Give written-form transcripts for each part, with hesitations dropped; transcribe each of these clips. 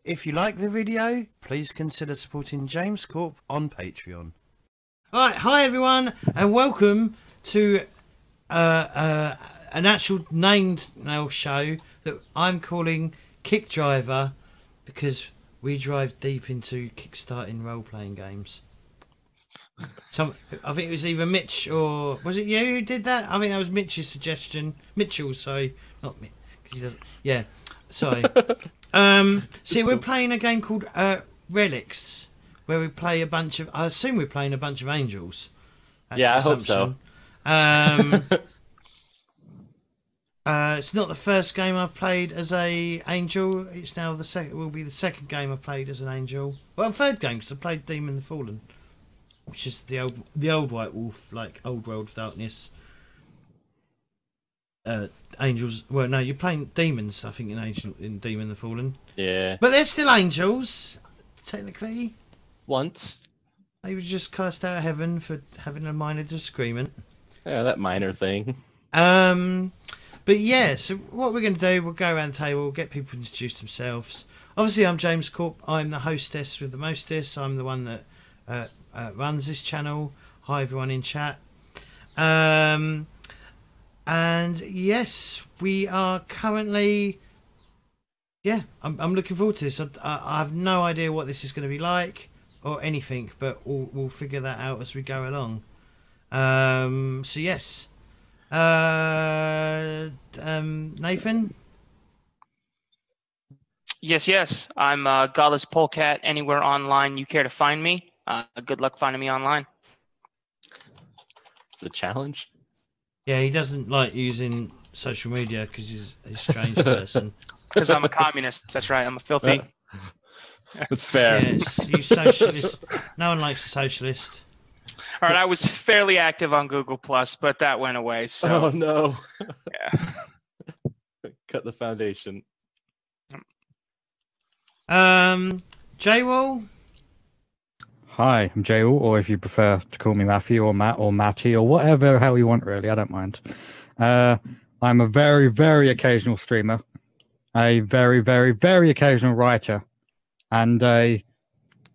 If you like the video, please consider supporting James Corp on Patreon. Alright, hi everyone, and welcome to an actual named now show that I'm calling Kick Driver, because we drive deep into kickstarting role-playing games. I think it was either Mitch or was it you who did that? I think that was Mitch's suggestion. Mitchell, sorry, not me, because he doesn't. Yeah, sorry. See, we're playing a game called Relics, where we play a bunch of. I assume we're playing a bunch of angels. That's yeah, I hope so. It's not the first game I've played as a angel. It's now the second. Will be the second game I've played as an angel. Well, third game because I played Demon the Fallen, which is the old White Wolf, like old World of Darkness. Angels. Well, no, you're playing demons. I think in Demon the Fallen. Yeah. But they're still angels, technically. Once. They were just cast out of heaven for having a minor disagreement. Yeah, that minor thing. But yeah, so what we're going to do, we'll go around the table, get people to introduce themselves. Obviously, I'm James Corp. I'm the hostess with the mostess. I'm the one that runs this channel. Hi, everyone in chat. And yes, we are currently. Yeah, I'm looking forward to this. I have no idea what this is going to be like or anything, but we'll figure that out as we go along. So yes, Nathan. Yes. I'm Godless Polecat. Anywhere online you care to find me. Good luck finding me online. It's a challenge. Yeah, he doesn't like using social media because he's a strange person. Because I'm a communist. That's right. I'm a filthy. That's fair. Yes, you socialist. No one likes a socialist. All right, I was fairly active on Google Plus, but that went away. So. Oh no. Yeah. Cut the foundation. J-Wall. Hi, I'm Jaywall, or if you prefer to call me Matthew or Matt or Matty or whatever hell you want, really, I don't mind. I'm a very, very occasional streamer, a very, very, very occasional writer, and a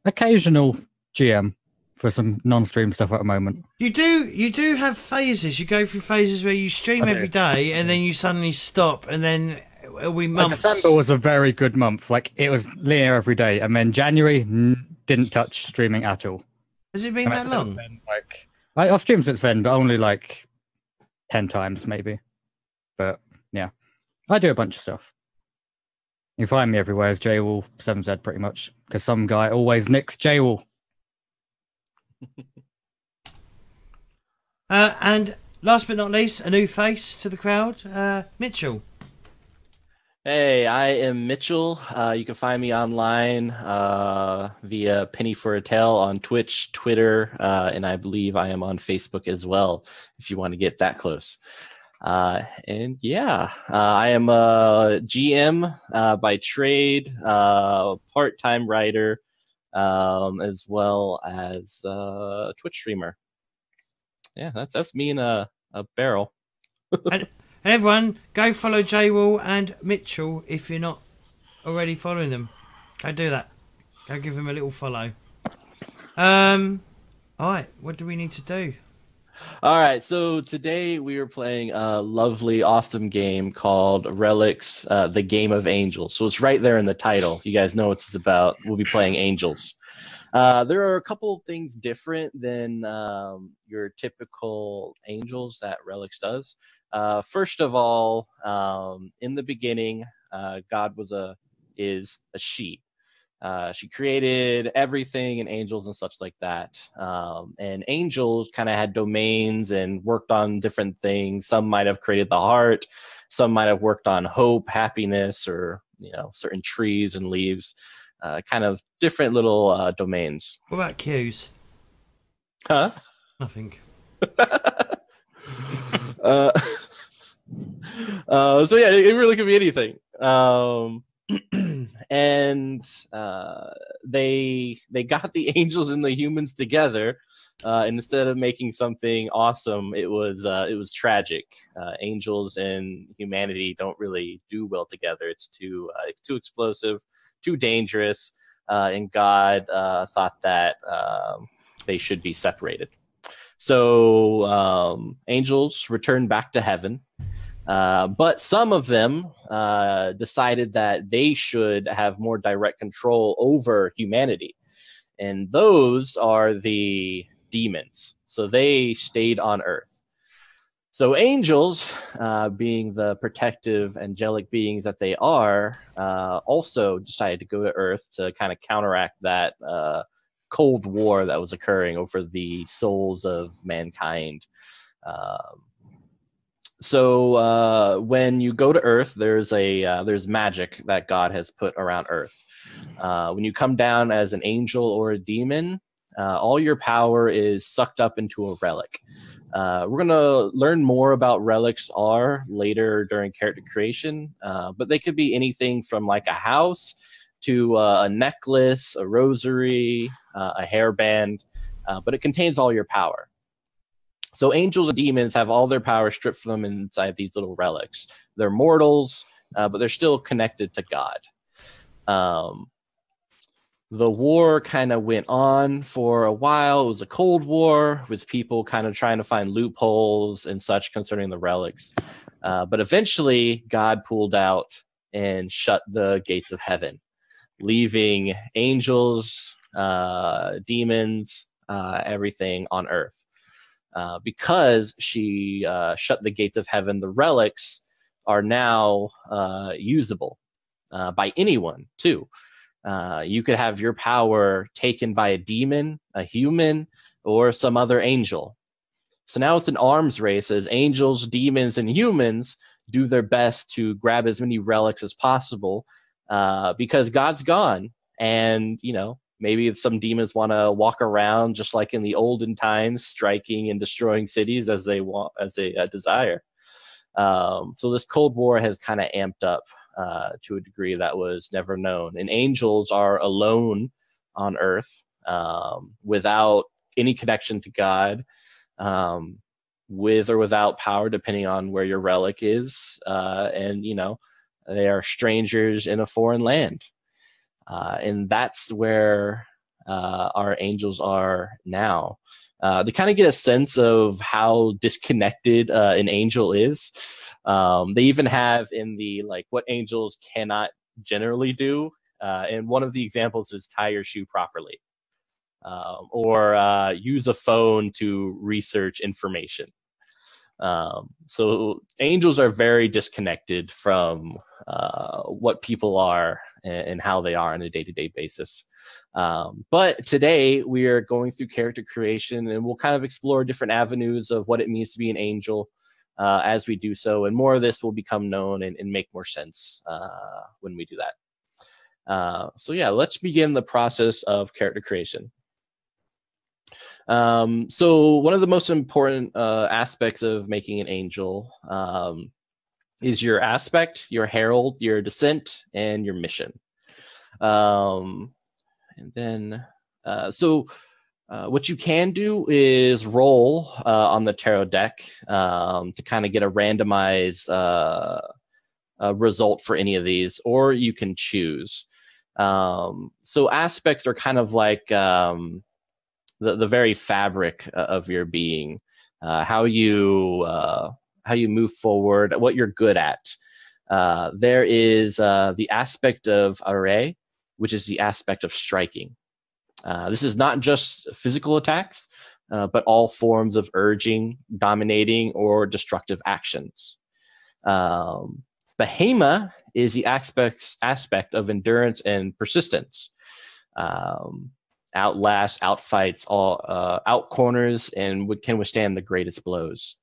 occasional GM for some non-stream stuff at the moment. You do have phases. You go through phases where you stream every day, and then you suddenly stop, and then we months. December was a very good month. Like, it was linear every day, and then January didn't touch streaming at all. Has it been that long? Then, I've streamed since then, but only like 10 times maybe. But yeah, I do a bunch of stuff. You can find me everywhere as Jaywall 7Z pretty much, because some guy always nicks Jaywall. And last but not least, a new face to the crowd, Mitchell. Hey, I am Mitchell. You can find me online via Penny for a Tale on Twitch, Twitter, and I believe I am on Facebook as well, if you want to get that close. And yeah, I am a GM by trade, part-time writer, as well as a Twitch streamer. Yeah, that's me in a barrel. And everyone, go follow J-Wall and Mitchell if you're not already following them. Go do that. Go give them a little follow. Alright, what do we need to do? Alright, so today we are playing a lovely, awesome game called Relics, The Game of Angels. So it's right there in the title. You guys know what it's about. We'll be playing angels. There are a couple of things different than your typical angels that Relics does. First of all, in the beginning, God is a she. She created everything and angels and such like that. And angels kind of had domains and worked on different things. Some might have created the heart. Some might have worked on hope, happiness, or certain trees and leaves. Kind of different little domains. What about cues? Huh? Nothing. So yeah, it really could be anything. And they got the angels and the humans together, and instead of making something awesome, it was tragic. Angels and humanity don't really do well together. It's too explosive, too dangerous, and God thought that they should be separated. So angels returned back to heaven. But some of them decided that they should have more direct control over humanity. And those are the demons. So they stayed on Earth. So angels, being the protective angelic beings that they are, also decided to go to Earth to kind of counteract that Cold War that was occurring over the souls of mankind. So when you go to Earth, there's magic that God has put around Earth. When you come down as an angel or a demon, all your power is sucked up into a relic. We're going to learn more about relics later during character creation, but they could be anything from like a house to a necklace, a rosary, a hairband, but it contains all your power. So angels and demons have all their power stripped from them inside these little relics. They're mortals, but they're still connected to God. The war kind of went on for a while. It was a Cold War with people kind of trying to find loopholes and such concerning the relics. But eventually, God pulled out and shut the gates of heaven, leaving angels, demons, everything on Earth. Because she shut the gates of heaven, the relics are now usable by anyone, too. You could have your power taken by a demon, a human, or some other angel. So now it's an arms race as angels, demons, and humans do their best to grab as many relics as possible because God's gone. And, maybe some demons want to walk around just like in the olden times, striking and destroying cities as they desire. So this Cold War has kind of amped up to a degree that was never known. And angels are alone on Earth without any connection to God, with or without power, depending on where your relic is. And they are strangers in a foreign land. And that's where our angels are now. To kind of get a sense of how disconnected an angel is, they even have in the what angels cannot generally do. And one of the examples is tie your shoe properly, or use a phone to research information. So angels are very disconnected from what people are and how they are on a day-to-day basis. But today we are going through character creation, and we'll kind of explore different avenues of what it means to be an angel as we do so. And more of this will become known and make more sense when we do that. So yeah, let's begin the process of character creation. So one of the most important aspects of making an angel is your aspect, your herald, your descent, and your mission. And then, what you can do is roll on the tarot deck to kind of get a randomized result for any of these, or you can choose. So aspects are kind of like the very fabric of your being, how you move forward, what you're good at. There is the aspect of array, which is the aspect of striking. This is not just physical attacks, but all forms of urging, dominating, or destructive actions. Behema is the aspect of endurance and persistence. Outlasts, outfights, out corners, and can withstand the greatest blows.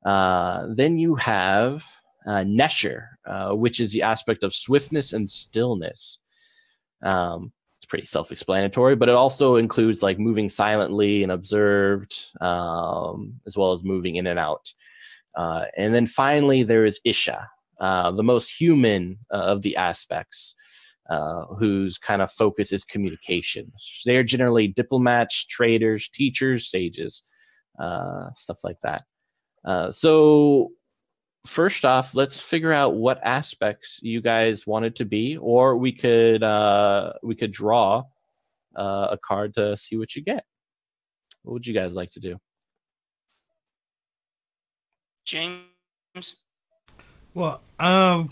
Then you have Nesher, which is the aspect of swiftness and stillness. It's pretty self-explanatory, but it also includes like moving silently and observed, as well as moving in and out. And then finally, there is Isha, the most human of the aspects, whose kind of focus is communication. They are generally diplomats, traders, teachers, sages, stuff like that. So first off, let's figure out what aspects you guys wanted to be, or we could draw a card to see what you get. What would you guys like to do? James. What? I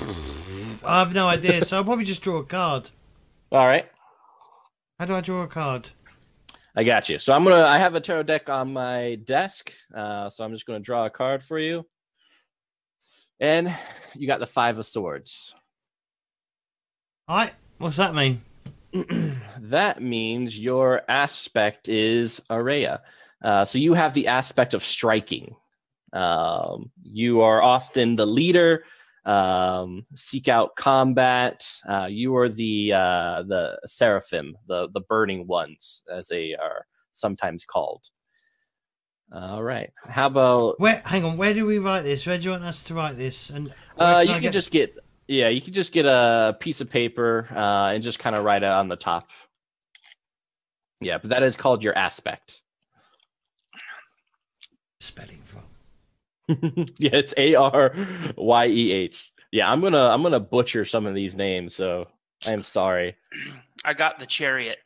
have no idea. So I'll probably just draw a card. All right. How do I draw a card? I got you. So I have a tarot deck on my desk. So I'm just gonna draw a card for you. And you got the 5 of Swords. All right. What's that mean? That means your aspect is Araya. So you have the aspect of striking. You are often the leader, seek out combat. You are the seraphim, the burning ones, as they are sometimes called. All right. How about Hang on. Where do we write this? Where do you want us to write this? And you can just get a piece of paper and just kind of write it on the top. Yeah, but that is called your aspect. Spelling from. Yeah, it's Aryeh. Yeah, I'm gonna butcher some of these names, so I'm sorry. I got the Chariot.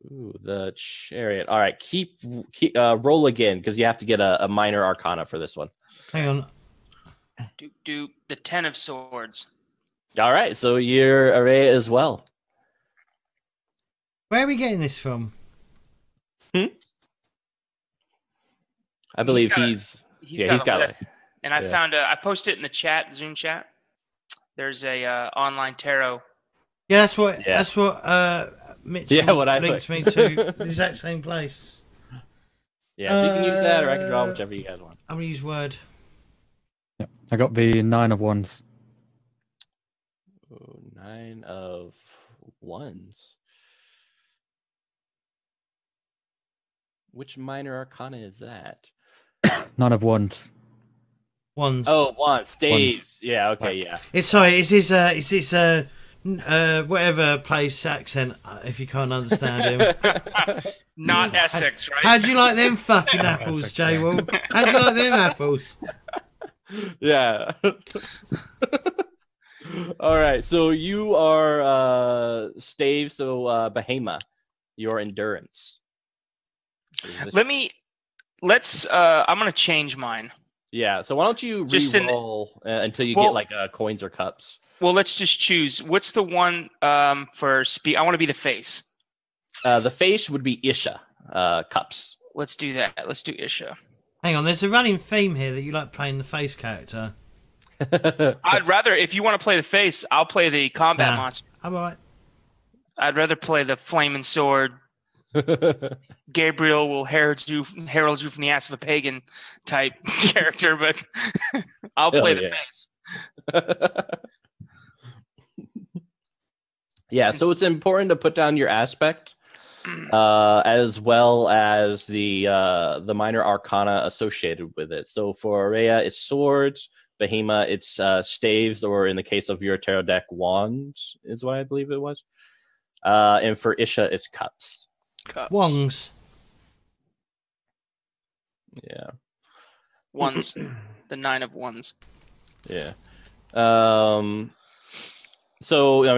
Ooh, the Chariot. All right, keep roll again because you have to get a minor arcana for this one. Hang on. Do the 10 of Swords. All right, so you're Araya as well. Where are we getting this from? I believe he's got a list. And I found I posted it in the chat, Zoom chat. There's a online tarot. Yeah, that's what Mitch linked me to the exact same place. Yeah, so you can use that, or I can draw whichever you guys want. I'm gonna use Word. Yeah, I got the 9 of Wands. Ooh, 9 of Wands. Which minor arcana is that? 9 of Wands. Wands. Oh, Wands. Staves. Yeah, okay, yeah. It's his whatever place accent, if you can't understand him. Not Essex, right? How'd you like them fucking apples, Jay Will? How'd you like them apples? Yeah. All right, so you are Stave, so Bahema, your endurance. Let's I'm gonna change mine. Yeah, so why don't you re-roll until you get like coins or cups? Well, let's just choose. What's the one for speed? I want to be the face. The face would be Isha, cups. Let's do that. Let's do Isha. Hang on, there's a running theme here that you like playing the face character. I'd rather, if you want to play the face, I'll play the combat monster. I'm all right. I'd rather play the flaming sword. Gabriel will herald you from the ass of a pagan type character, but I'll play the face. Yeah, so it's important to put down your aspect, as well as the minor arcana associated with it. So for Araya, it's swords. Bahema, it's staves, or in the case of your tarot deck, wands is what I believe it was. And for Isha, it's cups. Wongs. Yeah. Ones. The 9 of Wands. Yeah. So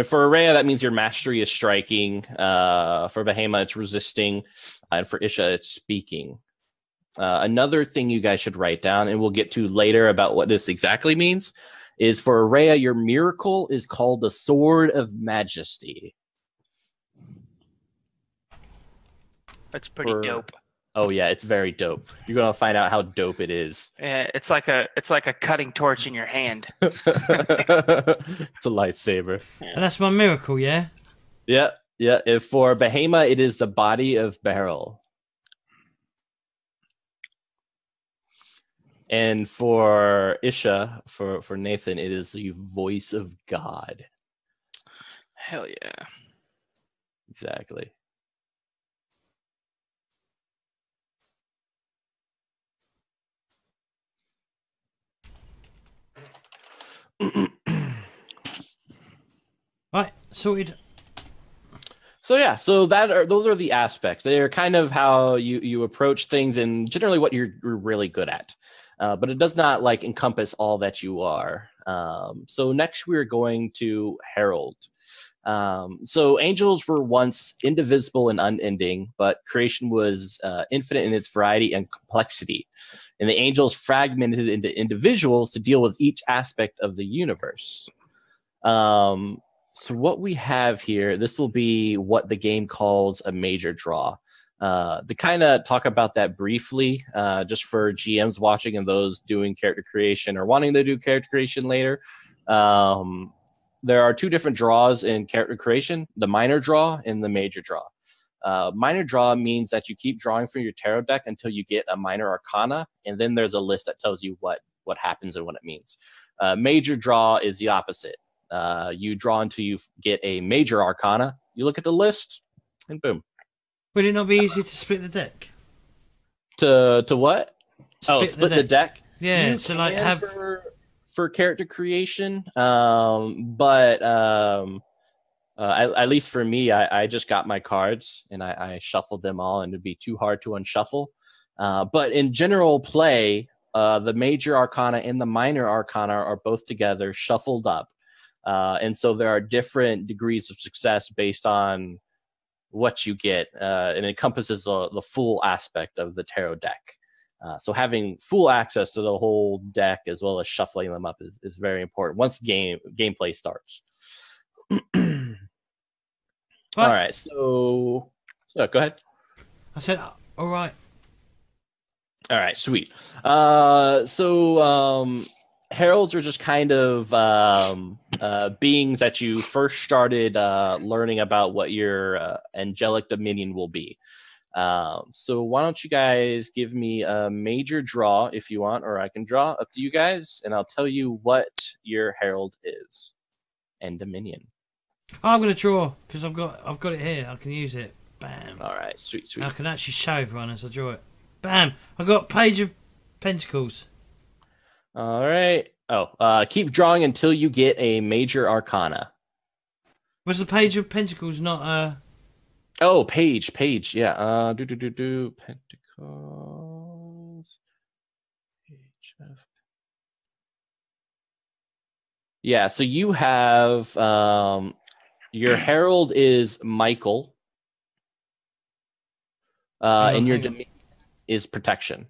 for Araya, that means your mastery is striking. For Bahema, it's resisting. And for Isha, it's speaking. Another thing you guys should write down, and we'll get to later about what this exactly means, is for Araya, your miracle is called the Sword of Majesty. That's pretty dope. Oh yeah, it's very dope. You're gonna find out how dope it is. Yeah, it's like a cutting torch in your hand. It's a lightsaber. And that's my miracle, yeah? Yeah, yeah. If for Bahema, it is the body of Beryl. And for Isha, for Nathan, it is the voice of God. Hell yeah. Exactly. Right, sorted. So yeah, so those are the aspects. They're kind of how you approach things and generally what you're really good at. But it does not like encompass all that you are. So next we're going to Herald. So angels were once indivisible and unending, but creation was infinite in its variety and complexity. And the angels fragmented into individuals to deal with each aspect of the universe. So what we have here, this will be what the game calls a major draw. To kind of talk about that briefly, just for GMs watching and those doing character creation or wanting to do character creation later, there are two different draws in character creation, the minor draw and the major draw. Minor draw means that you keep drawing from your tarot deck until you get a minor arcana, and then there's a list that tells you what happens and what it means. Major draw is the opposite. You draw until you get a major arcana. You look at the list, and boom. Would it not be easy to split the deck? To what? Split the deck. Yeah, You so like can have for character creation, but at least for me, I just got my cards and I shuffled them all, and it'd be too hard to unshuffle. But in general play, the major arcana and the minor arcana are both together, shuffled up. And so there are different degrees of success based on what you get, and it encompasses the full aspect of the tarot deck. So having full access to the whole deck as well as shuffling them up is very important once gameplay starts. All right, so go ahead. I said, all right. All right, sweet. Heralds are just kind of beings that you first started learning about what your angelic dominion will be. So why don't you guys give me a major draw if you want, or I can draw, up to you guys, and I'll tell you what your herald is and dominion. I'm going to draw because I've got it here. I can use it. Bam. All right, sweet. I can actually show everyone as I draw it. Bam. I got Page of Pentacles. All right. Keep drawing until you get a major arcana. Was the Page of Pentacles not Oh, page, yeah. Pentacles. Page of... Yeah, so you have your herald is Michael. And your dominion is protection.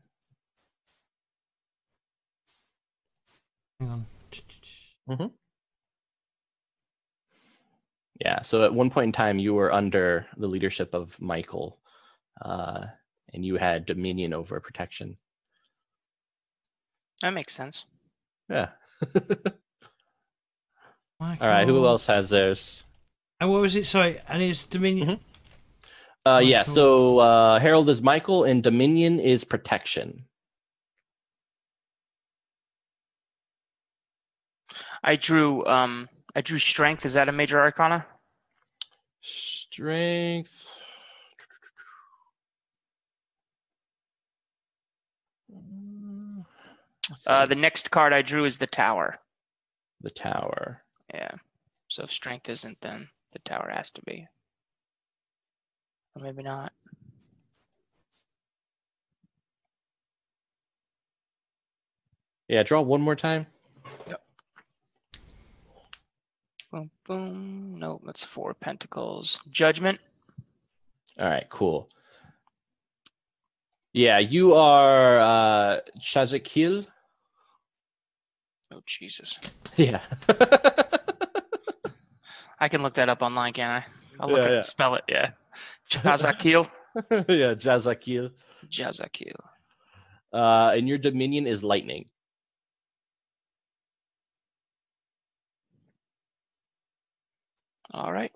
hang on. Mm-hmm. Yeah, so at one point in time, you were under the leadership of Michael, and you had dominion over protection. That makes sense. Yeah. Michael. All right, who else has theirs? And what was it? Sorry, and his Dominion. Yeah, so Herald is Michael, and Dominion is protection. I drew strength. Is that a major arcana? Strength. The next card I drew is the Tower. The Tower. Yeah. So if strength isn't, then the Tower has to be. Or maybe not. Yeah, draw one more time. Yep. Boom, boom. No, that's 4 pentacles. Judgment. All right, cool. Yeah, you are Chazakil. Oh, Jesus. Yeah. I can look that up online, can't I? I'll look at spell it, yeah. Jazakil. Yeah, Jazakil. Jazakil. And your dominion is lightning. All right.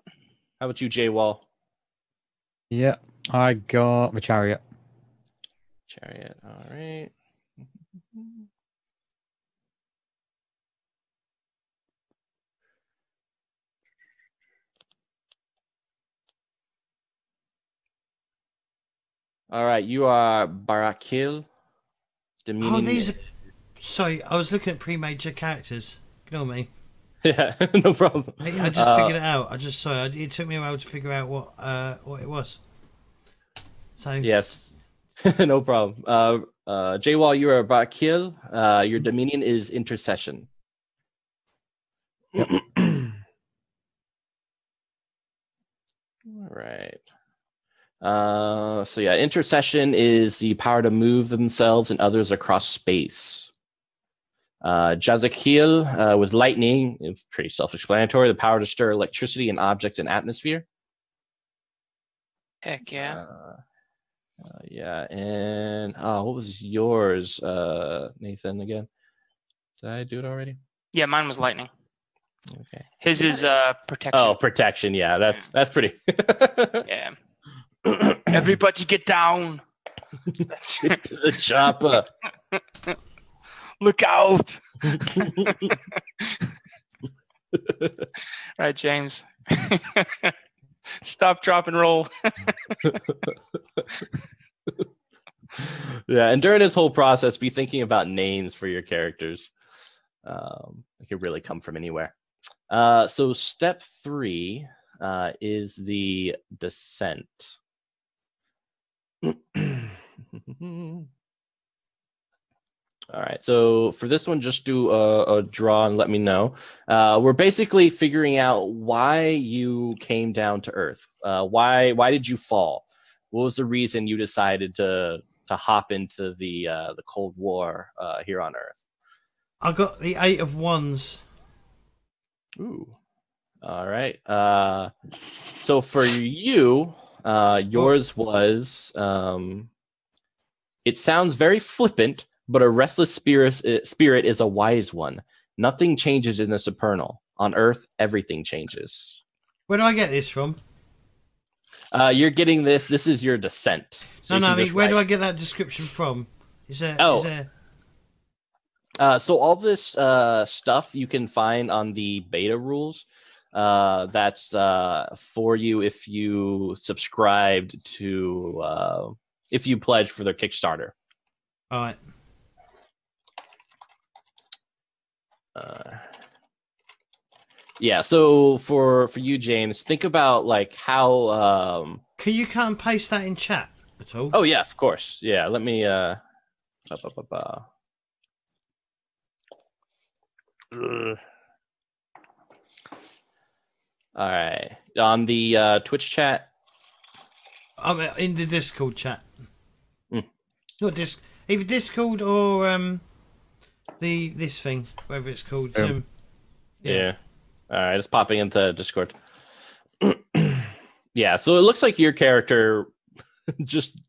How about you, Jay Wall? Yeah, I got the chariot. Chariot. All right. All right, you are Barakil. Dominion. Oh, these are... Sorry, I was looking at pre-major characters. Ignore me. Yeah, no problem. I just figured it out. It took me a while to figure out what it was. So Yes, no problem. J-Wall, you are Bakil. Your dominion is intercession. All right. So yeah, intercession is the power to move themselves and others across space. Jazakil with lightning, it's pretty self-explanatory. The power to stir electricity in objects and atmosphere. Heck yeah. Yeah, and what was yours, Nathan? Again, did I do it already? Yeah, mine was lightning. Okay. His is protection. Oh, protection. Yeah, that's pretty. Yeah. Everybody get down. Get to the chopper. Look out. Right, James. Stop, drop, and roll. Yeah, and during this whole process, be thinking about names for your characters. It could really come from anywhere. So step 3 is the descent. All right, so for this one, just do a draw and let me know. We're basically figuring out why you came down to Earth. Why did you fall? What was the reason you decided to hop into the Cold War here on Earth? I got the 8 of Wands. Ooh. All right. So for you, yours was. It sounds very flippant, but a restless spirit is a wise one. Nothing changes in the supernal. On Earth, everything changes. Where do I get this from? You're getting this. This is your descent. So I mean, where do I get that description from? Is there? So all this stuff you can find on the beta rules. That's for you if you subscribed to if you pledge for their Kickstarter. All right. Yeah, so for you, James, think about like how Can you cut and paste that in chat at all? Oh yeah, of course. Yeah, let me All right. On the Twitch chat. I'm in the Discord chat. Mm. Not either Discord or this thing, whatever it's called. Yeah. All right, it's popping into Discord. Yeah, so it looks like your character just,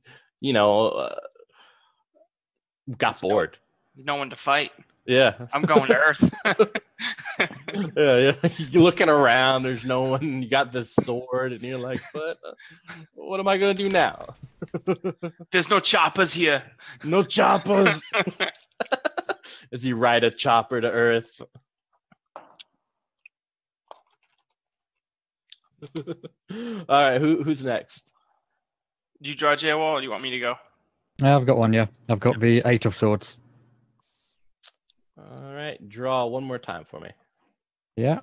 got bored. No one to fight. Yeah. I'm going to Earth. Yeah, you're looking around, there's no one, you got this sword, and you're like, what am I going to do now? There's no choppers here. No choppers. As you ride a chopper to Earth. All right, who's next? Did you draw J-Wall, or do you want me to go? I've got one, yeah. I've got the 8 of Swords. All right, draw one more time for me. Yeah.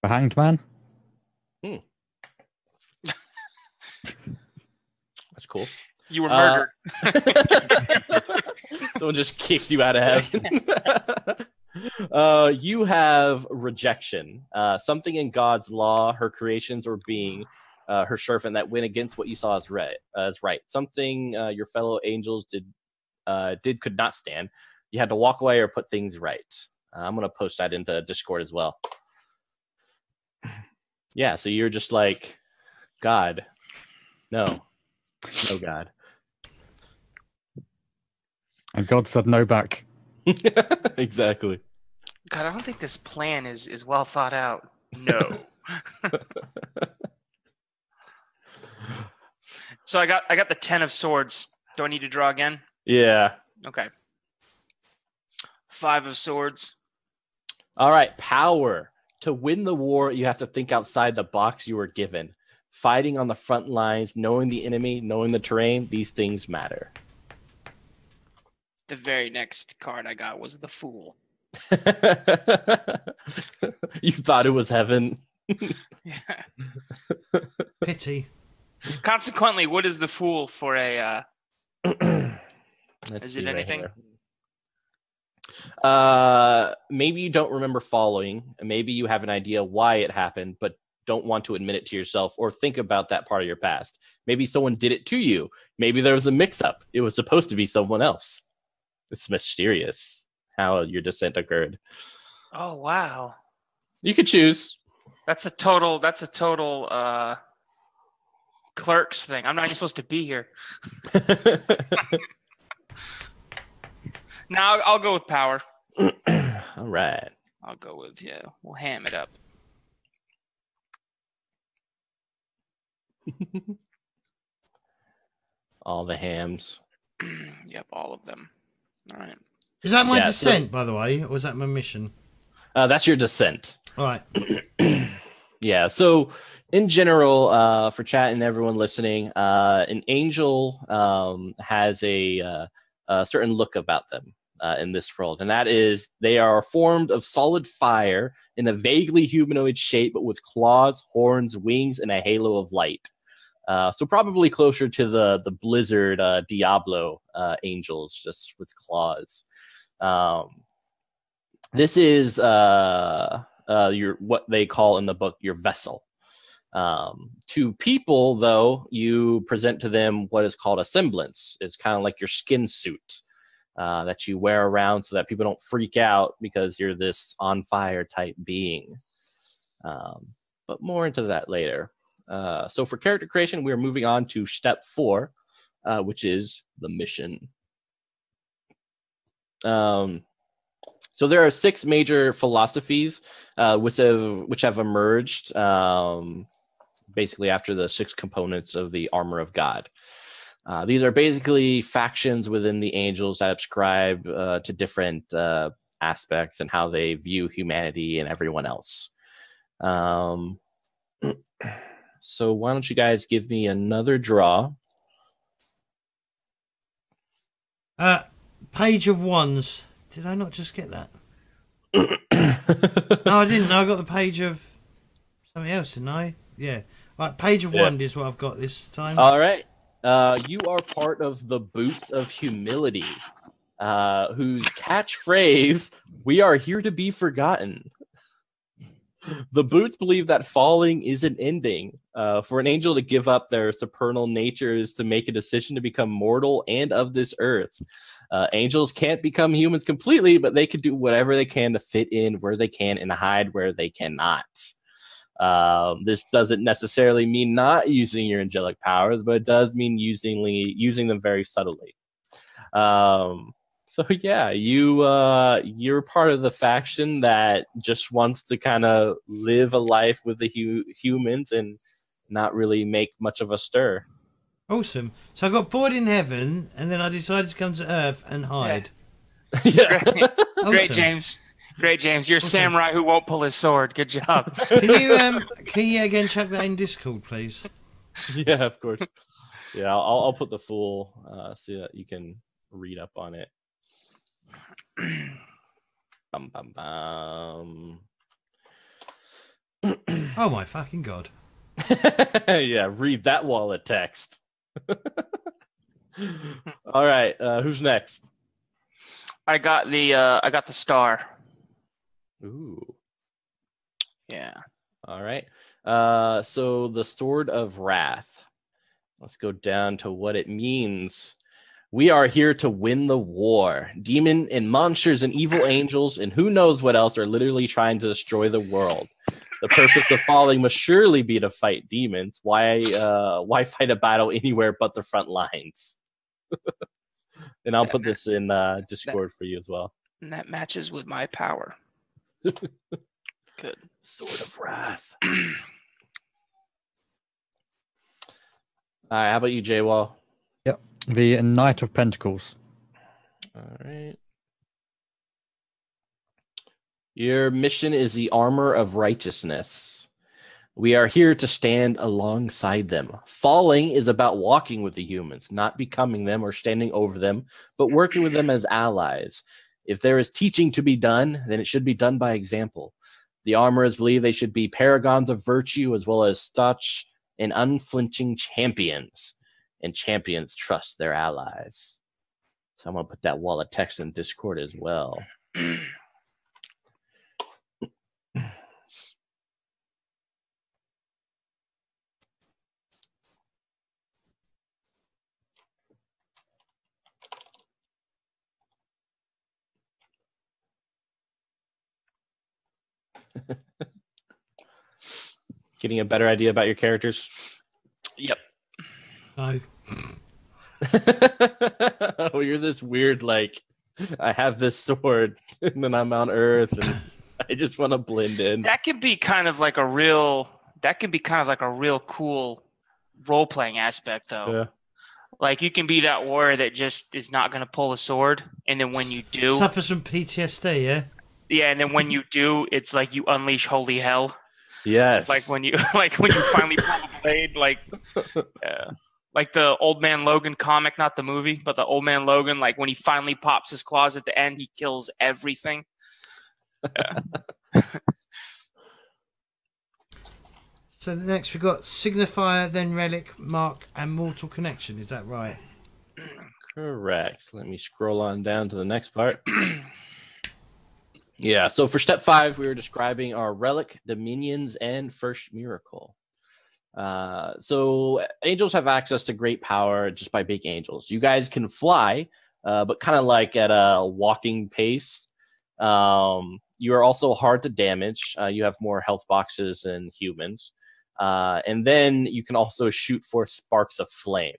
The Hanged Man. That's cool. You were murdered. Someone just kicked you out of heaven. You have rejection. Something in God's law, her creations or being, her servant that went against what you saw as right. Something your fellow angels did could not stand. You had to walk away or put things right. I'm gonna post that into Discord as well. Yeah, so you're just like, God, no God. And God said no back. Exactly. God, I don't think this plan is well thought out. No. So I got the 10 of Swords. Do I need to draw again? Yeah. Okay. 5 of Swords. All right, power. To win the war, you have to think outside the box you were given. Fighting on the front lines, knowing the enemy, knowing the terrain, these things matter. The very next card I got was the Fool. You thought it was heaven. Yeah. Pity. Consequently, what is the fool for a? Let's Is see it right anything? here. Maybe you don't remember following. Maybe you have an idea why it happened, but don't want to admit it to yourself or think about that part of your past. Maybe someone did it to you. Maybe there was a mix-up. It was supposed to be someone else. It's mysterious how your descent occurred. Oh wow, You could choose. that's a total Clerks thing. I'm not even supposed to be here. Now I'll go with power. All right. I'll go with we'll ham it up. All the hams. Yep, all of them. All right. Is that my Yeah, descent, by the way, or is that my mission? That's your descent. All right. Yeah. So, in general, for chat and everyone listening, an angel has a certain look about them in this world, and that is they are formed of solid fire in a vaguely humanoid shape, but with claws, horns, wings, and a halo of light. So probably closer to the Blizzard Diablo angels, just with claws. This is your what they call in the book your vessel. To people, though, you present to them what is called a semblance. It's kind of like your skin suit that you wear around so that people don't freak out because you're this on fire type being. But more into that later. So for character creation, we are moving on to step 4, which is the mission. So there are 6 major philosophies which have emerged basically after the 6 components of the armor of God. These are basically factions within the angels that ascribe to different aspects and how they view humanity and everyone else. So why don't you guys give me another draw? Page of Wands. Did I not just get that? No, I didn't. No, I got the page of something else, didn't I? Yeah. Right, page of Wand is what I've got this time. All right. You are part of the Boots of Humility, whose catchphrase, "We are here to be forgotten." The Boots believe that falling is an ending. For an angel to give up their supernal nature is to make a decision to become mortal and of this earth. Angels can't become humans completely, but they can do whatever they can to fit in where they can and hide where they cannot. This doesn't necessarily mean not using your angelic powers, but it does mean using them very subtly. So yeah, you're part of the faction that just wants to kind of live a life with the humans and not really make much of a stir. Awesome. So I got bored in heaven, and then I decided to come to Earth and hide. Yeah. Great, Awesome. James. Great, James. You're a samurai who won't pull his sword. Good job. Can you again chuck that in Discord, please? Yeah, of course. Yeah, I'll put the full so that you can read up on it. Bum, bum, bum. Oh my fucking god! Yeah, read that wall of text. All right, who's next? I got the star. Ooh. Yeah. All right. So the Sword of Wrath. Let's go down to what it means. We are here to win the war. Demon and monsters and evil angels and who knows what else are literally trying to destroy the world. The purpose of falling must surely be to fight demons. Why fight a battle anywhere but the front lines? And I'll put this in Discord for you as well. And that matches with my power. Good. Sword of Wrath. All right, how about you, J-Wall? Yep. The Knight of Pentacles. All right. Your mission is the armor of righteousness. We are here to stand alongside them. Falling is about walking with the humans, not becoming them or standing over them, but working with them as allies. If there is teaching to be done, then it should be done by example. The armorers believe they should be paragons of virtue as well as staunch and unflinching champions. And champions trust their allies. So I'm going to put that wall of text in Discord as well. Getting a better idea about your characters? Yep. No. Oh, you're this weird, like, I have this sword and then I'm on Earth and I just want to blend in. That could be kind of like a real cool role-playing aspect, though. Yeah. Like, you can be that warrior that just is not going to pull a sword, and then when you do, Suffers from PTSD, yeah? yeah, and then when you do, it's like you unleash holy hell. Yes. Like when you finally pull the blade, like the Old Man Logan comic, not the movie, but the Old Man Logan. Like when he finally pops his claws at the end, he kills everything. So next we've got Signifier, then Relic, Mark, and Mortal Connection. Is that right? Correct. Let me scroll on down to the next part. Yeah, so for step 5, we were describing our relic, dominions, and first miracle. So angels have access to great power just by being angels. You guys can fly, but kind of like at a walking pace. You are also hard to damage. You have more health boxes than humans. And then you can also shoot forth sparks of flame.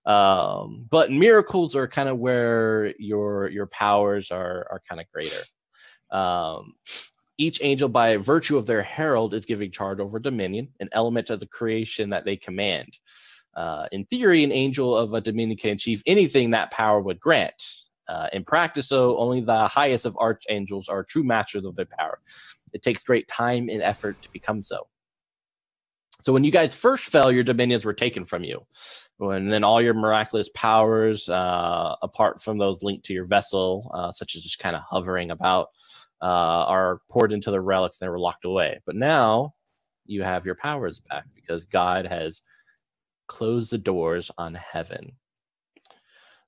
But miracles are kind of where your powers are kind of greater. Each angel, by virtue of their herald, is giving charge over dominion, an element of the creation that they command. In theory, an angel of a dominion can achieve anything that power would grant. In practice, though, only the highest of archangels are true masters of their power. It takes great time and effort to become so. So when you guys first fell, your dominions were taken from you. And then all your miraculous powers, apart from those linked to your vessel, such as just kind of hovering about, are poured into the relics and they were locked away. But now you have your powers back because God has closed the doors on heaven.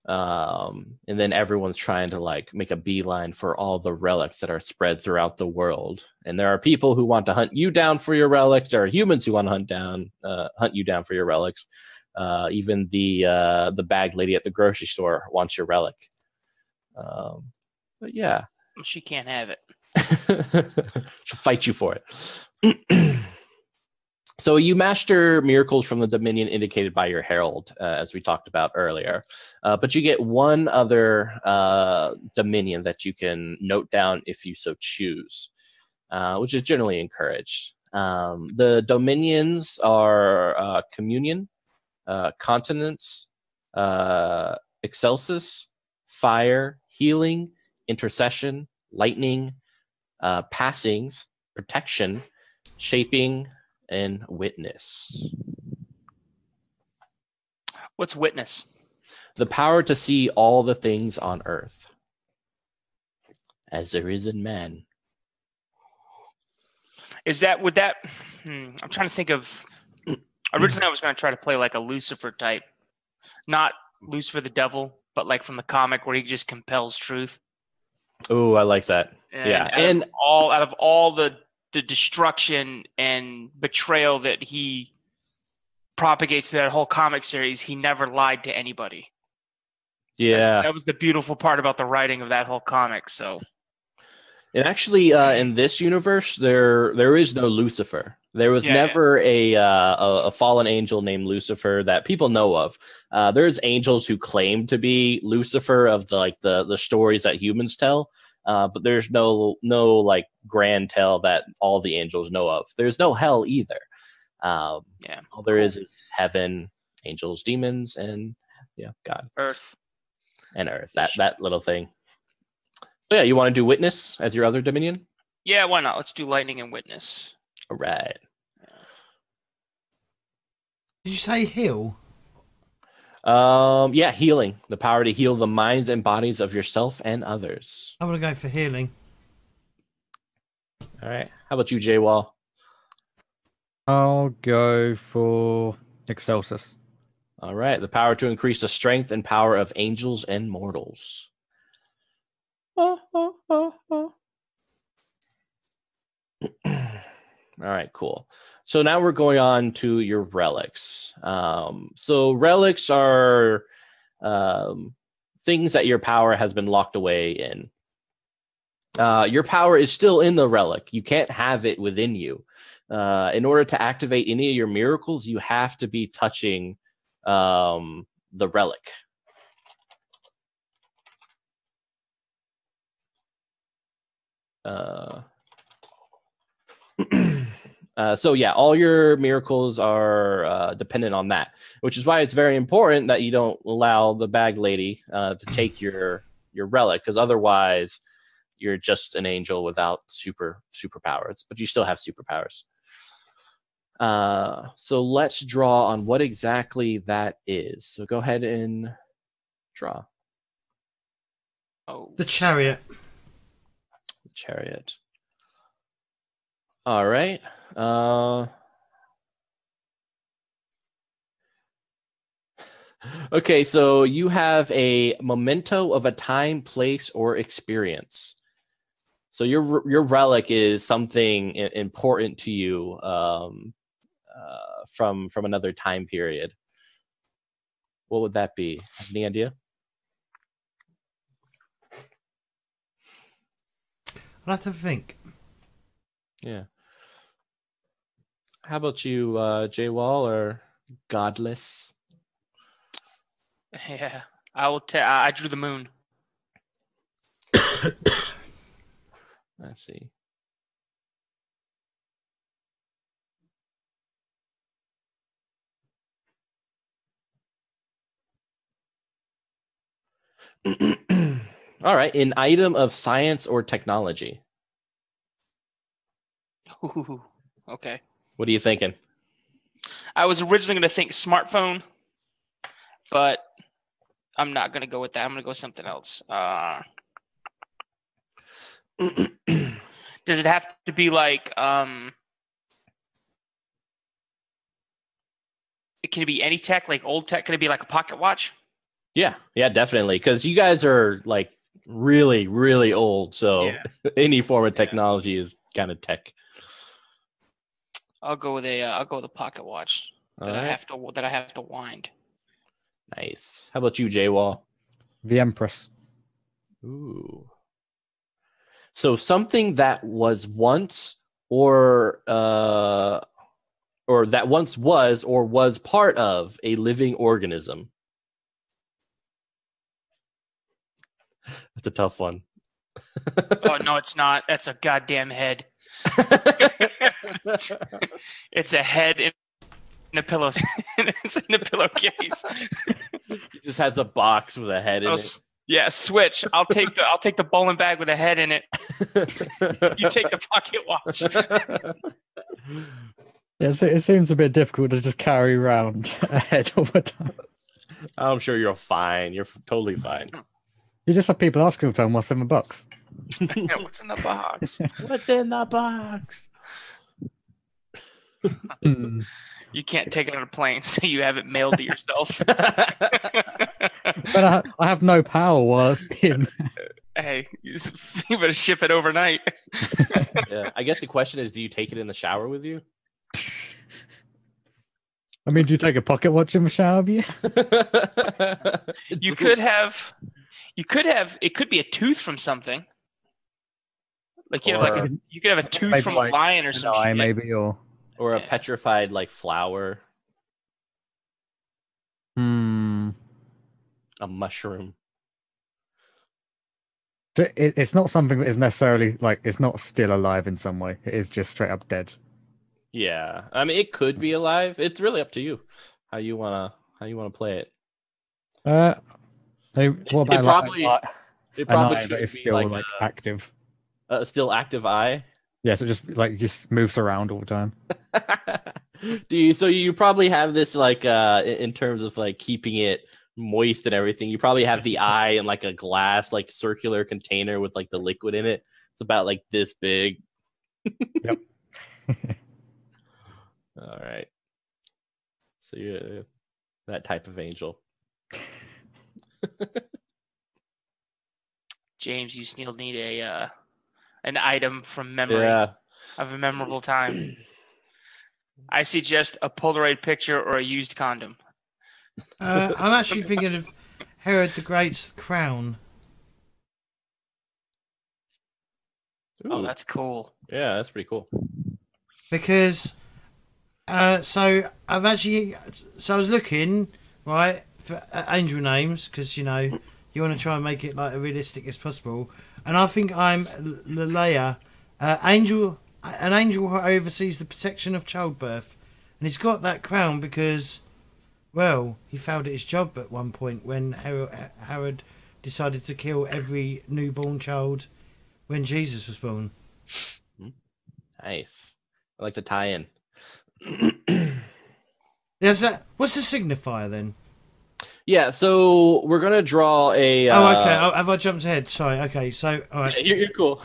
And then everyone's trying to like make a beeline for all the relics that are spread throughout the world. And there are people who want to hunt you down for your relics. There are humans who want to hunt you down for your relics. Even the bag lady at the grocery store wants your relic. But yeah. She can't have it. She'll fight you for it. So you master miracles from the dominion indicated by your herald, as we talked about earlier. But you get one other dominion that you can note down if you so choose, which is generally encouraged. The dominions are communion, continence, excelsis, fire, healing, intercession, lightning, passings, protection, shaping, and witness. What's witness? The power to see all the things on earth as there is in man. Is that, would that, I'm trying to think of, originally I was going to try to play like a Lucifer type, not Lucifer the devil, but like from the comic where he just compels truth. Oh, I like that. And out of all the destruction and betrayal that he propagates through that whole comic series, he never lied to anybody. Yeah, that was the beautiful part about the writing of that whole comic. So, and actually, in this universe, there is no Lucifer. There was never a fallen angel named Lucifer that people know of. There's angels who claim to be Lucifer of the stories that humans tell, but there's no like grand tale that all the angels know of. There's no hell either. All there is heaven, angels, demons, and God, Earth, and Earth. That little thing. So you want to do witness as your other dominion? Yeah, why not? Let's do lightning and witness. All right. Did you say heal? Yeah, healing. The power to heal the minds and bodies of yourself and others. I'm gonna go for healing. All right. How about you, J Wall? I'll go for Excelsis. All right. The power to increase the strength and power of angels and mortals. All right, cool. So now we're going on to your relics. So relics are things that your power has been locked away in. Your power is still in the relic. You can't have it within you. In order to activate any of your miracles, you have to be touching the relic. So yeah, all your miracles are dependent on that, which is why it's very important that you don't allow the bag lady to take your relic, because otherwise you're just an angel without superpowers, but you still have superpowers. So let's draw on what exactly that is. So go ahead and draw. Oh, The chariot. Chariot. All right. Okay, so you have a memento of a time, place, or experience. So your relic is something important to you from another time period. What would that be? Any idea? I'll have to think. Yeah. How about you, J Wall or Godless? yeah. I will. I drew the moon. Let's see. All right, an item of science or technology. Ooh, okay. What are you thinking? I was originally going to think smartphone, but I'm not going to go with that. I'm going to go with something else. Does it have to be like it can be any tech, like old tech? Can it be like a pocket watch? Yeah, definitely. Because you guys are like really, really old. So Yeah. any form of technology is kind of tech. I'll go with a pocket watch All that I right. have to wind. Nice. How about you, J Wall? The Empress. Ooh. So something that was once or that once was or was part of a living organism. That's a tough one. Oh no, it's not. That's a goddamn head. It's a head in a pillow. It's in a pillowcase. He just has a box with a head in it. Yeah, switch. I'll take the bowling bag with a head in it. You take the pocket watch. Yeah, it seems a bit difficult to just carry around a head all the time. I'm sure you're fine. You're totally fine. You just have people asking all the time, what's in the box? Yeah, what's in the box? What's in the box? You can't take it on a plane, so you have it mailed to yourself. But I have no power while it's being. Hey, you better ship it overnight. Yeah, I guess the question is, do you take it in the shower with you? I mean, do you take a pocket watch in the shower of you? You could have. It could be a tooth from something. Like you could have a tooth from a lion or An something. eye, maybe, or a petrified like flower, a mushroom. It's not something that is necessarily like it's not still alive in some way. It is just straight up dead. Yeah, I mean, it could be alive. It's really up to you how you wanna play it. What about It an probably eye should that is be still like like active? a still active eye. Yeah, so just moves around all the time. So you probably have this like in terms of like keeping it moist and everything. You probably have the eye in like a glass like circular container with like the liquid in it. It's about like this big. Yep. All right. So you're that type of angel. James, you still need an item from memory Yeah. of a memorable time. I suggest a Polaroid picture or a used condom. I'm actually thinking of Herod the Great's crown. Oh, Ooh. that's cool. Yeah, that's pretty cool. Because so I was looking right for angel names because you want to try and make it like as realistic as possible, and I think I'm Leleia, an angel who oversees the protection of childbirth, and he's got that crown because, well, he failed at his job at one point when Herod decided to kill every newborn child when Jesus was born. Nice. I like the tie-in. What's the signifier then? Yeah, so we're gonna draw a. Oh, okay. Have I jumped ahead? Sorry. Okay, so all right. Yeah, you're cool.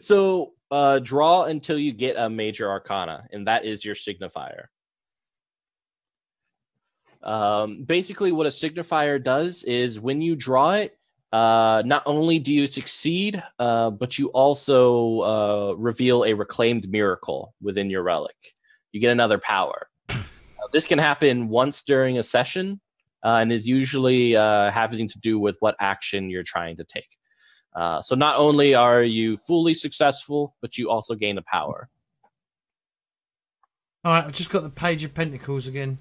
So draw until you get a major arcana, and that is your signifier. Basically, what a signifier does is when you draw it, not only do you succeed, but you also reveal a reclaimed miracle within your relic. You get another power. This can happen once during a session, and is usually having to do with what action you're trying to take. So not only are you fully successful, but you also gain the power. All right, I've just got the Page of Pentacles again.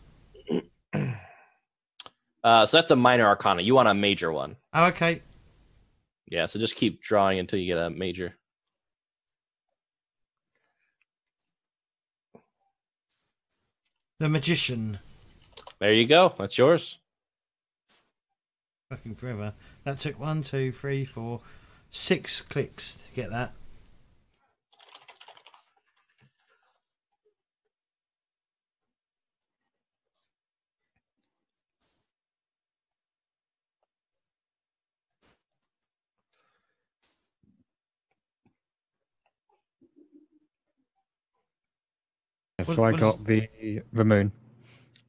So that's a minor arcana. You want a major one. Oh, okay. Yeah, so just keep drawing until you get a major. The Magician. There you go. That's yours. Fucking forever. That took 1, 2, 3, 4, 6 clicks to get that. So I got the moon.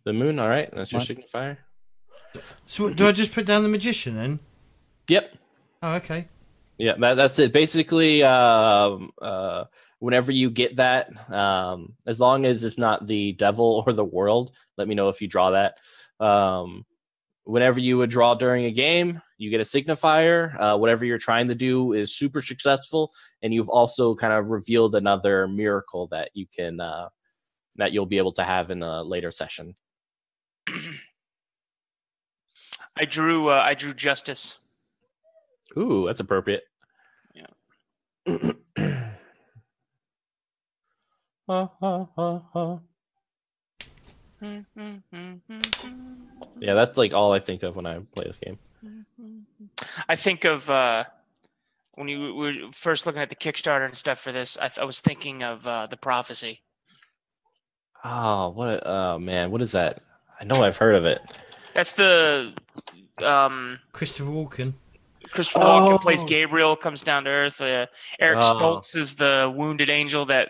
The moon. All right, that's your What? signifier. So do I just put down the Magician then? Yep. Oh, okay. Yeah, that's it. Basically, whenever you get that, as long as it's not the devil or the world, let me know if you draw that. Whenever you would draw during a game, you get a signifier. Whatever you're trying to do is super successful, and you've also kind of revealed another miracle that you can that you'll be able to have in a later session. I drew justice. Ooh, that's appropriate. Yeah. Yeah, that's like all I think of when I play this game. I think of when you were first looking at the Kickstarter and stuff for this. I was thinking of the Prophecy. Oh, oh man, what is that? I know I've heard of it. That's the Christopher Walken. Christopher Walken plays Gabriel, comes down to Earth. Eric Stoltz is the wounded angel that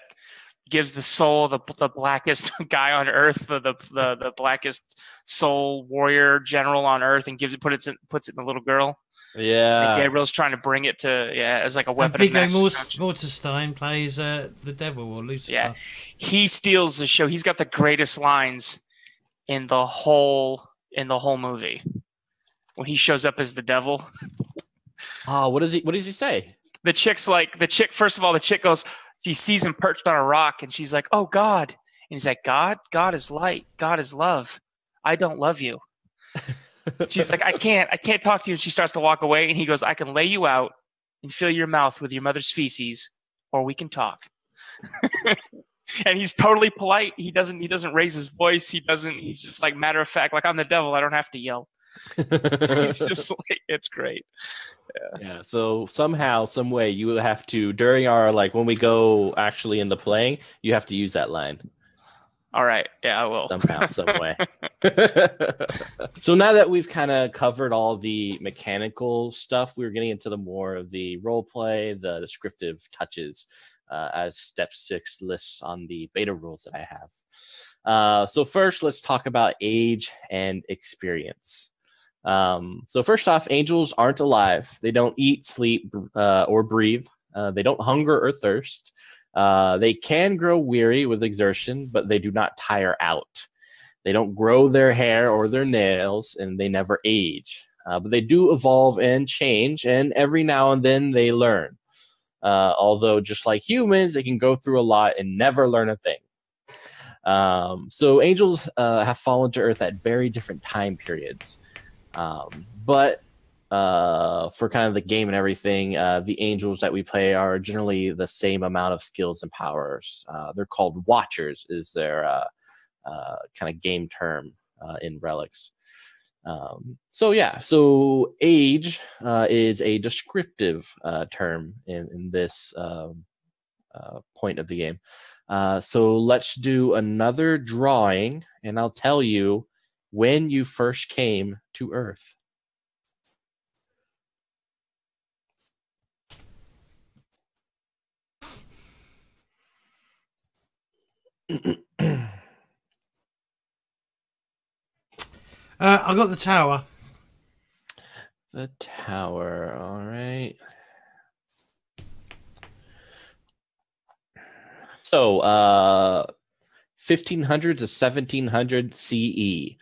gives the soul the blackest guy on Earth, the blackest soul warrior general on Earth, and puts it in the little girl. Yeah, and Gabriel's trying to bring it to as like a weapon. And Viggo Mortensen plays the devil or Lucifer. Yeah, he steals the show. He's got the greatest lines in the whole movie when he shows up as the devil. Oh, what does he say? The chick, first of all, the chick goes, she sees him perched on a rock, and she's like, "Oh God!" And he's like, "God is light. God is love. I don't love you." She's like, I can't talk to you. And she starts to walk away, and he goes, "I can lay you out and fill your mouth with your mother's feces, or we can talk." And he's totally polite. He doesn't raise his voice. He's just like matter of fact, like, I'm the devil. I don't have to yell. It's just like, it's great. Yeah. So somehow, some way, you will have to, during our, like, when we go actually into playing, you have to use that line. All right. Yeah, I will. Somehow, some way. So now that we've kind of covered all the mechanical stuff, we're getting into the more of the role play, the descriptive touches, as step 6 lists on the beta rules that I have. So first, let's talk about age and experience. So first off, angels aren't alive. They don't eat, sleep, or breathe. They don't hunger or thirst. They can grow weary with exertion, but they do not tire out. They don't grow their hair or their nails, and they never age. But they do evolve and change, and every now and then they learn. Although, just like humans, they can go through a lot and never learn a thing. So angels have fallen to Earth at very different time periods. But for kind of the game and everything, the angels that we play are generally the same amount of skills and powers. They're called Watchers, is their kind of game term in Relics. So age is a descriptive term in this point of the game. So let's do another drawing, and I'll tell you when you first came to Earth. I got the tower. The tower, all right. So, 1500 to 1700 CE.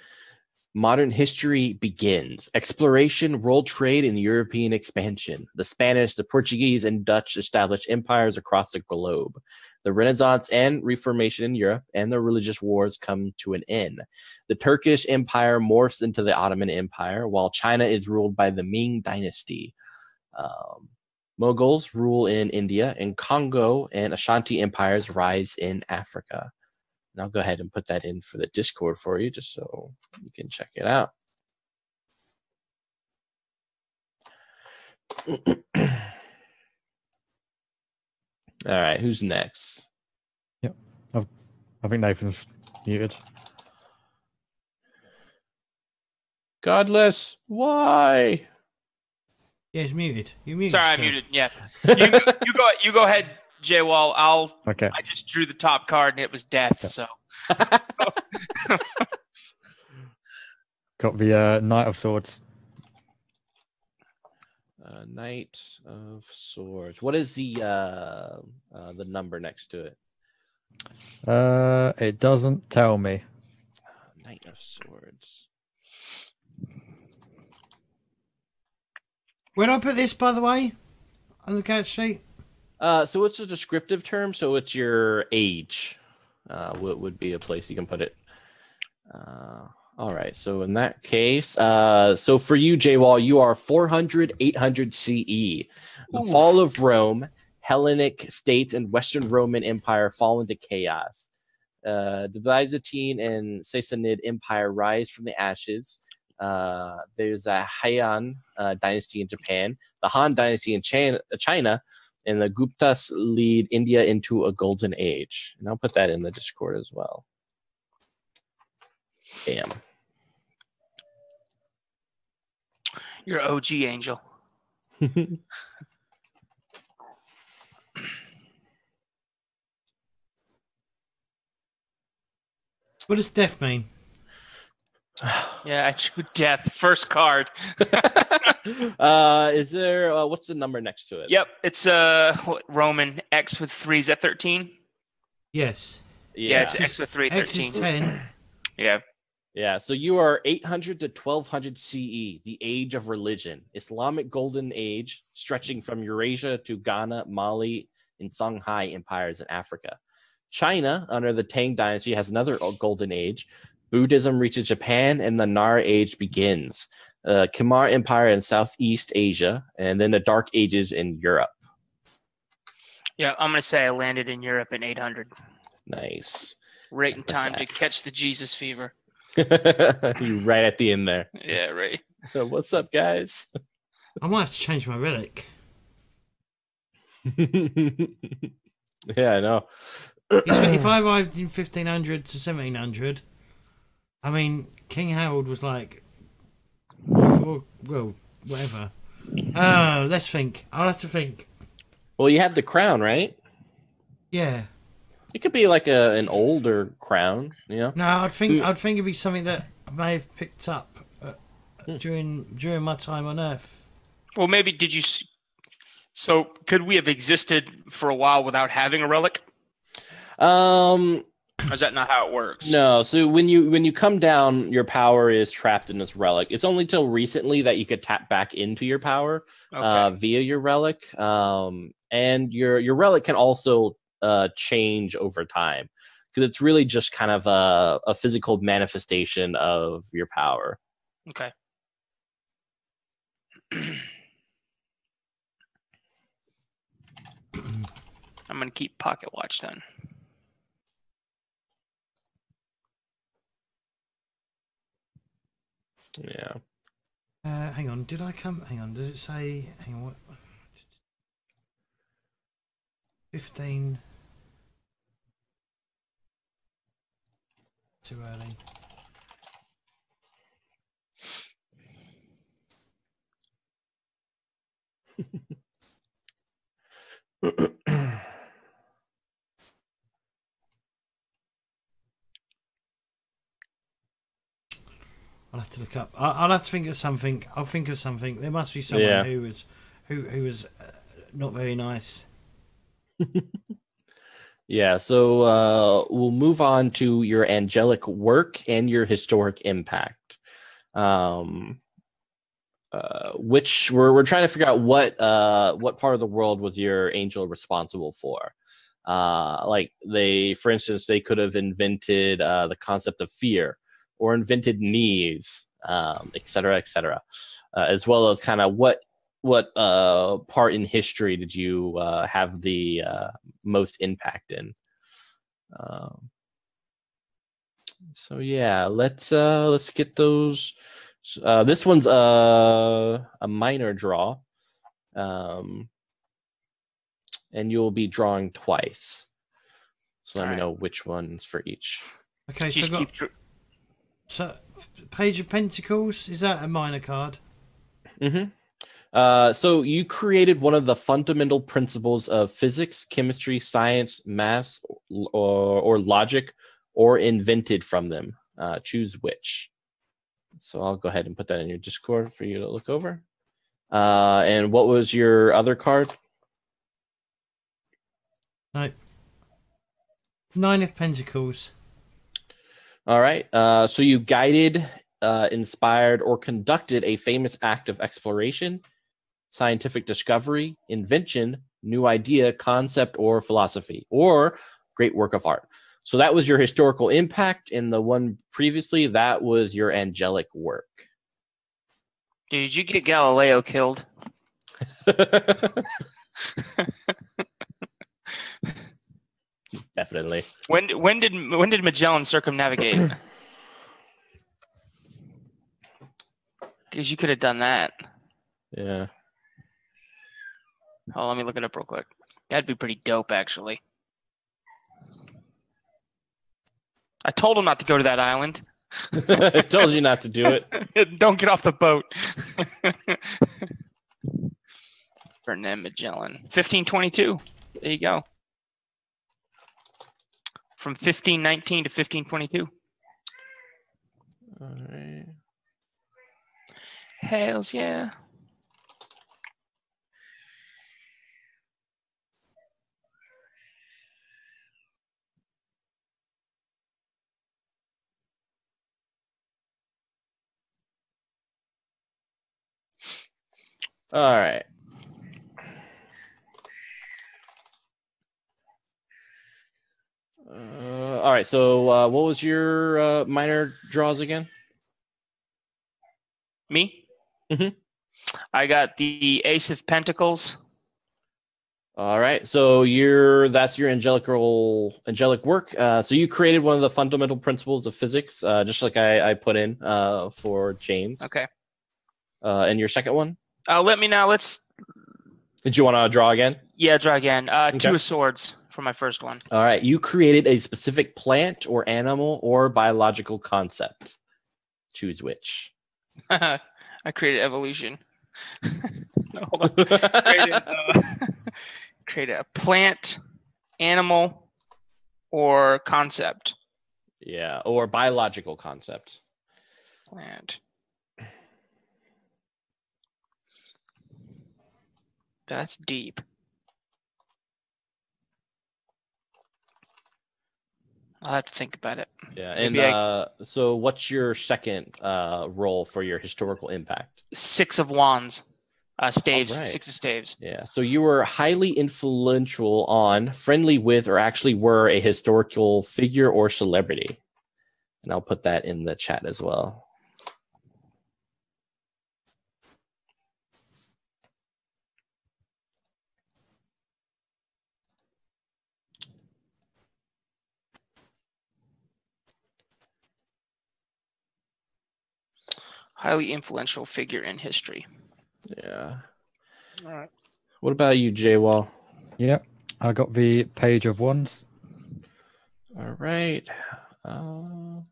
Modern history begins. Exploration, world trade, and European expansion. The Spanish, the Portuguese, and Dutch established empires across the globe. The Renaissance and Reformation in Europe and the religious wars come to an end. The Turkish Empire morphs into the Ottoman Empire, while China is ruled by the Ming Dynasty. Mughals rule in India, and Congo and Ashanti empires rise in Africa. And I'll go ahead and put that in for the Discord for you, just so you can check it out. All right, who's next? Yep. I think Nathan's muted. Godless, why? Yeah, he's muted. You muted. Sorry, I sir. muted. Yeah, you go ahead, Jay Wall. Okay. I just drew the top card and it was death. So Got the Knight of Swords. Knight of Swords. What is the number next to it? It doesn't tell me. Knight of Swords. Where do I put this, by the way? On the catch sheet? So it's a descriptive term, so it's your age. What would be a place you can put it? All right, so in that case, so for you, J-Wall, you are 400, 800 CE. The fall of Rome, Hellenic states, and Western Roman Empire fall into chaos. The Byzantine and Sassanid Empire rise from the ashes. There's a Heian dynasty in Japan, the Han dynasty in China, and the Guptas lead India into a golden age. And I'll put that in the Discord as well. Bam. you're OG Angel. What does death mean? Yeah, I drew death. First card. Is there what's the number next to it? Yep, it's Roman X with 3. Is that 13? Yes. Yeah, it's X with 3, X 13. is 10. Yeah. Yeah, so you are 800 to 1200 CE, the age of religion, Islamic golden age, stretching from Eurasia to Ghana, Mali, and Songhai empires in Africa. China, under the Tang dynasty, has another golden age. Buddhism reaches Japan, and the Nara age begins. Khmer Empire in Southeast Asia, and then the Dark Ages in Europe. Yeah, I'm going to say I landed in Europe in 800. Nice. Right in time to catch the Jesus fever. You right at the end there. Yeah, right. What's up, guys? I might have to change my relic. Yeah, I know. If I arrived in 1500 to 1700, I mean, King Harold was like, before, well, whatever. Let's think. I'll have to think. Well, you have the crown, right? Yeah. It could be like an older crown, you know? No, I'd think it'd be something that I may have picked up during my time on Earth. Well, maybe did you? So could we have existed for a while without having a relic? Or is that not how it works? No. So when you come down, your power is trapped in this relic. It's only till recently that you could tap back into your power via your relic. And your relic can also change over time, because it's really just kind of a physical manifestation of your power. Okay. I'm gonna keep Pocket Watch then. Yeah. Hang on. Did I come? Hang on. Does it say? Hang on. What? 15. Too early. I'll have to look up. I'll have to think of something. I'll think of something. There must be someone who was not very nice. Yeah, so we'll move on to your angelic work and your historic impact. Which we're trying to figure out what part of the world was your angel responsible for. Like for instance, they could have invented the concept of fear, or invented knees, et cetera, as well as kind of what part in history did you have the most impact in. So yeah, let's get those. This one's a minor draw, and you'll be drawing twice. So let me know which one's for each. Okay, so Page of Pentacles, is that a minor card? Mm-hmm. So you created one of the fundamental principles of physics, chemistry, science, maths, or logic, or invented from them. Choose which. So I'll go ahead and put that in your Discord for you to look over. And what was your other card? No. 9 of Pentacles. All right. So you guided, inspired, or conducted a famous act of exploration, scientific discovery, invention, new idea, concept, or philosophy, or great work of art. So that was your historical impact. In the one previously, that was your angelic work. Did you get Galileo killed? Definitely. When did Magellan circumnavigate? Because you could have done that. Yeah. Oh, let me look it up real quick. That'd be pretty dope, actually. I told him not to go to that island. I told you not to do it. Don't get off the boat. Ferdinand Magellan. 1522. There you go. From 1519 to 1522. All right. Hells yeah. All right. All right. So, what was your minor draws again? Me? Mm-hmm. I got the Ace of Pentacles. All right. So that's your angelic work. So you created one of the fundamental principles of physics, just like I put in for James. Okay. And your second one? Let me now. Let's. Did you want to draw again? Yeah, draw again. Okay. 2 of Swords for my first one. All right. You created a specific plant or animal or biological concept. Choose which. I created evolution. No, hold on. Created a plant, animal, or concept. Yeah, or biological concept. Plant. That's deep. I'll have to think about it. Yeah, Maybe and so what's your second role for your historical impact? 6 of wands. Staves. All right. 6 of staves. Yeah, so you were highly influential on, friendly with, or actually were a historical figure or celebrity. And I'll put that in the chat as well. Highly influential figure in history. Yeah. All right. What about you, J-Wall? Yep. I got the Page of Wands. All right. All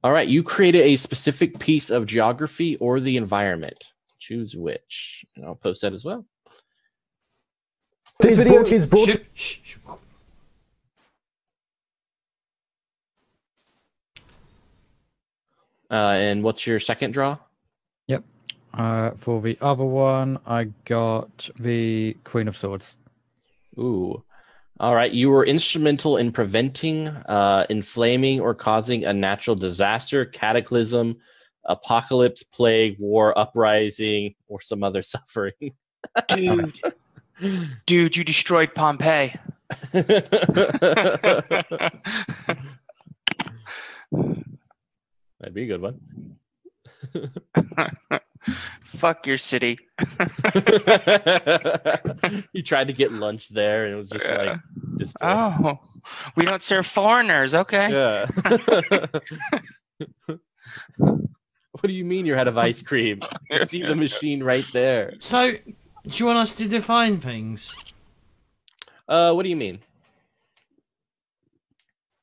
right. You created a specific piece of geography or the environment. Choose which. And I'll post that as well. This video is brought. And what's your second draw? Yep. For the other one, I got the Queen of Swords. Ooh. All right. You were instrumental in preventing, inflaming, or causing a natural disaster, cataclysm, apocalypse, plague, war, uprising, or some other suffering. Dude, you destroyed Pompeii. That'd be a good one. Fuck your city. You tried to get lunch there, and it was just like destroyed. Oh, we don't serve foreigners. Okay. Yeah. What do you mean you're out of ice cream? You see the machine right there. So, do you want us to define things? What do you mean?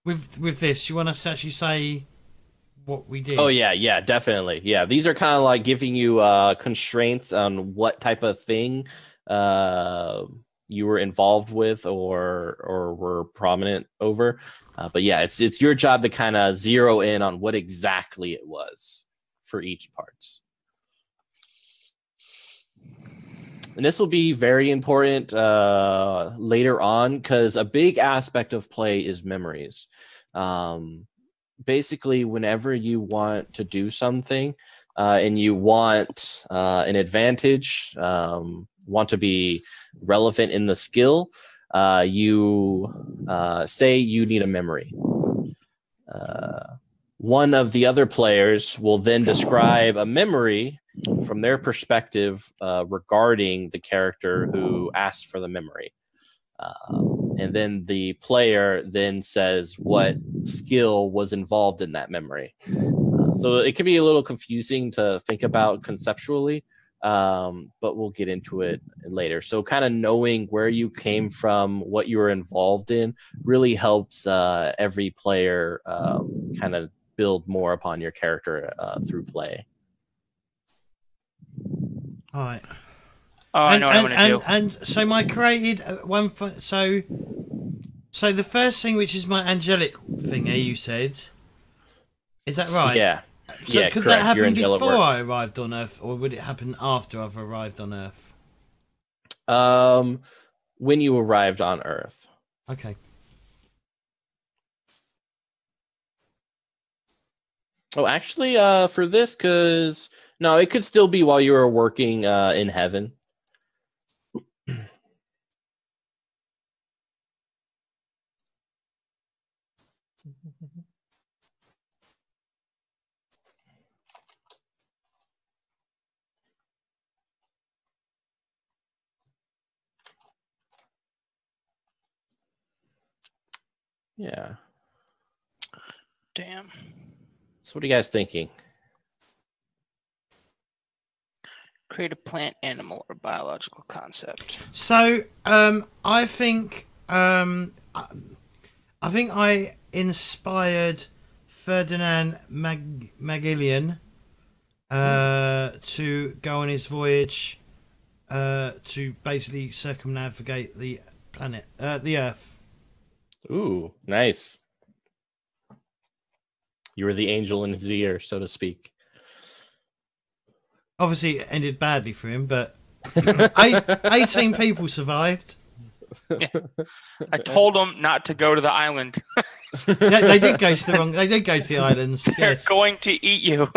With this, you want us to actually say what we did? Oh yeah, definitely. Yeah, these are kind of like giving you constraints on what type of thing you were involved with or were prominent over. But yeah, it's your job to kind of zero in on what exactly it was for each parts. And this will be very important later on, because a big aspect of play is memories. Basically, whenever you want to do something and you want an advantage, want to be relevant in the skill, you say you need a memory. One of the other players will then describe a memory from their perspective regarding the character who asked for the memory. And then the player then says what skill was involved in that memory. So it can be a little confusing to think about conceptually, but we'll get into it later. So kind of knowing where you came from, what you were involved in, really helps every player kind of build more upon your character through play. All right. Oh, I know what I'm gonna do. And so my created one. So the first thing, which is my angelic thing, you said, is that right? Yeah. So yeah, could correct. that happen Your angelic before work. I arrived on Earth, or would it happen after I've arrived on Earth? When you arrived on Earth. Okay. Oh, actually, for this, because no, it could still be while you were working in heaven. Yeah. Damn. So what are you guys thinking? Create a plant, animal, or biological concept. So I think I think I inspired Ferdinand Magellan to go on his voyage to basically circumnavigate the planet, the Earth. Ooh, nice. You were the angel in his ear, so to speak. Obviously, it ended badly for him, but 18 people survived. Yeah. I told them not to go to the island. Yeah, they did go to the wrong. They did go to the islands. They're Yes. going to eat you.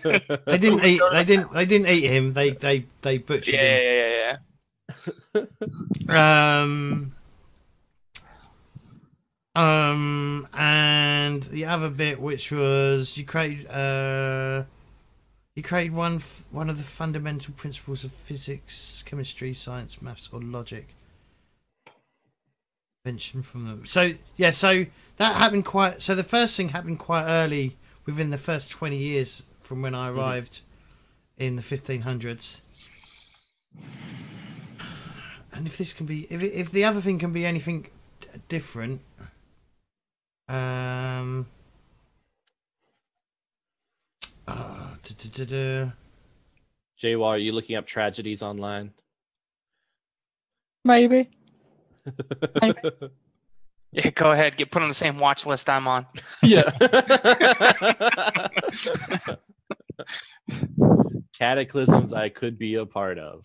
They didn't eat. They didn't eat him. They butchered him. Yeah. And the other bit, which was you create one of the fundamental principles of physics, chemistry, science, maths, or logic. Mention from them. So yeah, so that happened quite. So the first thing happened quite early, within the first 20 years from when I arrived in the 1500s. And if this can be, if the other thing can be anything different, J-Wall, are you looking up tragedies online? Maybe. Yeah, go ahead. Get put on the same watch list I'm on. Yeah. Cataclysms I could be a part of.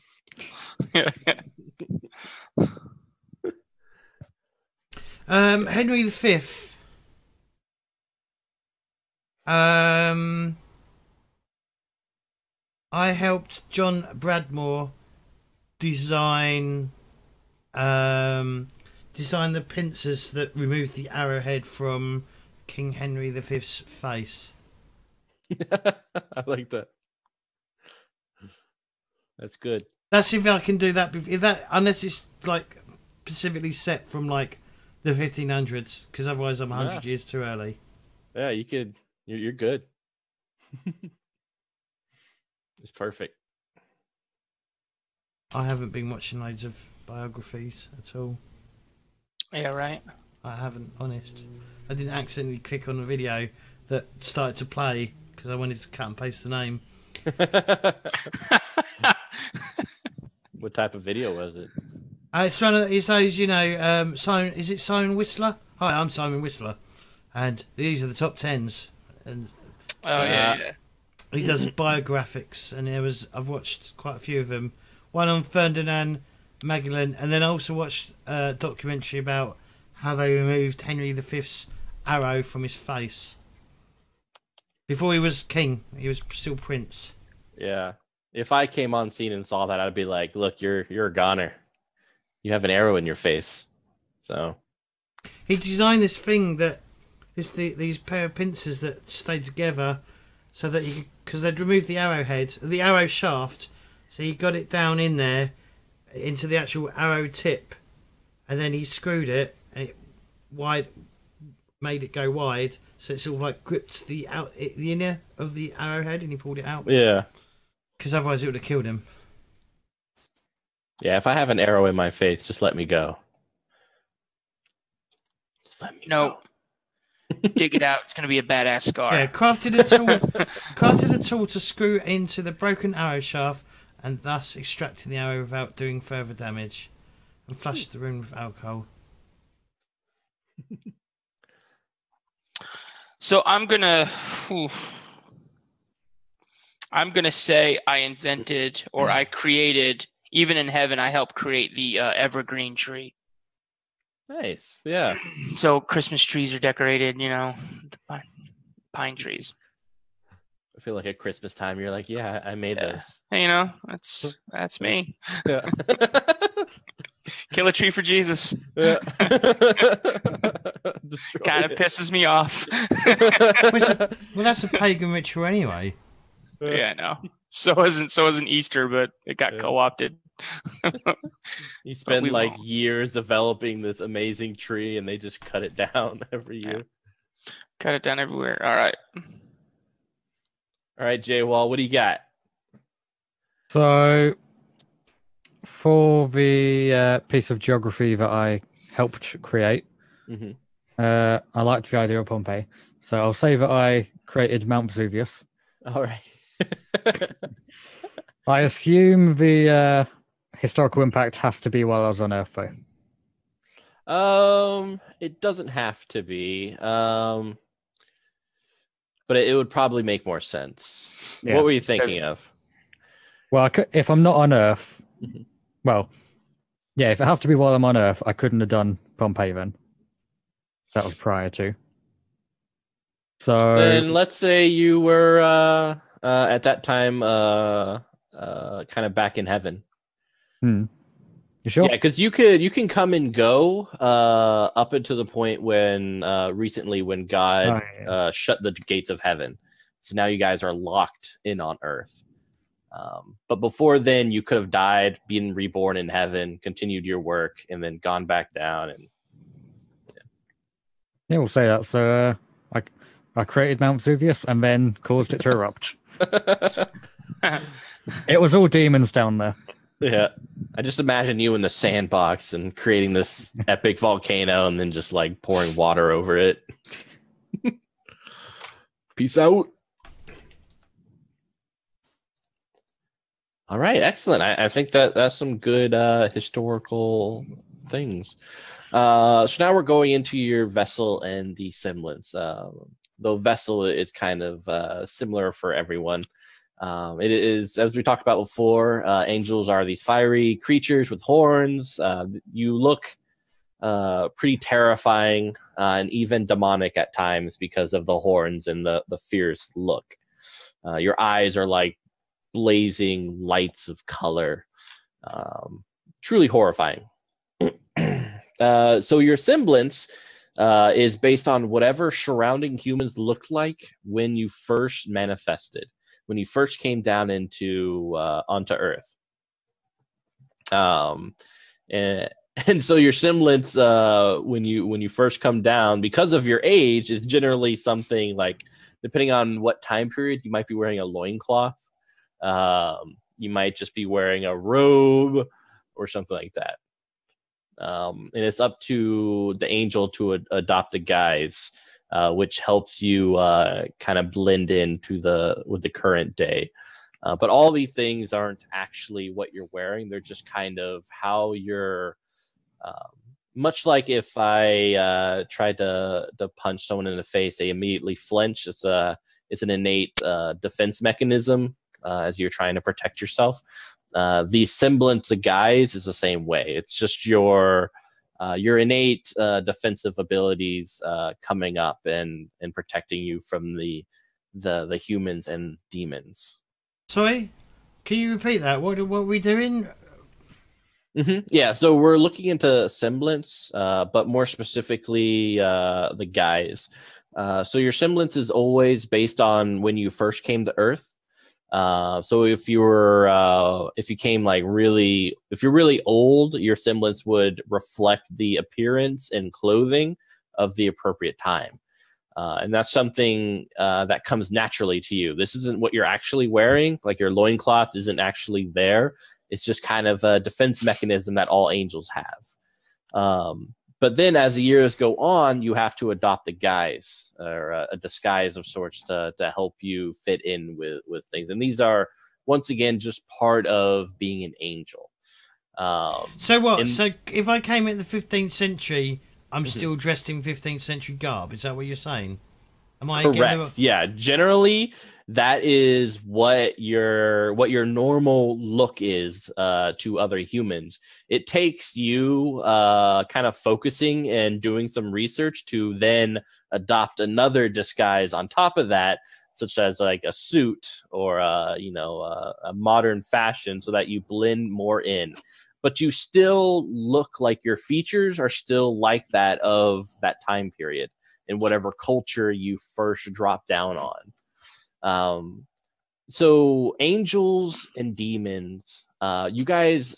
Henry V. I helped John Bradmore design the pincers that removed the arrowhead from King Henry V's face. I like that. That's good. That's if I can do that. If that, unless it's like specifically set from like the 1500s, because otherwise I'm 100 years too early. Yeah, you could. You're good. It's perfect. I haven't been watching loads of biographies at all. Yeah, right. I haven't, honest. I didn't accidentally click on a video that started to play because I wanted to cut and paste the name. What type of video was it? It's one of it's those, you know, Simon. Is it Simon Whistler? Hi, I'm Simon Whistler, and these are the top 10s. And yeah. he does biographics, and I've watched quite a few of them. One on Ferdinand Magellan, and then I also watched a documentary about how they removed Henry V's arrow from his face. Before he was king, he was still prince. Yeah. If I came on scene and saw that, I'd be like, "Look, you're a goner. You have an arrow in your face." So he designed this thing that these pair of pincers that stayed together, so that because they'd removed the arrowhead, the arrow shaft, so he got it down in there into the actual arrow tip, and then he screwed it and it made it go wide, so it sort of like gripped the inner of the arrowhead, and he pulled it out. yeah. Because otherwise it would have killed him. Yeah, if I have an arrow in my face, just let me go. Just let me go. Dig it out. It's going to be a badass scar. Yeah, crafted a tool to screw into the broken arrow shaft and thus extracting the arrow without doing further damage, and flushed the room with alcohol. So I'm gonna say I invented or I created, even in heaven, I helped create the evergreen tree. Nice. Yeah. So Christmas trees are decorated, you know, the pine trees. I feel like at Christmas time, you're like, yeah, I made those. You know, that's me. Yeah. Kill a tree for Jesus. Yeah. Kind of pisses me off. Well, that's a pagan ritual anyway. Yeah, I know. So isn't Easter, but it got co-opted. You spend like years developing this amazing tree, and they just cut it down every year. Cut it down everywhere. All right, Jay Wall, what do you got? So, for the piece of geography that I helped create. Mhm. I liked the idea of Pompeii, so I'll say that I created Mount Vesuvius. All right. I assume the historical impact has to be while I was on Earth, though. It doesn't have to be. But it would probably make more sense. Yeah. What were you thinking of? Well, if I'm not on Earth, Mhm. well, yeah, if it has to be while I'm on Earth, I couldn't have done Pompeii then. That was prior to. So And let's say you were at that time kind of back in heaven. you sure? Yeah, because you can come and go up until the point when recently when God shut the gates of heaven. So now you guys are locked in on Earth. But before then, you could have died, been reborn in heaven, continued your work, and then gone back down. And Yeah, we'll say that. So I created Mount Vesuvius and then caused it to erupt. It was all demons down there. yeah, I just imagine you in the sandbox and creating this epic volcano, and then just like pouring water over it. Peace out. All right, excellent. I think that's some good historical things. So now we're going into your vessel and the semblance. The vessel is kind of similar for everyone. It is, as we talked about before, angels are these fiery creatures with horns. You look pretty terrifying and even demonic at times because of the horns and the fierce look. Your eyes are like blazing lights of color. Truly horrifying. So your semblance is based on whatever surrounding humans looked like when you first manifested, when you first came down into onto Earth. And so your semblance when you first come down, because of your age, it's generally something like, depending on what time period, you might be wearing a loincloth. You might just be wearing a robe or something like that. And it's up to the angel to adopt a guise, which helps you kind of blend into with the current day. But all these things aren't actually what you're wearing. They're just kind of how you're, much like if I tried to punch someone in the face, they immediately flinch. It's an innate defense mechanism as you're trying to protect yourself. The semblance of guise is the same way. It's just your innate defensive abilities coming up and protecting you from the humans and demons. Sorry, can you repeat that? What are we doing? Mm-hmm. Yeah, so we're looking into semblance, but more specifically the guise. So your semblance is always based on when you first came to Earth. So if you came like if you're really old, your semblance would reflect the appearance and clothing of the appropriate time. And that's something that comes naturally to you. This isn't what you're actually wearing. Like your loincloth isn't actually there. It's just kind of a defense mechanism that all angels have. But then as the years go on, you have to adopt a guise or a disguise of sorts to help you fit in with things. And these are, once again, just part of being an angel. So what? So if I came in the 15th century, I'm still dressed in 15th century garb. Is that what you're saying? Am I correct? Yeah. Generally, that is what your normal look is to other humans. It takes you kind of focusing and doing some research to then adopt another disguise on top of that, such as like a suit or a modern fashion, so that you blend more in. But you still look like your features are still like that of that time period in whatever culture you first dropped down on. So angels and demons, you guys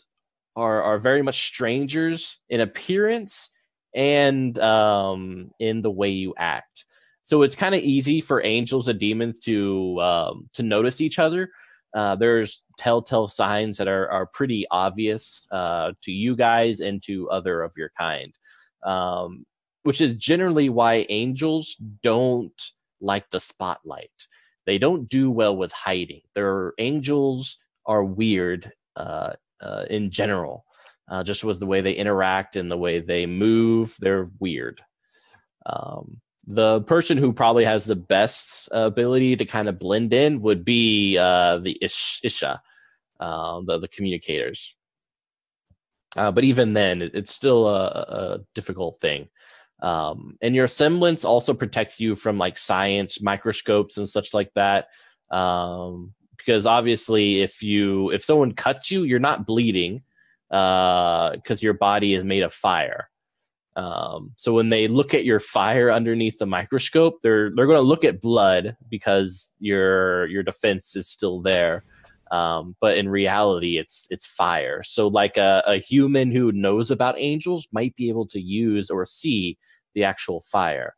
are very much strangers in appearance and in the way you act. So it's kind of easy for angels and demons to notice each other. There's telltale signs that are pretty obvious to you guys and to other of your kind. which is generally why angels don't like the spotlight. They don't do well with hiding. Their angels are weird in general, just with the way they interact and the way they move. They're weird. The person who probably has the best ability to kind of blend in would be the Isha, the communicators. But even then, it's still a difficult thing. And your semblance also protects you from like science microscopes and such like that. Because obviously, if someone cuts you, you're not bleeding because your body is made of fire. So when they look at your fire underneath the microscope, they're going to look at blood because your defense is still there. But in reality, it's fire. So like a human who knows about angels might be able to use or see the actual fire,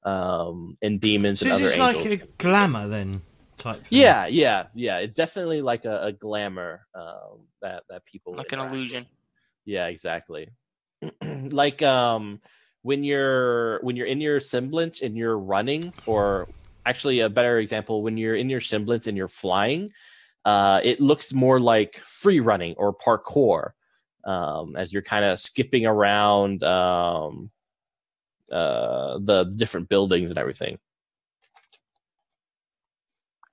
and demons and other angels. So is this like a glamour then type thing? Yeah. It's definitely like a glamour that people like an illusion. Yeah, exactly. Like when you're in your semblance and you're running, or actually a better example, when you're in your semblance and you're flying, it looks more like free running or parkour, as you're kind of skipping around the different buildings and everything.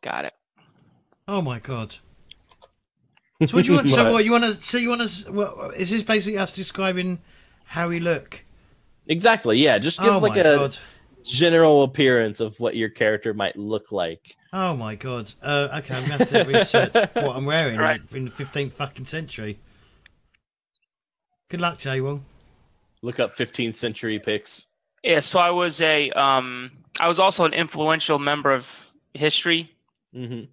Got it. Oh my god. So what do you want? So what you want to? So you want to? What, is this basically us describing how we look? Exactly. Yeah. Just give like a general appearance of what your character might look like. Oh my god. Okay, I'm gonna have to research what I'm wearing in the 15th fucking century. Good luck, Jay. Will. Look up 15th century pics. Yeah. So I was I was also an influential member of history. Mm-hmm.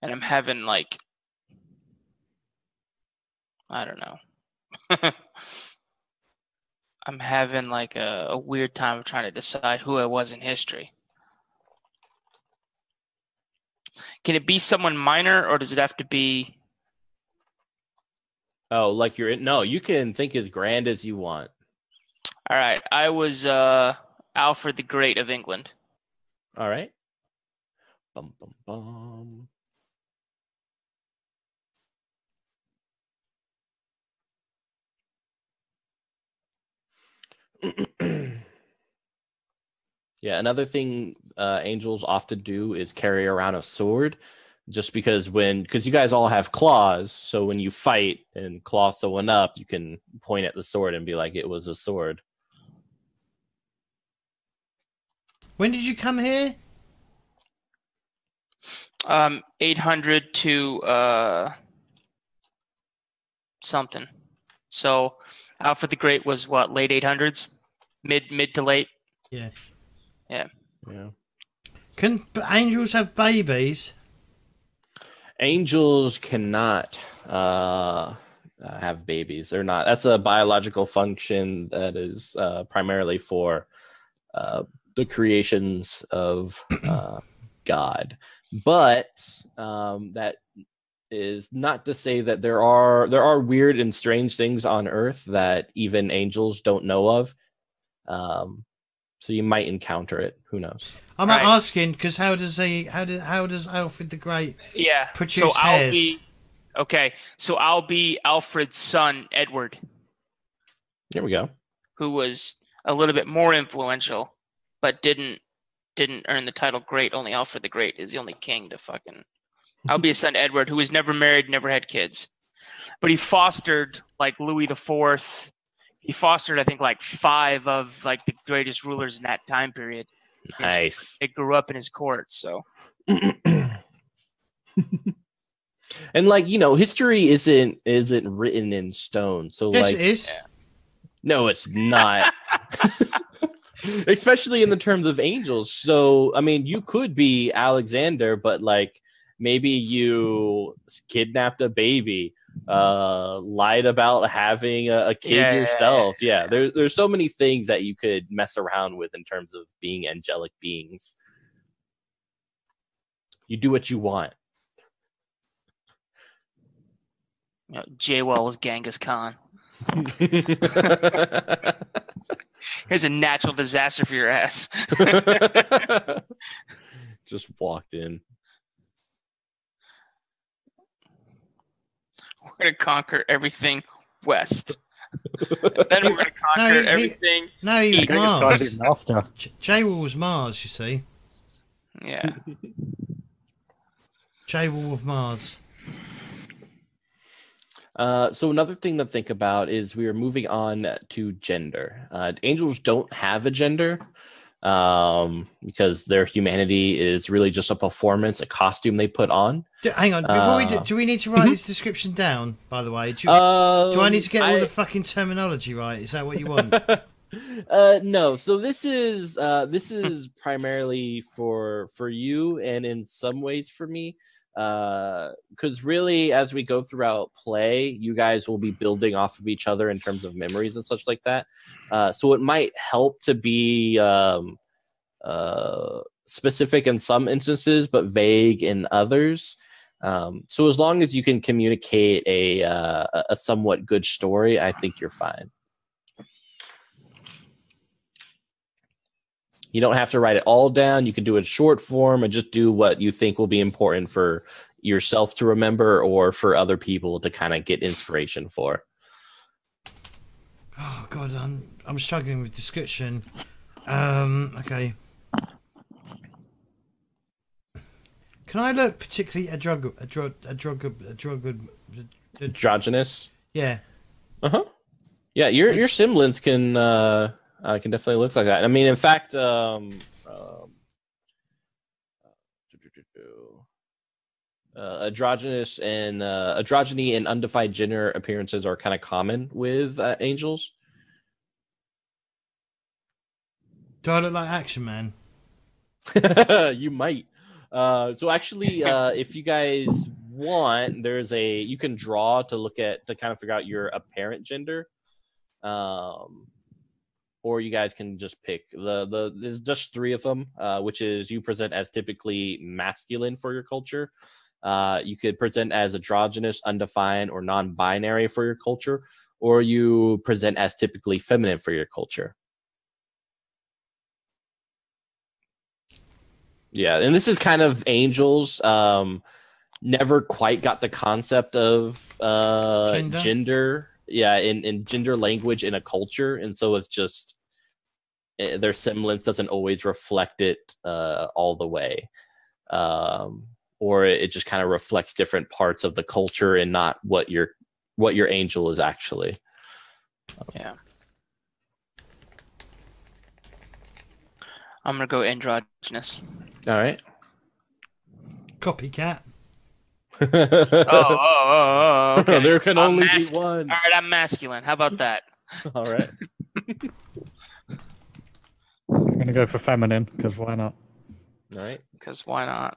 And I'm having like, I don't know. I'm having like a weird time trying to decide who I was in history. Can it be someone minor, or does it have to be? Oh, like you're in? No, you can think as grand as you want. All right. I was Alfred the Great of England. All right. Bum, bum, bum. Yeah, another thing angels often do is carry around a sword, just because you guys all have claws, so when you fight and claw someone up, you can point at the sword and be like, it was a sword. When did you come here? 800 to something. So Alfred the Great was what, late 800s, mid to late. Yeah. Can angels have babies? Angels cannot have babies. They're not. That's a biological function that is primarily for the creations of God. But that is not to say that there are weird and strange things on Earth that even angels don't know of. So you might encounter it. Who knows? I'm asking because how does Alfred the Great produce hairs? So I'll be Alfred's son, Edward. There we go. Who was a little bit more influential, but didn't earn the title great. Only Alfred the Great is the only king to fucking. I'll be his son, Edward, who was never married, never had kids, but he fostered like Louis IV. He fostered, I think, like 5 of like the greatest rulers in that time period. Nice. They grew up in his court, so. And like, history isn't written in stone. So yes, like, it is. No, it's not. Especially in the terms of angels. So I mean, you could be Alexander, but like maybe you kidnapped a baby. Lied about having a kid yourself. Yeah. There's so many things that you could mess around with in terms of being angelic beings. You do what you want. Jaywell was Genghis Khan. Here's a natural disaster for your ass. Just walked in. We're gonna conquer everything west. Then we're gonna conquer everything. No, he was east. Mars. After. J-Wall was Mars, you see. Yeah. J-Wall of Mars. So another thing to think about is we are moving on to gender. Angels don't have a gender because their humanity is really just a performance, a costume they put on. Hang on, before we do we need to write this description down, by the way? Do I need to get all the fucking terminology right? Is that what you want? No. So this is primarily for you and in some ways for me. Because really, as we go throughout play, you guys will be building off of each other in terms of memories and such like that. So it might help to be specific in some instances, but vague in others. So as long as you can communicate a somewhat good story, I think you're fine. You don't have to write it all down. You can do it short form and just do what you think will be important for yourself to remember or for other people to kind of get inspiration for. Oh God, I'm struggling with description. Okay. Can I look particularly Androgynous? Yeah. Yeah, your semblance can definitely look like that. I mean, in fact, androgynous and androgyny and undefined gender appearances are kind of common with angels. Do I look like Action Man? You might. So actually, if you guys want, you can draw to kind of figure out your apparent gender. Or you guys can just pick there's just 3 of them, which is you present as typically masculine for your culture. You could present as androgynous, undefined, or non-binary for your culture, or you present as typically feminine for your culture. Yeah, and this is kind of angels. Never quite got the concept of gender. Yeah, in gender language in a culture, and so it's just their semblance doesn't always reflect it all the way, or it just kind of reflects different parts of the culture and not what your angel is actually. Yeah, I'm gonna go androgynous. All right. Copycat. Okay. There can only be one. All right, I'm masculine. How about that? All right. I'm gonna go for feminine because why not? All right. Because why not?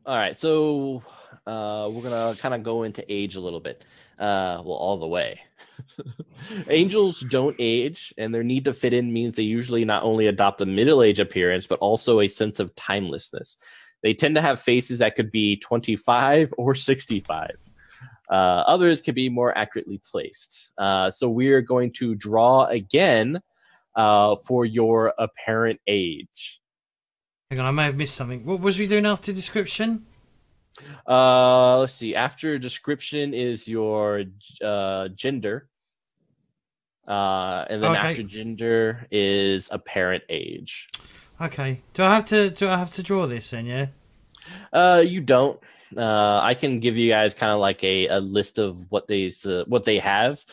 All right. So we're gonna kind of go into age a little bit. Well, all the way. Angels don't age, and their need to fit in means they usually not only adopt a middle-age appearance, but also a sense of timelessness. They tend to have faces that could be 25 or 65. Others can be more accurately placed. So we're going to draw again for your apparent age. Hang on, I may have missed something. What was we doing after description? Let's see. After description is your gender. And then after gender is apparent age. Okay. Do I have to draw this then? Yeah. You don't. I can give you guys kind of like a list of what they have,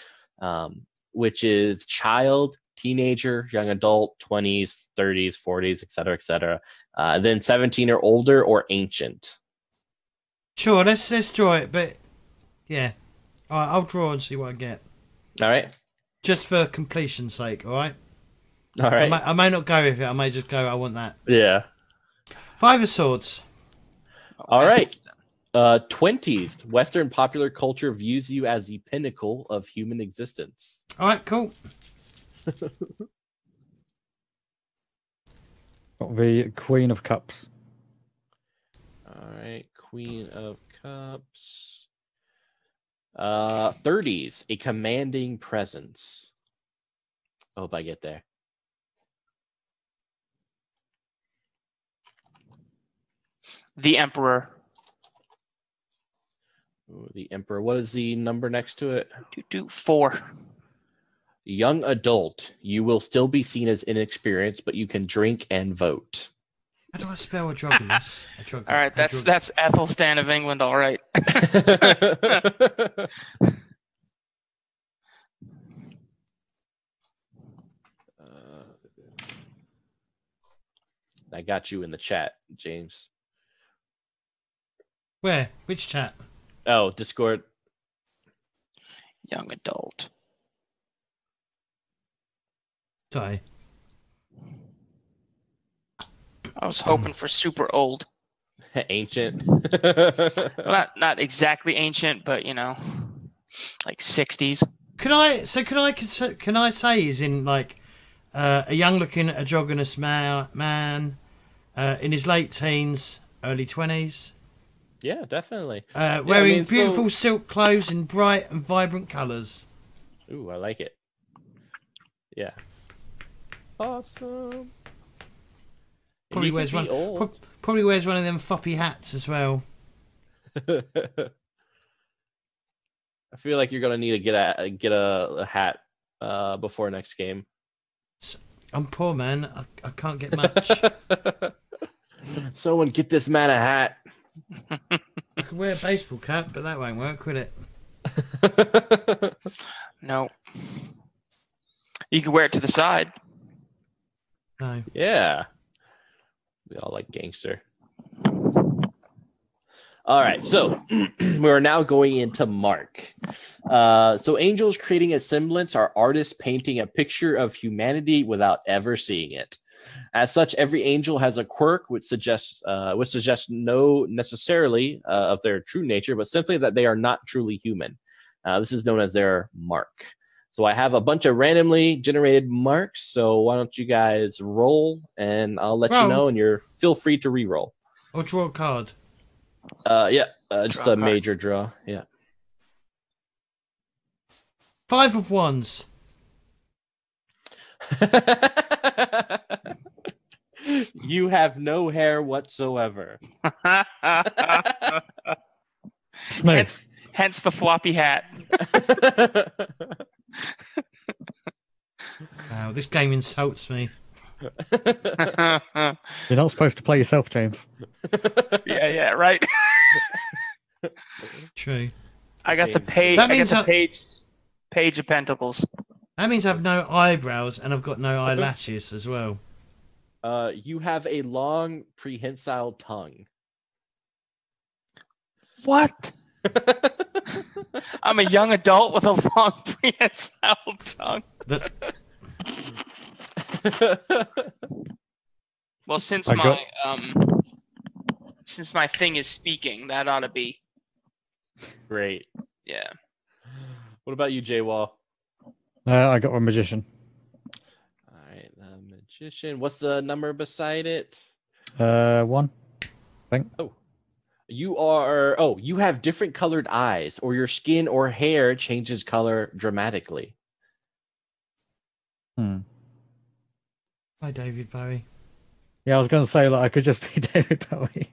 which is child, teenager, young adult, 20s, 30s, 40s, etc., etc. Then 17 or older or ancient. Sure. Let's draw it, but yeah. All right, I'll draw and see what I get. All right. Just for completion's sake, all right? All right. I may not go with it. I may just go, I want that. Yeah. 5 of swords. All right. 20s. Western popular culture views you as the pinnacle of human existence. All right, cool. Got the Queen of Cups. All right, Queen of Cups. 30s, a commanding presence. I hope I get there. The Emperor. Ooh, the Emperor. What is the number next to it? 4. Young adult. You will still be seen as inexperienced, but you can drink and vote. How do I spell Androgynous? All right, that's Ethelstan of England. All right. I got you in the chat, James. Where? Which chat? Oh, Discord. Young adult. Sorry. I was hoping for super old. Ancient. Well, not exactly ancient, but like 60s. Can I say he's in like a young-looking androgynous man in his late teens, early 20s, Yeah, definitely. wearing beautiful silk clothes in bright and vibrant colours. Ooh, I like it. Yeah. Awesome. Probably wears one. Probably wears one of them floppy hats as well. I feel like you're gonna need to get a hat before next game. I'm poor, man. I can't get much. Someone get this man a hat. I could wear a baseball cap, but that won't work, will it? No. You can wear it to the side. No. Yeah. We all like gangster. All right, so we're now going into Mark. So Angel's creating a semblance, our artist painting a picture of humanity without ever seeing it. As such, every angel has a quirk which suggests no necessarily of their true nature, but simply that they are not truly human. This is known as their mark. So I have a bunch of randomly generated marks. So why don't you guys roll, and I'll let you know, and feel free to re-roll. Or draw a card. Just a major draw. Yeah. 5 of wands. You have no hair whatsoever. Hence the floppy hat. Wow, this game insults me. You're not supposed to play yourself, James. Yeah, right. True. I got the page. That means page of pentacles. That means I have no eyebrows and I've got no eyelashes as well. You have a long prehensile tongue. What? I'm a young adult with a long prehensile tongue. Well, since my thing is speaking, that ought to be great. Yeah. What about you, J-Wall? I got a magician. All right, the magician. What's the number beside it? 1. I think. Oh. You have different colored eyes, or your skin or hair changes color dramatically. Hi, David Bowie. Yeah, I was going to say, I could just be David Bowie.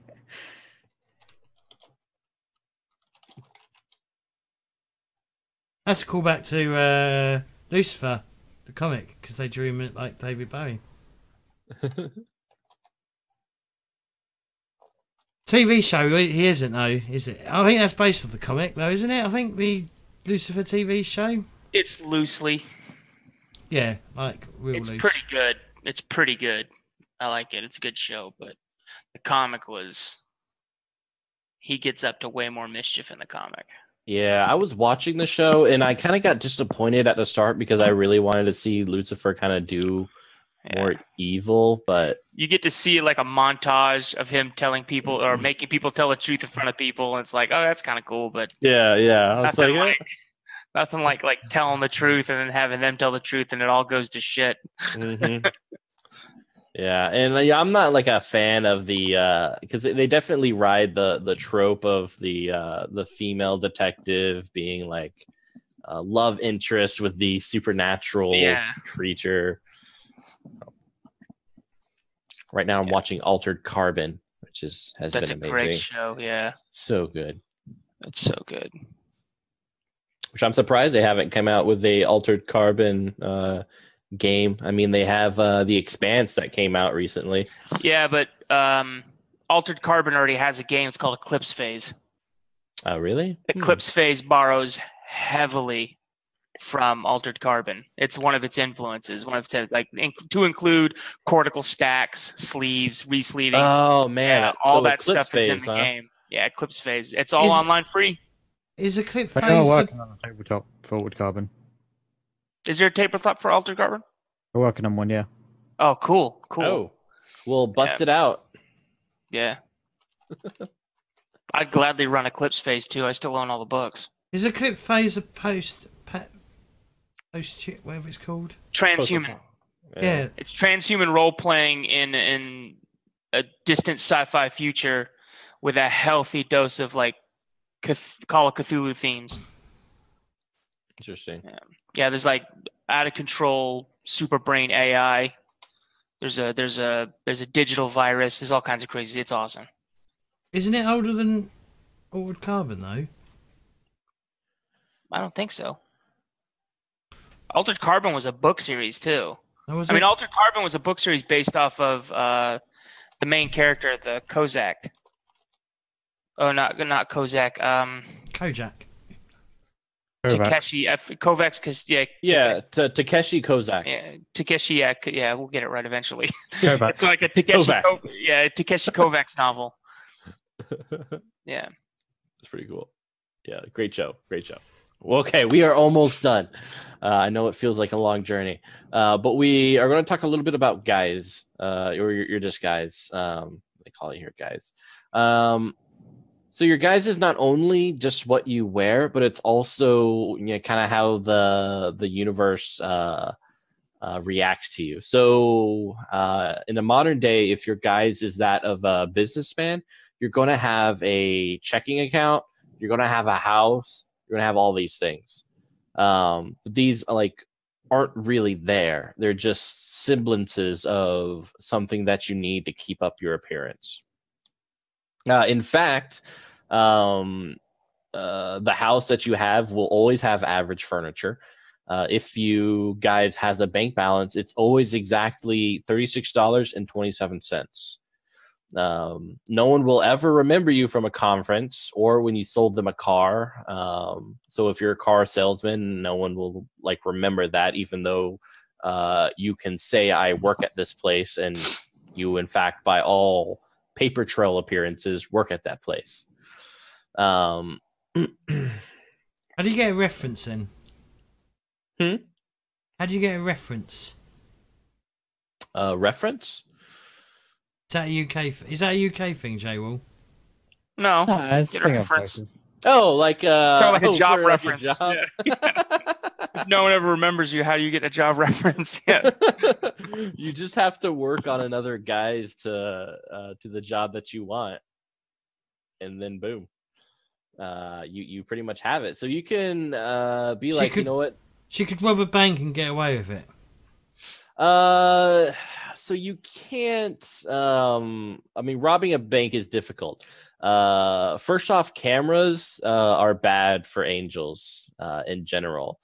That's a callback to Lucifer, the comic, because they drew him like David Bowie. TV show, he isn't though, is it? I think that's based on the comic though, isn't it? I think the Lucifer TV show. It's loosely. Yeah, like real It's loose. pretty good. It's pretty good. I like it. It's a good show, but the comic was. He gets up to way more mischief in the comic. Yeah, I was watching the show and I kind of got disappointed at the start because I really wanted to see Lucifer kind of do more evil, but you get to see like a montage of him telling people or making people tell the truth in front of people, and it's like, oh, that's kind of cool, but yeah, I was nothing like telling the truth and then having them tell the truth and it all goes to shit. Mm-hmm. Yeah, and yeah, I'm not like a fan of the because they definitely ride the trope of the female detective being like love interest with the supernatural Yeah. creature. Right now, I'm watching Altered Carbon, which has That's been a amazing. great show. Yeah, So good. it's so good. Which I'm surprised they haven't come out with a Altered Carbon game. I mean, they have the Expanse that came out recently. Yeah, but Altered Carbon already has a game. It's called Eclipse Phase. Oh, really? Eclipse Phase borrows heavily from Altered Carbon. It's one of its influences. One of its, like to include cortical stacks, sleeves, resleeving. Oh man, yeah, all so that Eclipse stuff is in Phase, the huh? game. Yeah, Eclipse Phase. It's all online free. Is Eclipse They are Phase? working on a tabletop for Altered Carbon. Is there a tabletop for Altered Carbon? We're working on one, yeah. Oh, cool. Oh, well, bust it out. Yeah. I'd gladly run Eclipse Phase 2. I still own all the books. Is Eclipse Phase a post whatever it's called? Transhuman. Yeah. It's transhuman role playing in a distant sci-fi future with a healthy dose of like Call of Cthulhu themes. Interesting. Yeah, there's like out of control super brain AI. There's a digital virus. There's all kinds of crazy. It's awesome. Isn't it older than Altered Carbon though? I don't think so. Altered Carbon was a book series too. Oh, was I mean, it? Altered Carbon was a book series based off of the main character, the Kozak. Oh, not Kozak. Kojak. Takeshi. Kovacs, because Takeshi Kozak. Yeah, Takeshi. Yeah, we'll get it right eventually. Kovacs. It's like a Takeshi. Kovac. Takeshi Kovacs novel. Yeah. It's pretty cool. Yeah, great show. Well, okay, we are almost done. I know it feels like a long journey, but we are going to talk a little bit about guys, or you're just guys. They call you here guys. So your guys is not only just what you wear, but it's also kind of how the universe reacts to you. So in the modern day, if your guys is that of a businessman, you're going to have a checking account, you're going to have a house, you're going to have all these things. But these aren't really there. They're just semblances of something that you need to keep up your appearance. In fact, the house that you have will always have average furniture. If you guys has a bank balance, it's always exactly $36.27. No one will ever remember you from a conference or when you sold them a car. So if you're a car salesman, no one will remember that, even though you can say I work at this place and you in fact by all paper trail appearances work at that place. How do you get a reference then? How do you get a reference? Reference? Is that a UK thing, Jay Wall? No. It's Get a reference. Oh, It's sort of like a job for, reference. a job? Yeah. If no one ever remembers you, how do you get a job reference? Yeah. You just have to work on another guys to the job that you want, and then boom, you pretty much have it. So you can be you know what? She could rob a bank and get away with it. So you can't. I mean, robbing a bank is difficult. First off, cameras are bad for angels in general.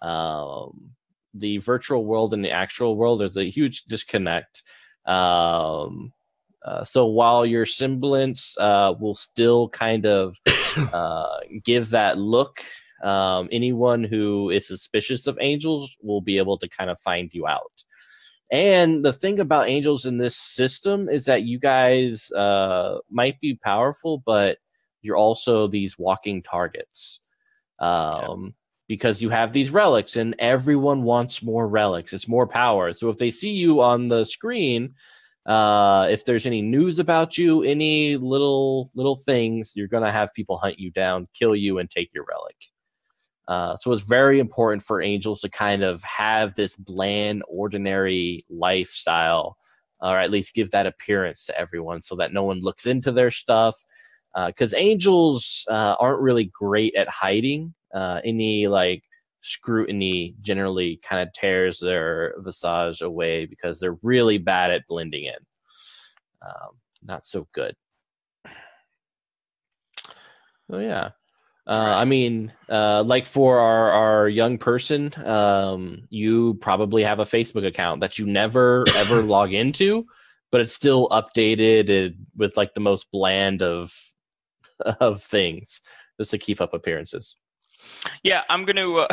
The virtual world and the actual world, there's a huge disconnect. So while your semblance will still kind of give that look, anyone who is suspicious of angels will be able to kind of find you out. And the thing about angels in this system is that you guys might be powerful, but you're also these walking targets. Because you have these relics and everyone wants more relics. It's more power. So if they see you on the screen, if there's any news about you, any little things, you're going to have people hunt you down, kill you, and take your relic. So it's very important for angels to kind of have this bland, ordinary lifestyle or at least give that appearance to everyone so that no one looks into their stuff. Because angels aren't really great at hiding. Any like scrutiny generally kind of tears their visage away because they're really bad at blending in. Not so good. Oh yeah. I mean, like for our young person, you probably have a Facebook account that you never ever log into, but it's still updated with like the most bland of things just to keep up appearances. Yeah, I'm gonna.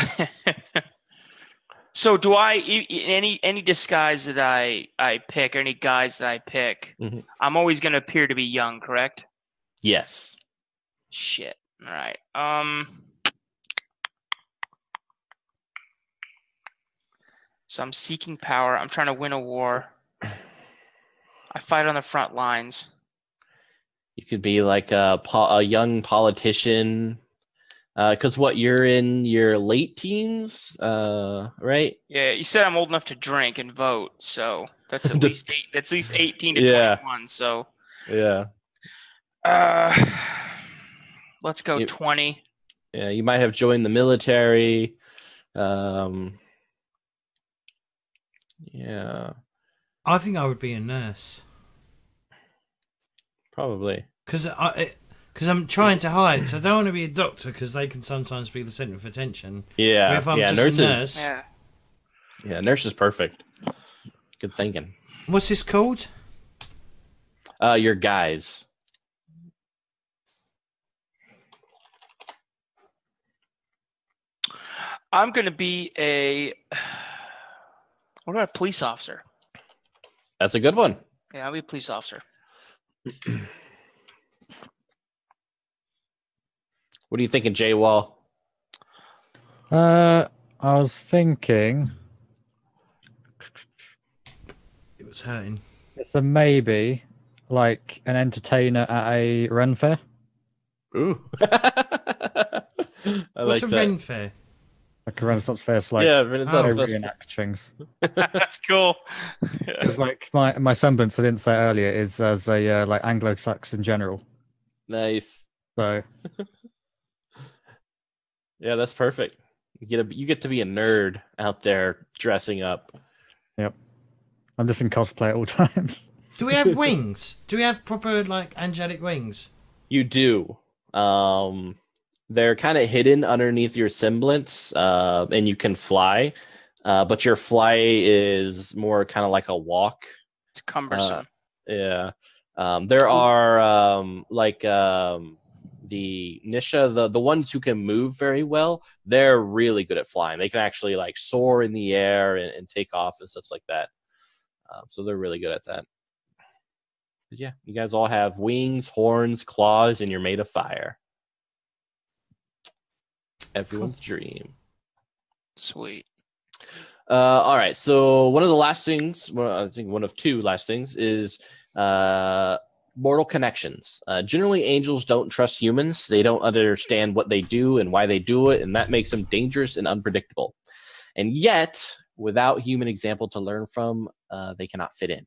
So, do I any disguise that I pick, or any guys that I pick? Mhm. I'm always gonna appear to be young, correct? Yes. Shit. All right. So I'm seeking power. I'm trying to win a war. I fight on the front lines. You could be like a young politician. Because what, you're in your late teens, right? Yeah, you said I'm old enough to drink and vote, so that's at least that's at least 18 to 21. So yeah, let's go 20. Yeah, you might have joined the military. Yeah, I think I would be a nurse. Probably. Because I'm trying to hide, so I don't want to be a doctor because they can sometimes be the centre of attention. Yeah, But if I'm just nurses. a nurse, Yeah, nurse is perfect. Good thinking. what's this called? Your guys. I'm gonna be what about a police officer? That's a good one. Yeah, I'll be a police officer. What are you thinking, Jay Wall? I was thinking It was hurting. it's a maybe, like an entertainer at a Ren fair. Ooh. I What's like a that. Ren fair? Like a Renaissance fair, it's like Yeah, Renaissance they Festival. reenact things. That's cool. It's like my semblance I didn't say earlier is as a like Anglo-Saxon general. Nice. So Yeah, that's perfect. You get to be a nerd out there dressing up. yep, I'm just in cosplay at all times. Do we have wings? Do we have proper like angelic wings? You do. They're kind of hidden underneath your semblance, and you can fly. But your fly is more kind of like a walk. It's cumbersome. Yeah. There are the Nisha, the ones who can move very well, they're really good at flying. They can actually like soar in the air and take off and stuff like that. So they're really good at that. But yeah, you guys all have wings, horns, claws, and you're made of fire. Everyone's dream. Sweet. All right. So one of the last things, well, I think one of two last things is mortal connections. Generally, angels don't trust humans. They don't understand what they do and why they do it, and that makes them dangerous and unpredictable. And yet, without human example to learn from, they cannot fit in.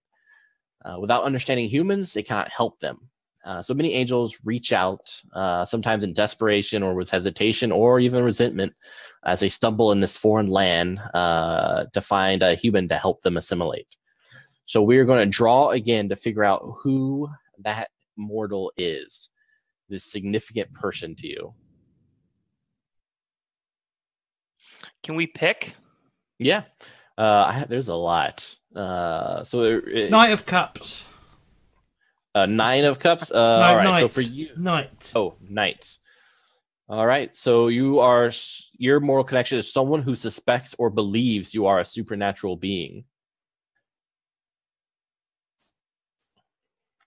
Without understanding humans, they cannot help them. So many angels reach out, sometimes in desperation or with hesitation or even resentment, as they stumble in this foreign land to find a human to help them assimilate. So we're going to draw again to figure out who that mortal is, this significant person to you. Can we pick? Yeah, there's a lot. Knight of Cups. 9 of Cups. No, all right. knight. So for you, Knight. oh, Knight. All right. So your moral connection is someone who suspects or believes you are a supernatural being.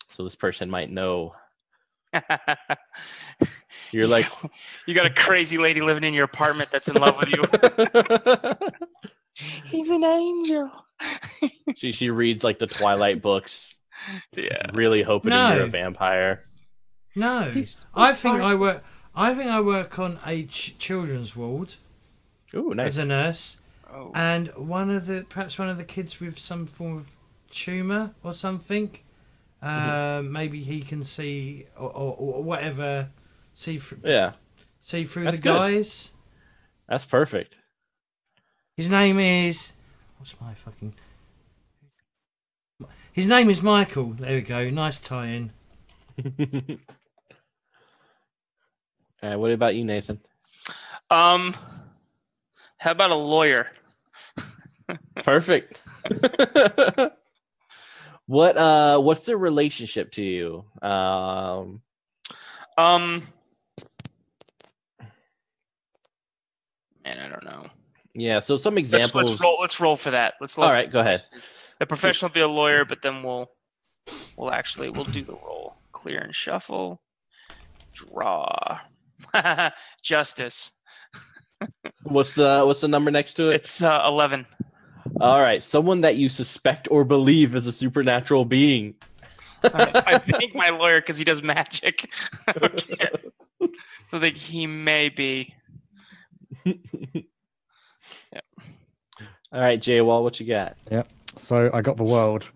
So this person might know. You're like, you got a crazy lady living in your apartment that's in love with you. He's an angel. she reads like the Twilight books. Yeah. Really hoping No. you're a vampire. No, I think I work on a children's ward Ooh, nice. as a nurse, Oh. and perhaps one of the kids with some form of tumor or something. Maybe he can see or whatever. See through Yeah, the That's good. guys. that's perfect. His name is. What's my fucking. His name is Michael. There we go. Nice tie-in. What about you, Nathan? How about a lawyer? Perfect. What's the relationship to you? Man, I don't know. Yeah, so some examples. Let's roll for that. All right, go ahead. The professional will be a lawyer, but then we'll do the roll. Clear and shuffle. Draw. Justice. What's the number next to it? It's 11. All right, someone that you suspect or believe is a supernatural being. I think my lawyer, because he does magic. Okay. So I think he may be. Yep. All right, Jay Wall, what you got? Yep. So I got the world.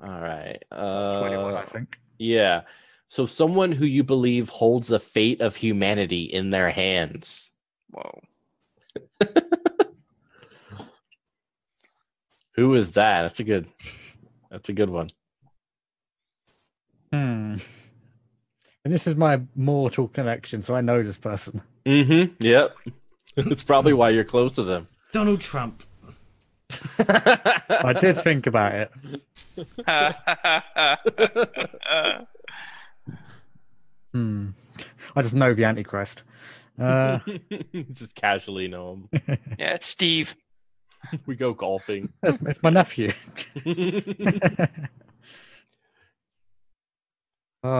All right. That's 21, I think. Yeah. So someone who you believe holds the fate of humanity in their hands. Whoa. Who is that? That's a good one. And this is my mortal connection, so I know this person. Mm-hmm. Yep. It's probably why you're close to them. Donald Trump. I did think about it. I just know the Antichrist. Just casually know him. Yeah, it's Steve. We go golfing. It's my nephew.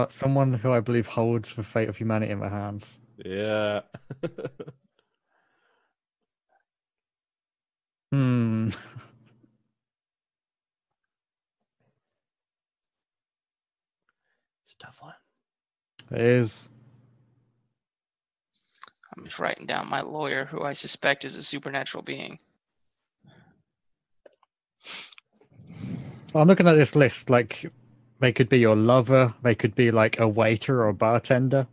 Someone who I believe holds the fate of humanity in their hands. Yeah. It's a tough one. It is. I'm just writing down my lawyer, who I suspect is a supernatural being. I'm looking at this list, like, they could be your lover, they could be like a waiter or a bartender,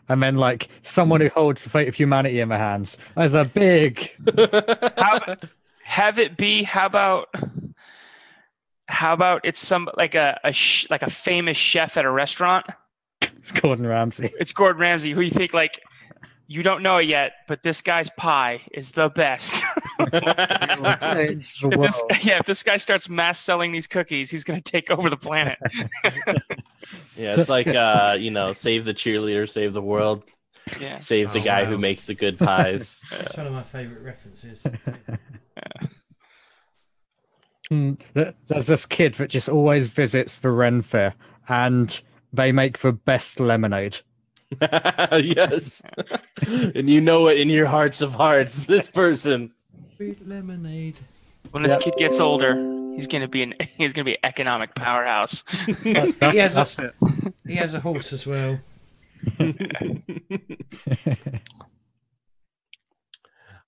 and then like someone who holds the fate of humanity in their hands. There's a big. Have it be? How about it's some like a famous chef at a restaurant? It's Gordon Ramsay. It's Gordon Ramsay, who you think like you don't know it yet, but this guy's pie is the best. If this guy starts mass selling these cookies, he's going to take over the planet. Yeah, it's like save the cheerleader, save the world. Yeah. Save the guy who makes the good pies. That's one of my favorite references. There's this kid that just always visits the Ren Fair, and they make the best lemonade. Yes. And you know it in your hearts of hearts, this person. Sweet lemonade. When this kid gets older, he's gonna be an economic powerhouse. He has a horse as well.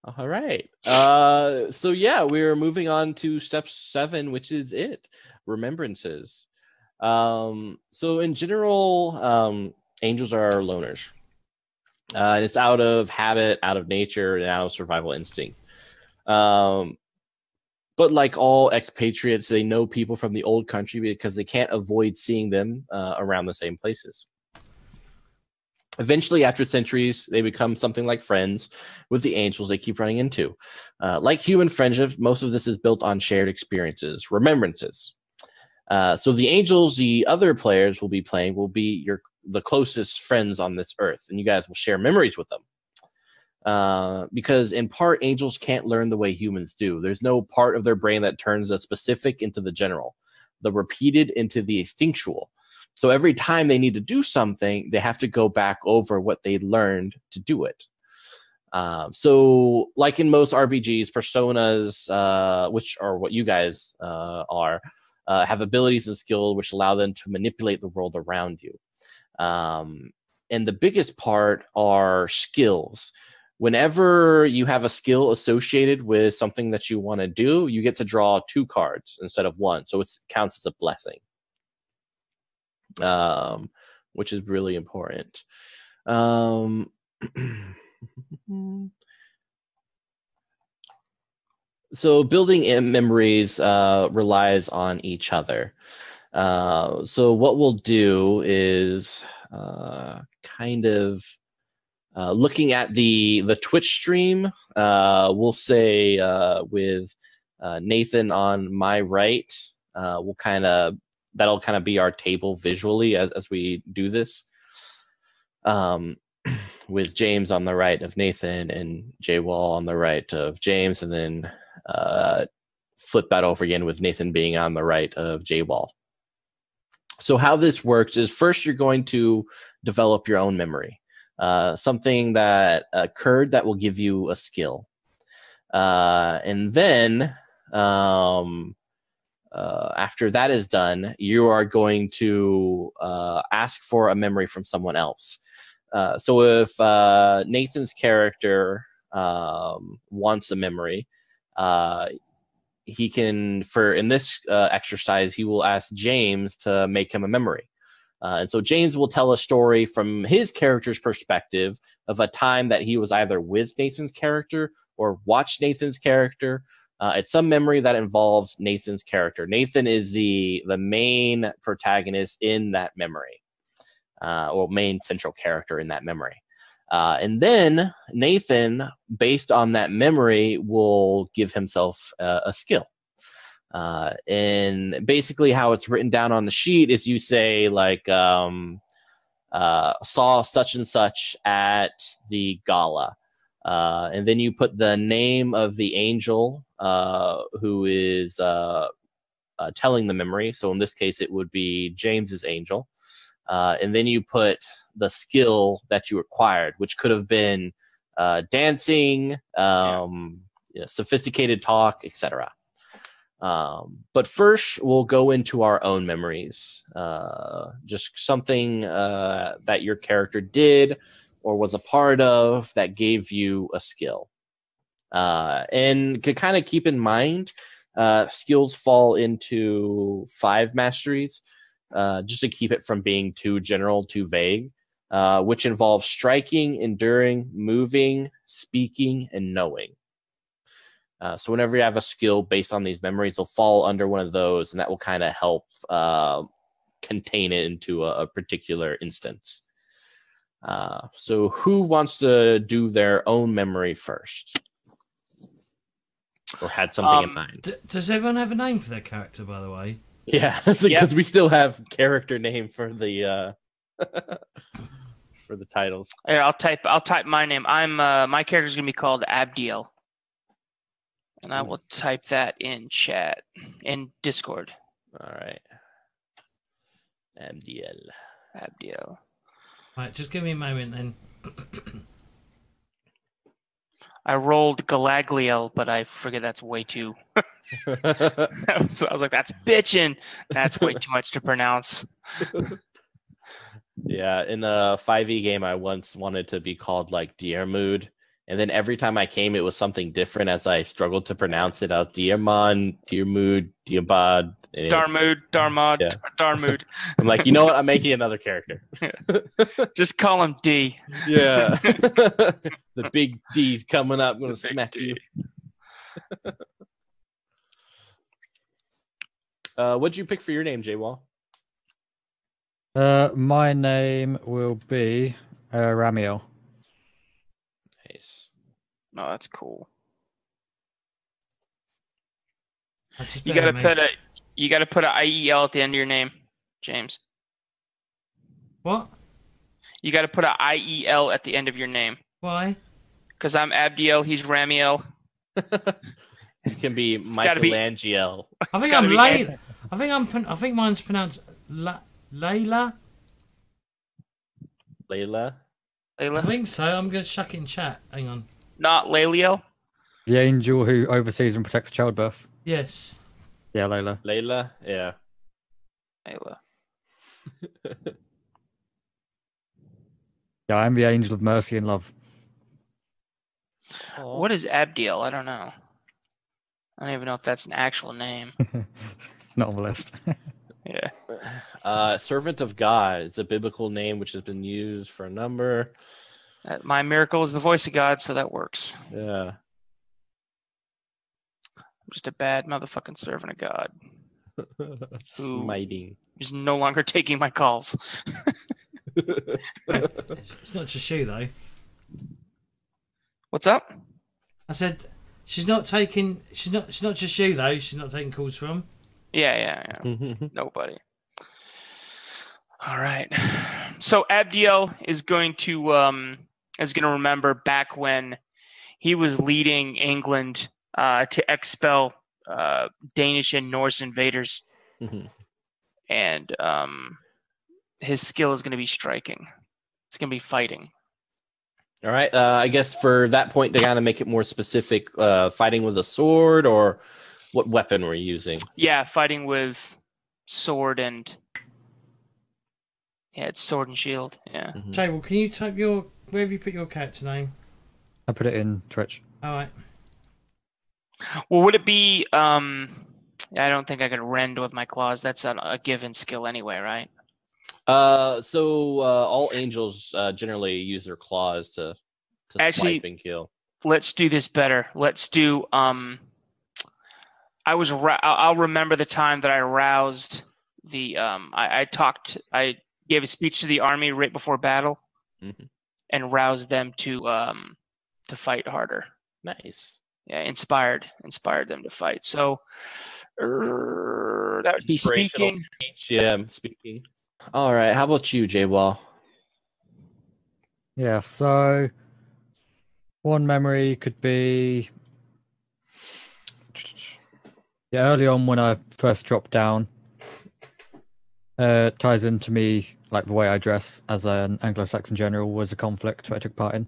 All right. So yeah, we're moving on to step 7, which is remembrances. So in general, angels are loners. And it's out of habit, out of nature, and out of survival instinct. But like all expatriates, they know people from the old country because they can't avoid seeing them around the same places. Eventually, after centuries, they become something like friends with the angels they keep running into. Like human friendship, most of this is built on shared experiences, remembrances. So the angels, the other players will be the closest friends on this earth, and you guys will share memories with them. Because in part, angels can't learn the way humans do. There's no part of their brain that turns the specific into the general, the repeated into the instinctual. So every time they need to do something, they have to go back over what they learned to do it. So like in most RPGs, personas, which are what you guys are, have abilities and skills which allow them to manipulate the world around you. And the biggest part are skills, whenever you have a skill associated with something that you want to do, you get to draw 2 cards instead of 1. So it counts as a blessing, which is really important. So building memories relies on each other. So what we'll do is kind of looking at the Twitch stream. We'll say with Nathan on my right, that'll kind of be our table visually as we do this. With James on the right of Nathan and Jay Wall on the right of James, and then flip that over again with Nathan being on the right of Jay Wall. So how this works is first you're going to develop your own memory, something that occurred that will give you a skill. And then after that is done, you are going to ask for a memory from someone else. So if Nathan's character wants a memory, he can, in this exercise, he will ask James to make him a memory. And so James will tell a story from his character's perspective of a time that he was either with Nathan's character or watched Nathan's character. It's some memory that involves Nathan's character. Nathan is the main protagonist in that memory, or main central character in that memory. And then Nathan, based on that memory, will give himself a skill. And basically how it's written down on the sheet is you say like, saw such and such at the gala. And then you put the name of the angel who is telling the memory. So in this case, it would be James's angel. And then you put the skill that you acquired, which could have been dancing, sophisticated talk, etc. But first, we'll go into our own memories. Just something that your character did or was a part of that gave you a skill. And to kind of keep in mind, skills fall into 5 masteries. Just to keep it from being too general, too vague, which involves striking, enduring, moving, speaking, and knowing. So whenever you have a skill based on these memories, they'll fall under one of those, and that will kind of help contain it into a particular instance. So who wants to do their own memory first? Or had something in mind? Does everyone have a name for their character, by the way? Yeah, because we still have character name for the for the titles. Here, I'll type my name. I'm my character's gonna be called Abdiel, and I will type that in chat in Discord. All right, Abdiel. All right, just give me a moment then. I rolled Galagliel, but I forget that's way too. I was like, that's bitchin'. That's way too much to pronounce. Yeah, in a 5e game, I once wanted to be called like Diermood, and then every time I came, it was something different as I struggled to pronounce it out. Diermon, Diermood, Dierbad. Darmood, Darmod, Yeah. Darmood. I'm like, you know what? I'm making another character. Just call him D. Yeah. The big D's coming up. I'm going to smack you. What'd you pick for your name, J-Wall? My name will be Ramiel. Nice. Oh, that's cool. That's You gotta put a IEL at the end of your name, James. What? You gotta put a IEL at the end of your name. Why? Because I'm Abdiel, he's Ramiel. It can be gotta be- Michelangelo. I think gotta I'm be late. I think mine's pronounced Layla. Layla. I Layla? think so. I'm gonna chuck it in chat. Hang on. Not Layliel? The angel who oversees and protects childbirth. Yes. Yeah, Layla. Layla? Yeah. Layla. Yeah, I'm the angel of mercy and love. What is Abdiel? I don't know. I don't even know if that's an actual name. Not on the list. Yeah. Servant of God. It's a biblical name which has been used for a number. My miracle is the voice of God, so that works. Yeah. I'm just a bad motherfucking servant of God. Smiting. Who's no longer taking my calls. It's not just you though. What's up? I said she's not taking. She's not just you though. She's not taking calls from. Yeah. Nobody. All right. So Abdiel is going to remember back when he was leading England to expel Danish and Norse invaders, and his skill is going to be striking. It's going to be fighting. All right. I guess for that point, to kind of make it more specific, fighting with a sword, or what weapon we're using? Yeah, fighting with sword and it's sword and shield. Yeah. Jay, well, can you type where have you put your character name? I put it in Twitch. All right. Well, would it be? I don't think I could rend with my claws. That's a given skill anyway, right? So all angels generally use their claws to Actually, swipe and kill. Let's do this better. Let's do. I'll remember the time that I roused the. I gave a speech to the army right before battle, and roused them to fight harder. Nice. Yeah, inspired them to fight. So that would be speaking. Speech. Yeah, I'm speaking. All right. How about you, J-Wall? Yeah, so one memory could be early on when I first dropped down. Ties into me, like the way I dress as an Anglo-Saxon general was a conflict that I took part in.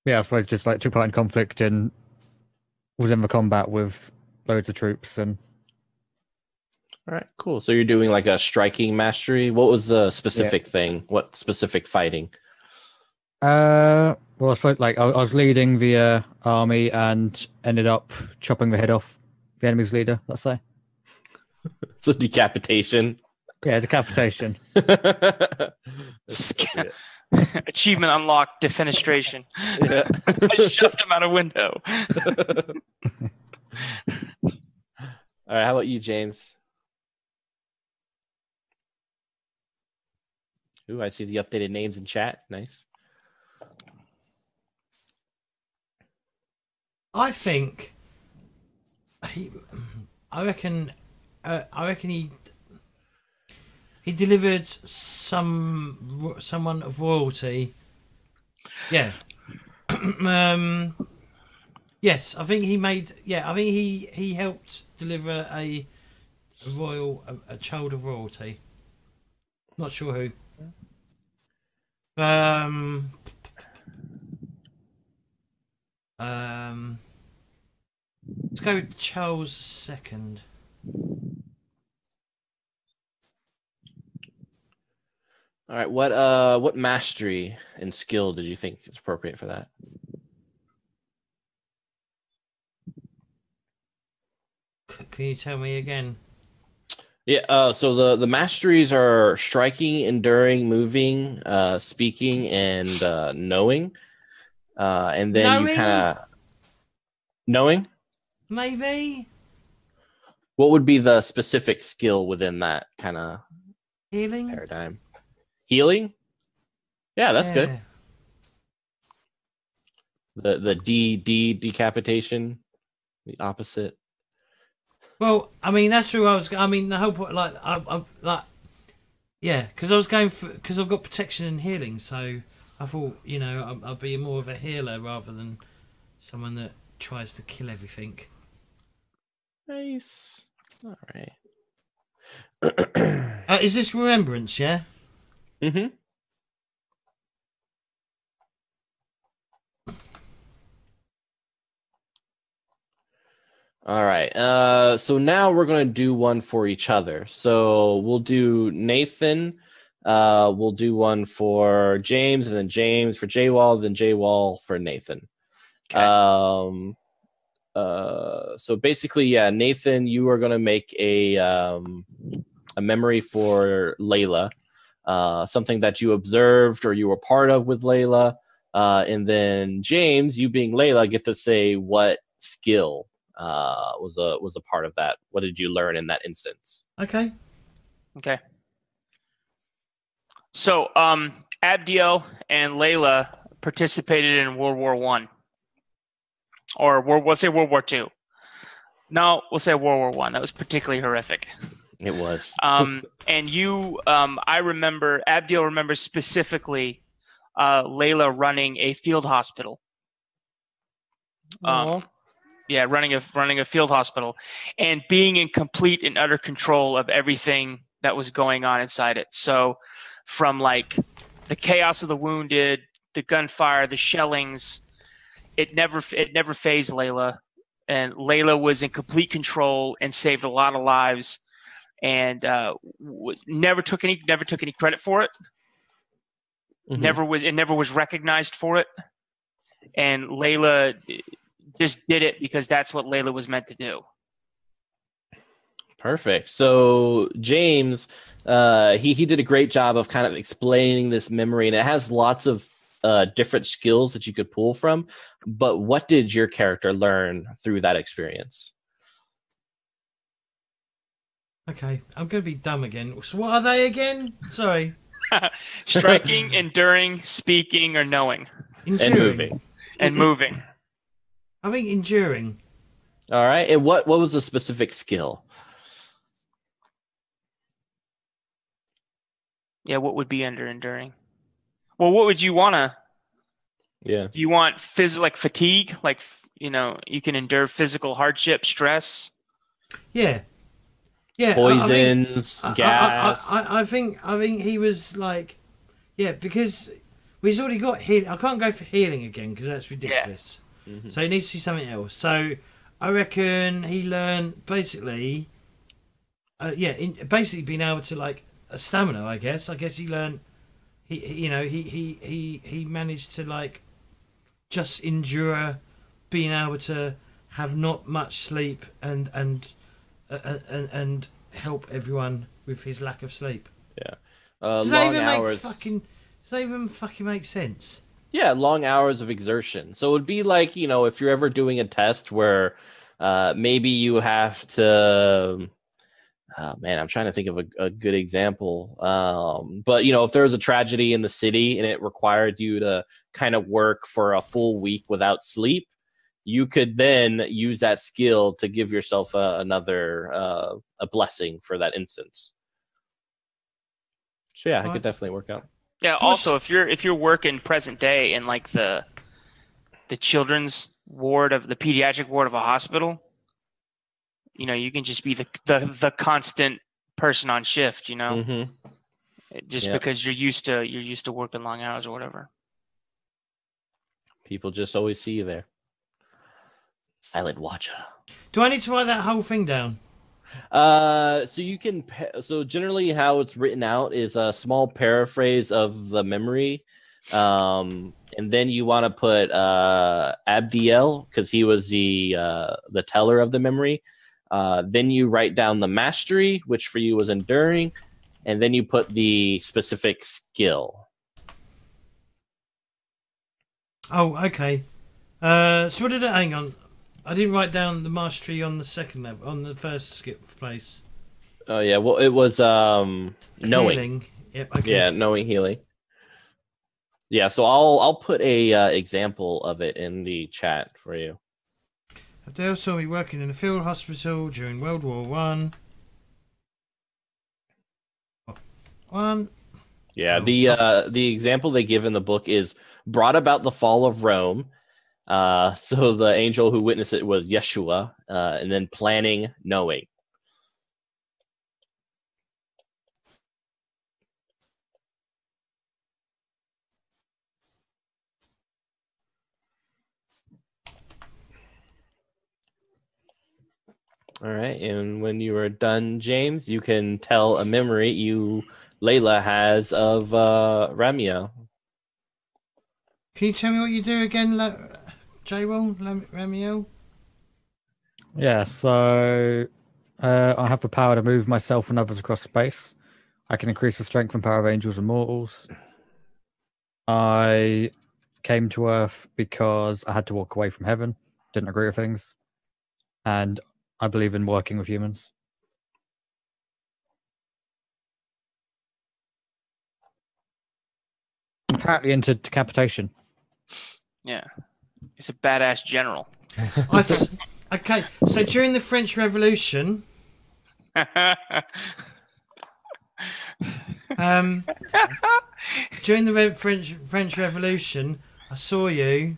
Yeah, I suppose just like took part in conflict and was in the combat with loads of troops. And all right, cool. So you're doing like a striking mastery. What was the specific thing? What specific fighting? Well, I suppose like I was leading the army and ended up chopping the head off the enemy's leader. Let's say. So decapitation. Yeah, decapitation. Achievement unlocked. Defenestration. Yeah. I shoved him out a window. All right. How about you, James? Ooh, I see the updated names in chat. Nice. I think I reckon he delivered someone of royalty. Yeah. Yes, I think he made. Yeah, I think he helped deliver a child of royalty. Not sure who. Let's go with Charles II. All right. What mastery and skill did you think is appropriate for that? Can you tell me again? Yeah. So the masteries are striking, enduring, moving, speaking, and knowing. And then you kind of knowing. Maybe. What would be the specific skill within that kind of Healing paradigm? Healing. Yeah, that's good. The decapitation, the opposite. Well, I mean that's who I was. I mean the whole point, like yeah, because I was going for because I've got protection and healing, so I thought I'd be more of a healer rather than someone that tries to kill everything. Nice. All right. Is this remembrance? Yeah. Mm-hmm. All right. So now we're going to do one for each other. So we'll do Nathan We'll do one for James, and then James for J-Wall, then J-Wall for Nathan. Okay. So basically, yeah, Nathan, you are going to make a memory for Layla, something that you observed or you were part of with Layla. And then James, you being Layla, get to say what skill was a part of that. What did you learn in that instance? Okay. Okay. So, Abdiel and Layla participated in World War One, or we'll say World War Two. No, we'll say World War One. That was particularly horrific. It was. And you, I remember, Abdiel remembers specifically Layla running a field hospital. Yeah, running a field hospital, and being in complete and utter control of everything that was going on inside it. So, from like the chaos of the wounded, the gunfire, the shellings, it never fazed Layla, and Layla was in complete control and saved a lot of lives, and never took any credit for it. Mm-hmm. Never was recognized for it, and Layla just did it because that's what Layla was meant to do. Perfect. So James, he did a great job of kind of explaining this memory, and it has lots of different skills that you could pull from. But what did your character learn through that experience? Okay, I'm going to be dumb again. So what are they again? Sorry. Striking, enduring, speaking, or knowing. Enduring. And moving. And moving. I think enduring. All right. And what was the specific skill? Yeah, what would be under enduring? Well, what would you want to? Yeah. Do you want like fatigue? Like, you can endure physical hardship, stress? Yeah. Yeah. Poisons, gas. I think he was like, yeah, because he's already got healing. I can't go for healing again because that's ridiculous. Yeah. Mm-hmm. So it needs to be something else. So I reckon he learned basically, basically being able to like a stamina. I guess he learned. He managed to like just endure being able to have not much sleep and help everyone with his lack of sleep. Yeah. Does that even fucking make sense? Yeah, long hours of exertion. So it would be like, if you're ever doing a test where maybe you have to. Oh, man, I'm trying to think of a good example. But, if there was a tragedy in the city and it required you to kind of work for a full week without sleep, you could then use that skill to give yourself another a blessing for that instance. So, yeah, it could definitely work out. Yeah. Also, if you're working present day in like the children's ward of the pediatric ward of a hospital, you can just be the constant person on shift. Mm-hmm. Just because you're used to working long hours or whatever. People just always see you there. Silent watcher. Do I need to write that whole thing down? So you can. So generally, how it's written out is a small paraphrase of the memory, and then you want to put Abdiel because he was the teller of the memory. Then you write down the mastery, which for you was enduring, and then you put the specific skill. Oh, okay. So what did it? Hang on. I didn't write down the mastery on the second level, on the first skip place. Oh yeah, well it was knowing. Healing. Yep. Okay. Yeah, knowing healing. Yeah, so I'll put a example of it in the chat for you. Abdiel saw me working in a field hospital during World War One. Yeah, the example they give in the book is brought about the fall of Rome. So the angel who witnessed it was Yeshua, and then planning, knowing. All right, and when you are done, James, you can tell a memory you Layla has of Ramiel. Can you tell me what you do again, J-Roll, Ramiel? Yeah, so I have the power to move myself and others across space. I can increase the strength and power of angels and mortals. I came to Earth because I had to walk away from heaven, didn't agree with things, and I believe in working with humans. Apparently into decapitation. Yeah. He's a badass general. Okay, so during the French Revolution, during the French Revolution, I saw you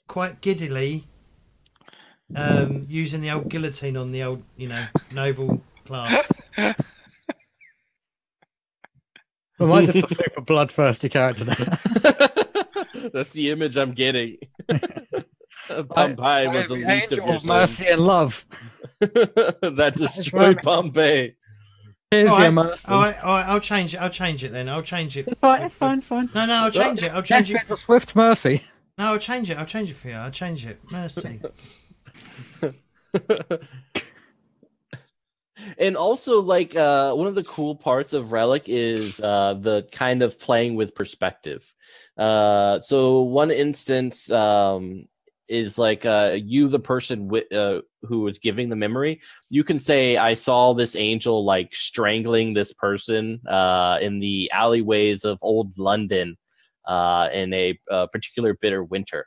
quite giddily using the old guillotine on the old, noble class. Am I just a super bloodthirsty character now? That's the image I'm getting. Pompeii was the least of your angel of mercy and love. that destroyed Pompeii. Here's All your right, mercy. all right, I'll change it. I'll change it then. I'll change it. It's fine. It's fine. It's fine. No, I'll change it. I'll change it. For swift mercy. No, I'll change it. I'll change it for you. I'll change it. Mercy. And also, like, one of the cool parts of Relic is the kind of playing with perspective. So one instance is like you, the person who was giving the memory. You can say, I saw this angel like strangling this person in the alleyways of old London in a particular bitter winter.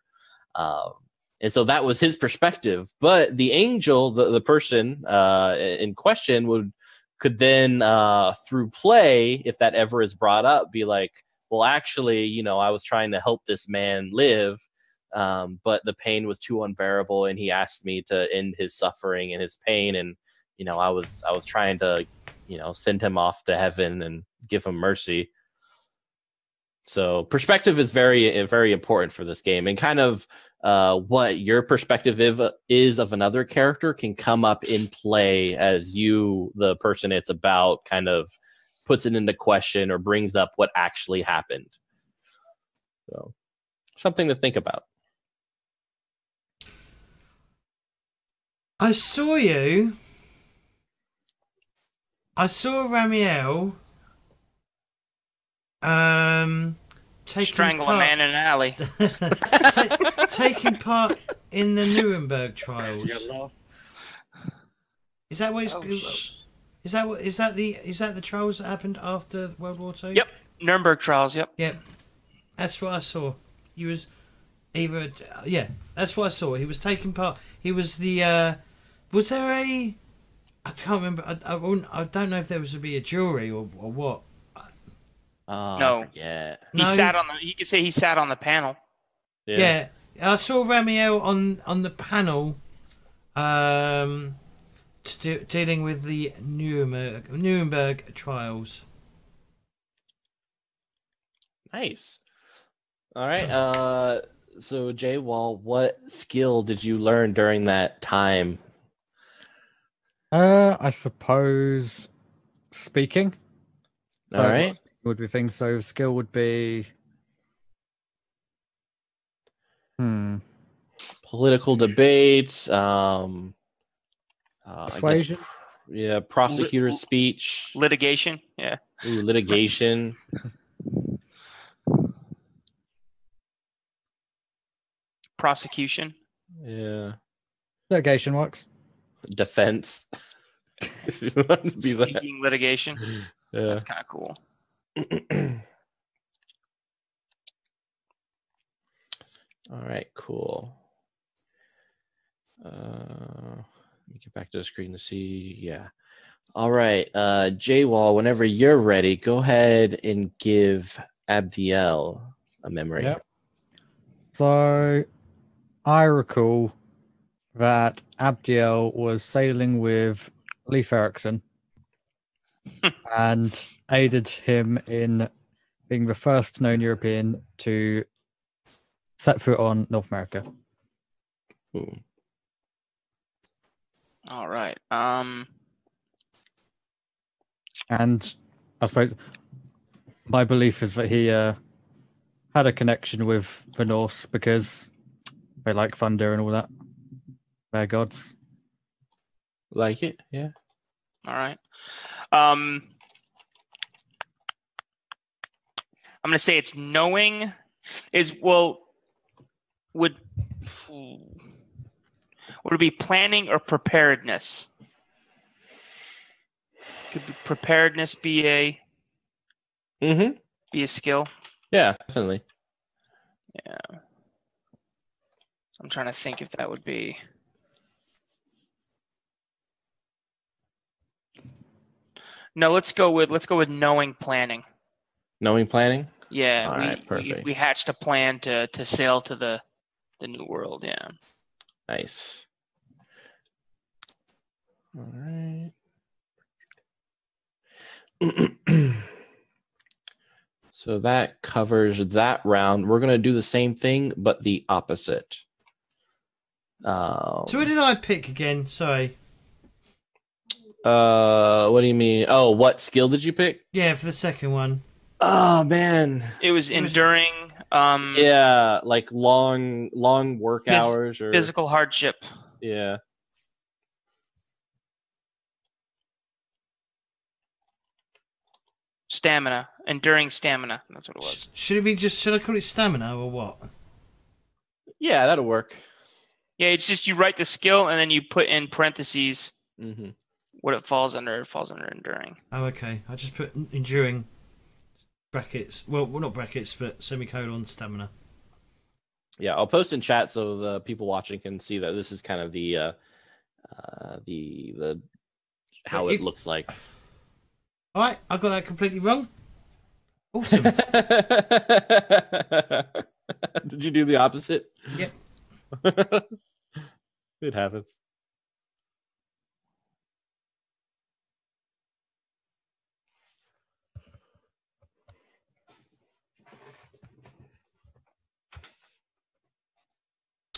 And so that was his perspective. But the angel, the person in question, could then, through play, if that ever is brought up, be like, well, actually, I was trying to help this man live, but the pain was too unbearable, and he asked me to end his suffering and his pain, and I was trying to, send him off to heaven and give him mercy. So perspective is very, very important for this game, and kind of what your perspective is of another character can come up in play as you, the person it's about, kind of puts it into question or brings up what actually happened. So something to think about. I saw Ramiel strangle a man in an alley. taking part in the Nuremberg trials. Is that what it's? Is that the trials that happened after World War II? Yep, Nuremberg trials. Yep. Yep, that's what I saw. He was that's what I saw. He was taking part. He was the. Was there a? I can't remember. I don't know if there was to be a jury or what. Oh, no. I forget. He sat on the. You could say he sat on the panel. Yeah, I saw Ramiel on the panel, dealing with the Nuremberg trials. Nice. All right. So Jay Wall, what skill did you learn during that time? I suppose speaking. All right. Would be things. So skill would be political debates, persuasion. I guess, prosecutor's speech, litigation. Yeah. Ooh, litigation. Prosecution. Yeah. Litigation works. Defense. If you want to be Speaking litigation. Yeah. That's kind of cool. All right, cool. Let me get back to the screen to see. Yeah. All right. Jay Wall, whenever you're ready, go ahead and give Abdiel a memory. Yep. So I recall that Abdiel was sailing with Leif Erikson and aided him in being the first known European to set foot on North America. Ooh. All right. And I suppose my belief is that he had a connection with the Norse because they like thunder and all that. They're gods. Like it, yeah. All right. I'm gonna say it's knowing would it be planning or preparedness? Could be preparedness be a skill? Yeah, definitely. Yeah. I'm trying to think if that would be. No, let's go with knowing planning. Knowing planning? Yeah, All right, perfect. we hatched a plan to sail to the new world. Yeah. Nice. All right. So that covers that round. We're gonna do the same thing, but the opposite. So what did I pick again? Sorry. What do you mean? Oh, what skill did you pick? Yeah, for the second one. Oh man, it was enduring. Yeah, like long work hours or physical hardship. Yeah. Stamina, enduring stamina. That's what it was. Should I call it stamina or what? Yeah, that'll work. Yeah, it's just you write the skill and then you put in parentheses Mm-hmm. what it falls under. It falls under enduring. Oh, okay. I just put enduring brackets. Well, not brackets, but semicolon stamina. Yeah, I'll post in chat so the people watching can see that this is kind of the how it looks like. All right, I got that completely wrong. Awesome. Did you do the opposite? Yep. It happens.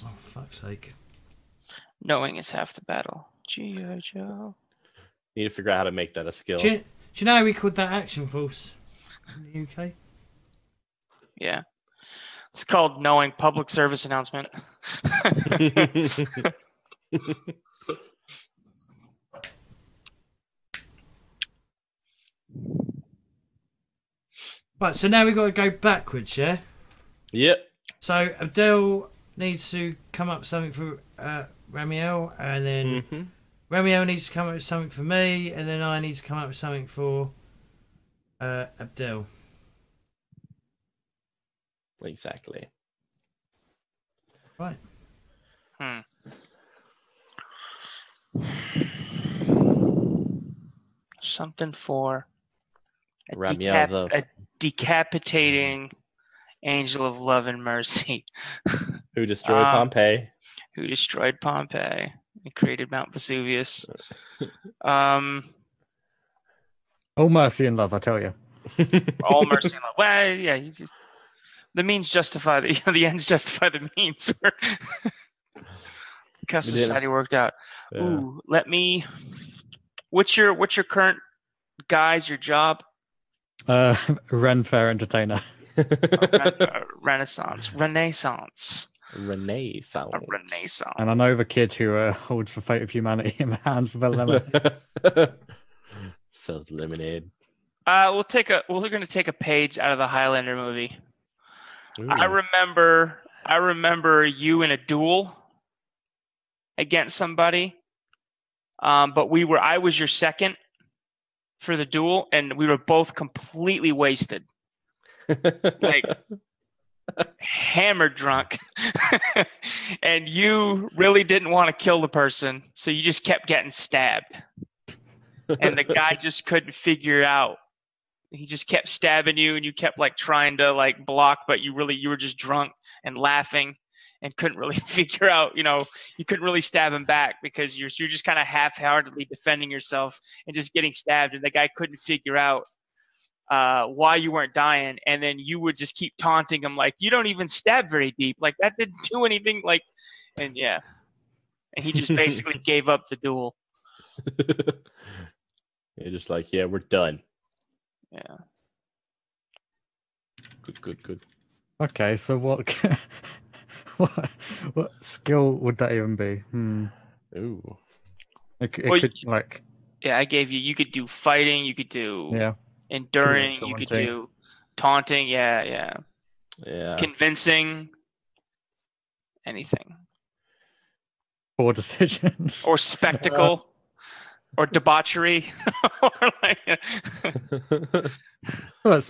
Oh, fuck's sake. Knowing is half the battle. G.I. Joe. Need to figure out how to make that a skill. Do you know how we called that Action Force in the UK? Yeah. It's called knowing public service announcement. Right, so now we've got to go backwards, yeah? Yep. So Abdel needs to come up with something for Ramiel, and then Ramiel needs to come up with something for me, and then I need to come up with something for Abdel. Exactly. Right. Something for Ramiel, a decapitating angel of love and mercy. Who destroyed Pompeii. Who destroyed Pompeii and created Mount Vesuvius. All mercy and love, I tell you. all mercy and love. Well, yeah, the means justify the ends justify the means. Because society worked out. Yeah. Ooh, what's your current guise, your job? Ren Fair Entertainer. Renaissance. And I know the kid who holds the fate of humanity in the hands of a lemon. Sells lemonade. We're going to take a page out of the Highlander movie. Ooh. I remember you in a duel against somebody. But I was your second for the duel, and we were both completely wasted. Like hammered drunk. And you really didn't want to kill the person, so you just kept getting stabbed. And the guy just couldn't figure out. He just kept stabbing you, and you kept like trying to like block, but you were just drunk and laughing and couldn't really figure out, you couldn't really stab him back because you're just kind of half-heartedly defending yourself and just getting stabbed, and the guy couldn't figure out why you weren't dying, and then you would just keep taunting him like, you don't even stab very deep, like that didn't do anything, like, and yeah, and he just basically gave up the duel. You're just like, yeah, we're done. Yeah. Good. Okay, so what, what skill would that even be? Ooh. It Well, could like yeah, I gave you. You could do fighting. You could do yeah. enduring. You could taunting. do taunting. Yeah. Yeah. Convincing. Anything. Poor decisions. Or spectacle. Or debauchery. Or like, Well,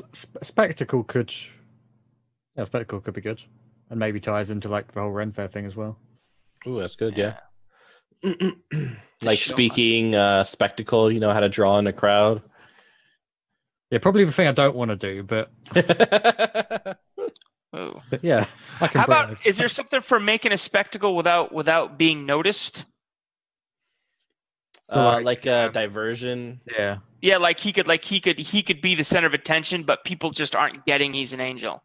spectacle could be good, and maybe ties into like the whole Ren Fair thing as well. Ooh, that's good. Yeah. To Like show speaking spectacle, you know how to draw in a crowd. Yeah, probably the thing I don't want to do, but Ooh. yeah, I can. How bring about it. is there something for making a spectacle without being noticed? So, like a diversion? Yeah, Yeah, like he could be the center of attention, but people just aren't getting he's an angel.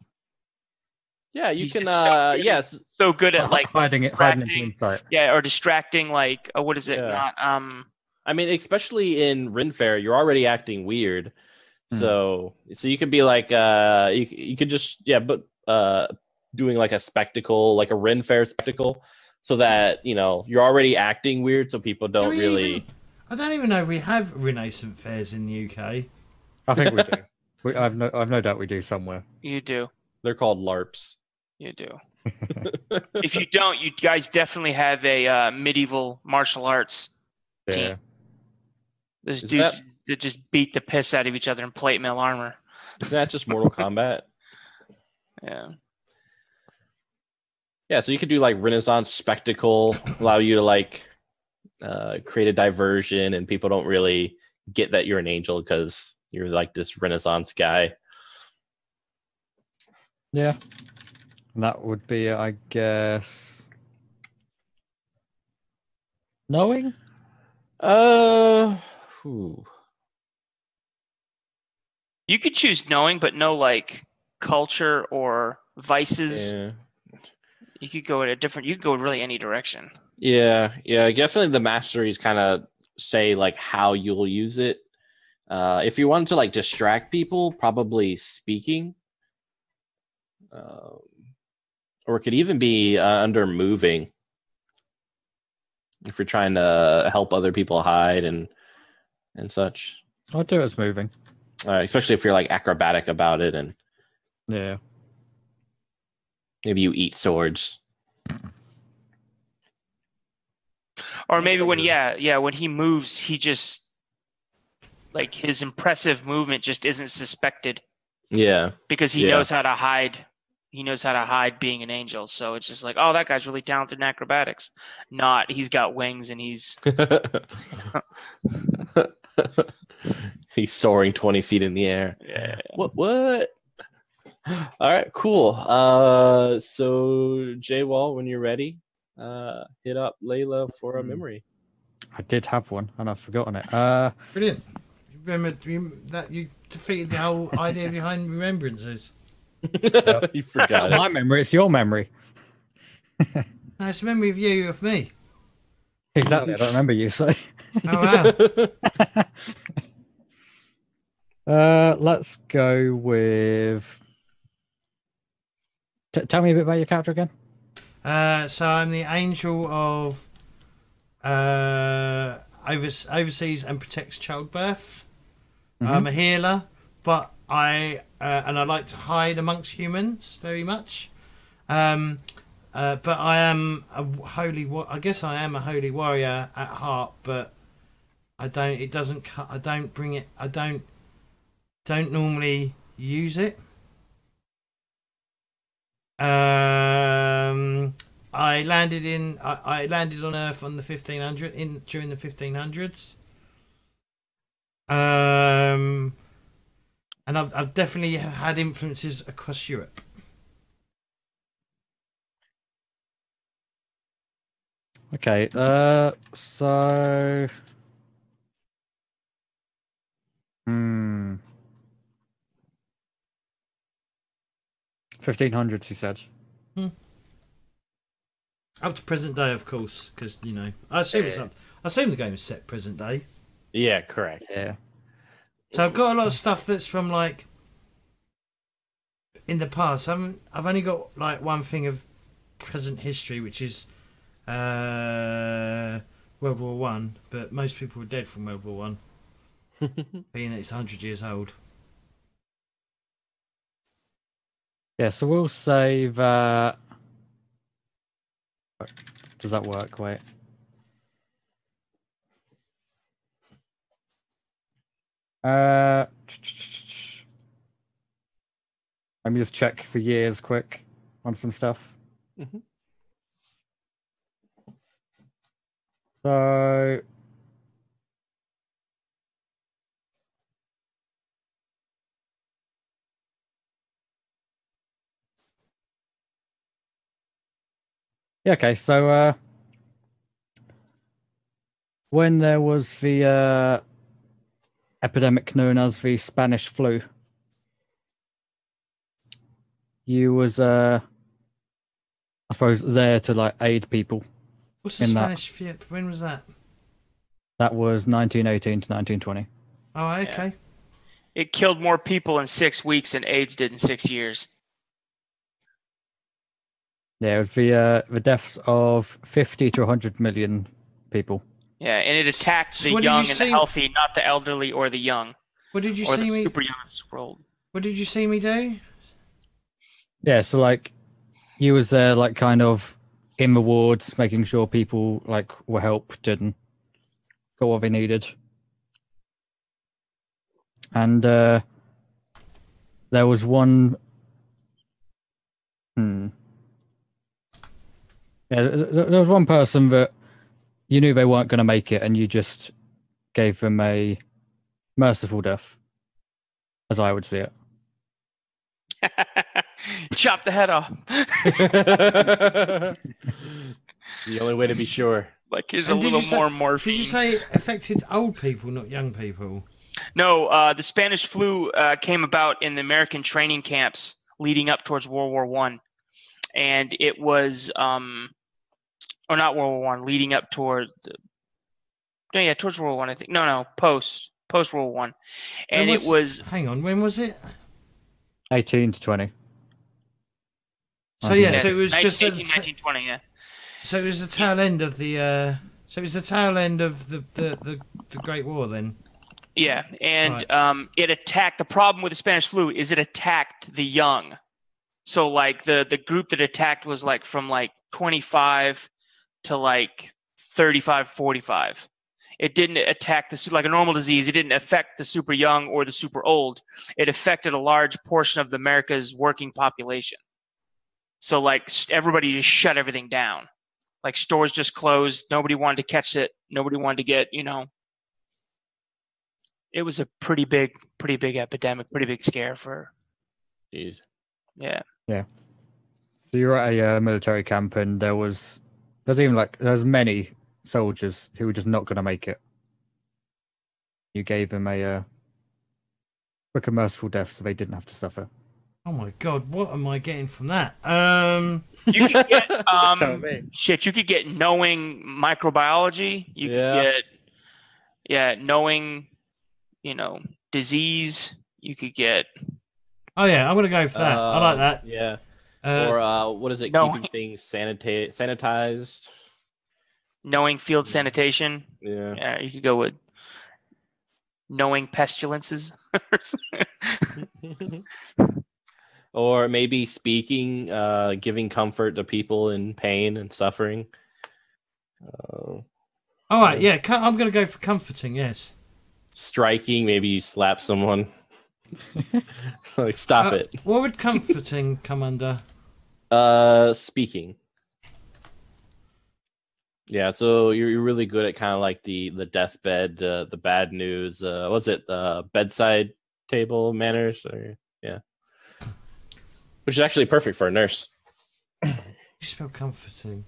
Yeah, you He's can. just so good. Yes. So good at like hiding in distracting. plain sight. Yeah, or distracting like what is it? Yeah. Not I mean, especially in Ren Fair, you're already acting weird, Hmm. so you could be like you could just doing like a spectacle, like a Ren Fair spectacle, so that you're already acting weird, so people don't really. I don't even know if we have Renaissance fairs in the UK. I think we do. I've no doubt we do somewhere. you do. They're called LARPs. You do. If you don't, you guys definitely have a medieval martial arts Yeah. team. There's Is dudes that just beat the piss out of each other in plate mail armor. That's just Mortal Kombat. Yeah. Yeah, so you could do like Renaissance spectacle, allow you to like create a diversion, and people don't really get that you're an angel because you're like this Renaissance guy. Yeah. And that would be, I guess, knowing. Ooh. You could choose knowing, but no like culture or vices. Yeah. You could go in a different. You could go in really any direction. Yeah, definitely the masteries kind of say like how you'll use it. If you wanted to like distract people, probably speaking. Or it could even be under moving. If you're trying to help other people hide and such. I'll do it as moving. Especially if you're like acrobatic about it, and Yeah. maybe you eat swords. Or maybe when when he moves, he just like his impressive movement just isn't suspected Yeah. because he knows how to hide. He knows how to hide being an angel. So it's just like, oh, that guy's really talented in acrobatics. Not he's got wings and he's He's soaring 20 feet in the air. yeah. What? All right, cool. So Jay Wall, when you're ready, hit up Layla for a memory. I did have one and I've forgotten it. Brilliant. Remember that you defeated the whole idea behind remembrances. You forgot My it. memory, it's your memory. No, it's a memory of you, of me. Exactly. I don't remember you, so. Oh, wow. Let's go with. Tell me a bit about your character again. So I'm the angel of overseas and protects childbirth. I'm a healer, but I like to hide amongst humans very much. But I am a holy. I guess I am a holy warrior at heart, but I don't. It doesn't. I don't bring it. I don't normally use it. I landed on Earth on the 1500 during the 1500s. And I've definitely had influences across Europe. Okay. So. 1500s, he said. Up to present day, of course, because I assume I assume the game is set present day. Yeah, correct. Yeah. So I've got a lot of stuff that's from like in the past. I've only got like one thing of present history, which is World War One. But most people are dead from World War One, being that it's 100 years old. Yeah, so we'll save. Does that work? Wait. Let me just check for years quick on some stuff. Mm-hmm. So yeah, okay, so when there was the epidemic known as the Spanish flu, you was I suppose there to like aid people. What's the In that- Spanish flu? When was that? That was 1918 to 1920. Oh, okay. It killed more people in 6 weeks than AIDS did in 6 years. Yeah, it was the deaths of 50 to 100 million people. Yeah, and it attacked So the what did you young and the say- healthy, not the elderly or the young, What did you or see the me? super young and super old. What did you see me do? Yeah, so like you was there like kind of in the wards, making sure people like were helped and got what they needed. And there was one yeah, there was one person that you knew they weren't going to make it and you just gave them a merciful death, as I would see it. Chop the head off. The only way to be sure. Like here's And a did little you say- more Did morphine. you say it affected old people, not young people? No, the Spanish flu came about in the American training camps leading up towards World War One, and it was, or not World War One, leading up toward, towards World War One. I think post World War One, and it was Hang on, when was it? 18 to 20. So yeah, so it was just 19, 1920, yeah. so it was the tail end of the so it was the tail end of the Great War then. Yeah, and Right. it attacked. The problem with the Spanish flu is it attacked the young. So like the group that attacked was like from like 25 to like 35, 45. It didn't attack like a normal disease. It didn't affect the super young or the super old. It affected a large portion of America's working population. So like everybody just shut everything down. Like stores just closed. Nobody wanted to catch it. Nobody wanted to get, it was a pretty big epidemic, pretty big scare for, Jeez. yeah. So you're at a military camp, and there's many soldiers who were just not going to make it. You gave them a quick and merciful death, so they didn't have to suffer. Oh my god, what am I getting from that? You could get Tell me. you could get knowing microbiology. You could get knowing, disease. You could get Oh yeah, I'm gonna go for that. I like that. Yeah. Uh, Or what is it? no. Keeping things sanitized. knowing field sanitation. Yeah. Yeah, you could go with knowing pestilences. Or maybe speaking, giving comfort to people in pain and suffering. all right, yeah, I'm gonna go for comforting. Yes. Striking, maybe you slap someone. Like, stop it. What would comforting come under? Speaking. Yeah, so you're really good at kind of like the deathbed, the bad news. What's it? Bedside table manners, or yeah, which is actually perfect for a nurse. You spell comforting.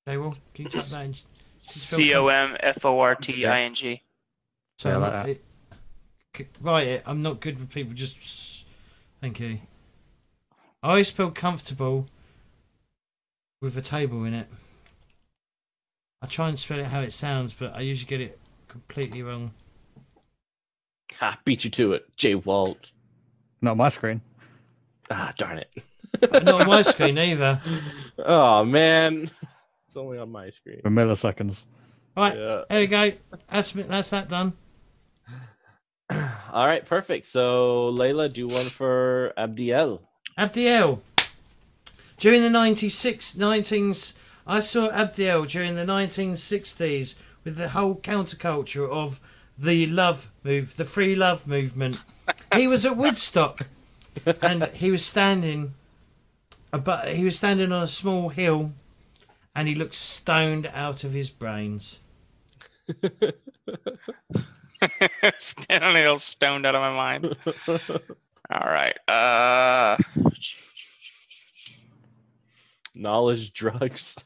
Okay, well, can you type that in? COMFORTING. So Yeah, I'm like not- that. right, I'm not good with people. Just thank you. I spell comfortable with a table in it. I try and spell it how it sounds, but I usually get it completely wrong. Ha, beat you to it, Jay Walt. Not on my screen. Ah, darn it. Not on my screen either. Oh man, it's only on my screen. For milliseconds. Right, Yeah. there we go. That's that done. All right, perfect. So Layla, do one for Abdiel. Abdiel. During the 19s, I saw Abdiel during the 1960s with the whole counterculture of the free love movement. He was at Woodstock, and he was standing on a small hill, and he looked stoned out of his brains. Standing on a hill, stoned out of my mind. All right. Knowledge, drugs.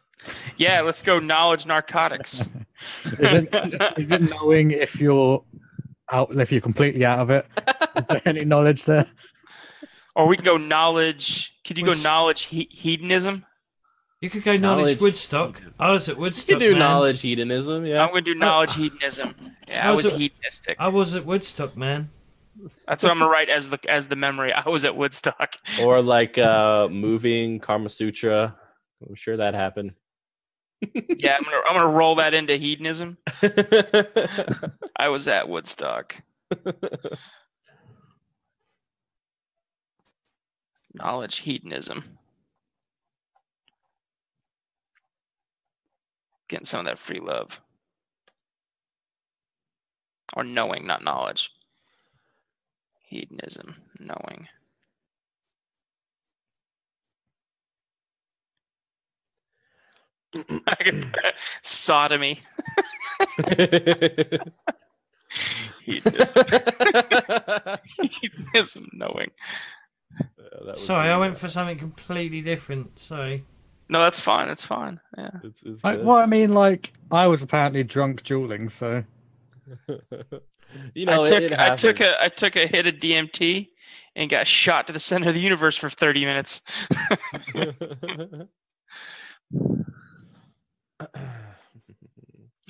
Yeah, let's go. Knowledge, narcotics. Is it knowing if you're completely out of it? Is there any knowledge there? Or we can go knowledge. Could you go knowledge hedonism? You could go knowledge Woodstock. I was at Woodstock. You do man. knowledge hedonism, yeah. I'm going to do knowledge hedonism. Yeah, I was hedonistic. I was at Woodstock, man. That's what I'm going to write as the memory. I was at Woodstock. Or like moving Karma Sutra. I'm sure that happened. Yeah, I'm gonna roll that into hedonism. I was at Woodstock. Knowledge hedonism. Getting some of that free love. Or knowing, not knowledge. Hedonism, knowing. Sodomy. Hedonism. Hedonism, knowing. Sorry, I went for something completely different. Sorry. No, that's fine. That's fine. Yeah. It's Well, I mean, like, I was apparently drunk dueling, so. You know, I took a hit of DMT and got shot to the center of the universe for 30 minutes.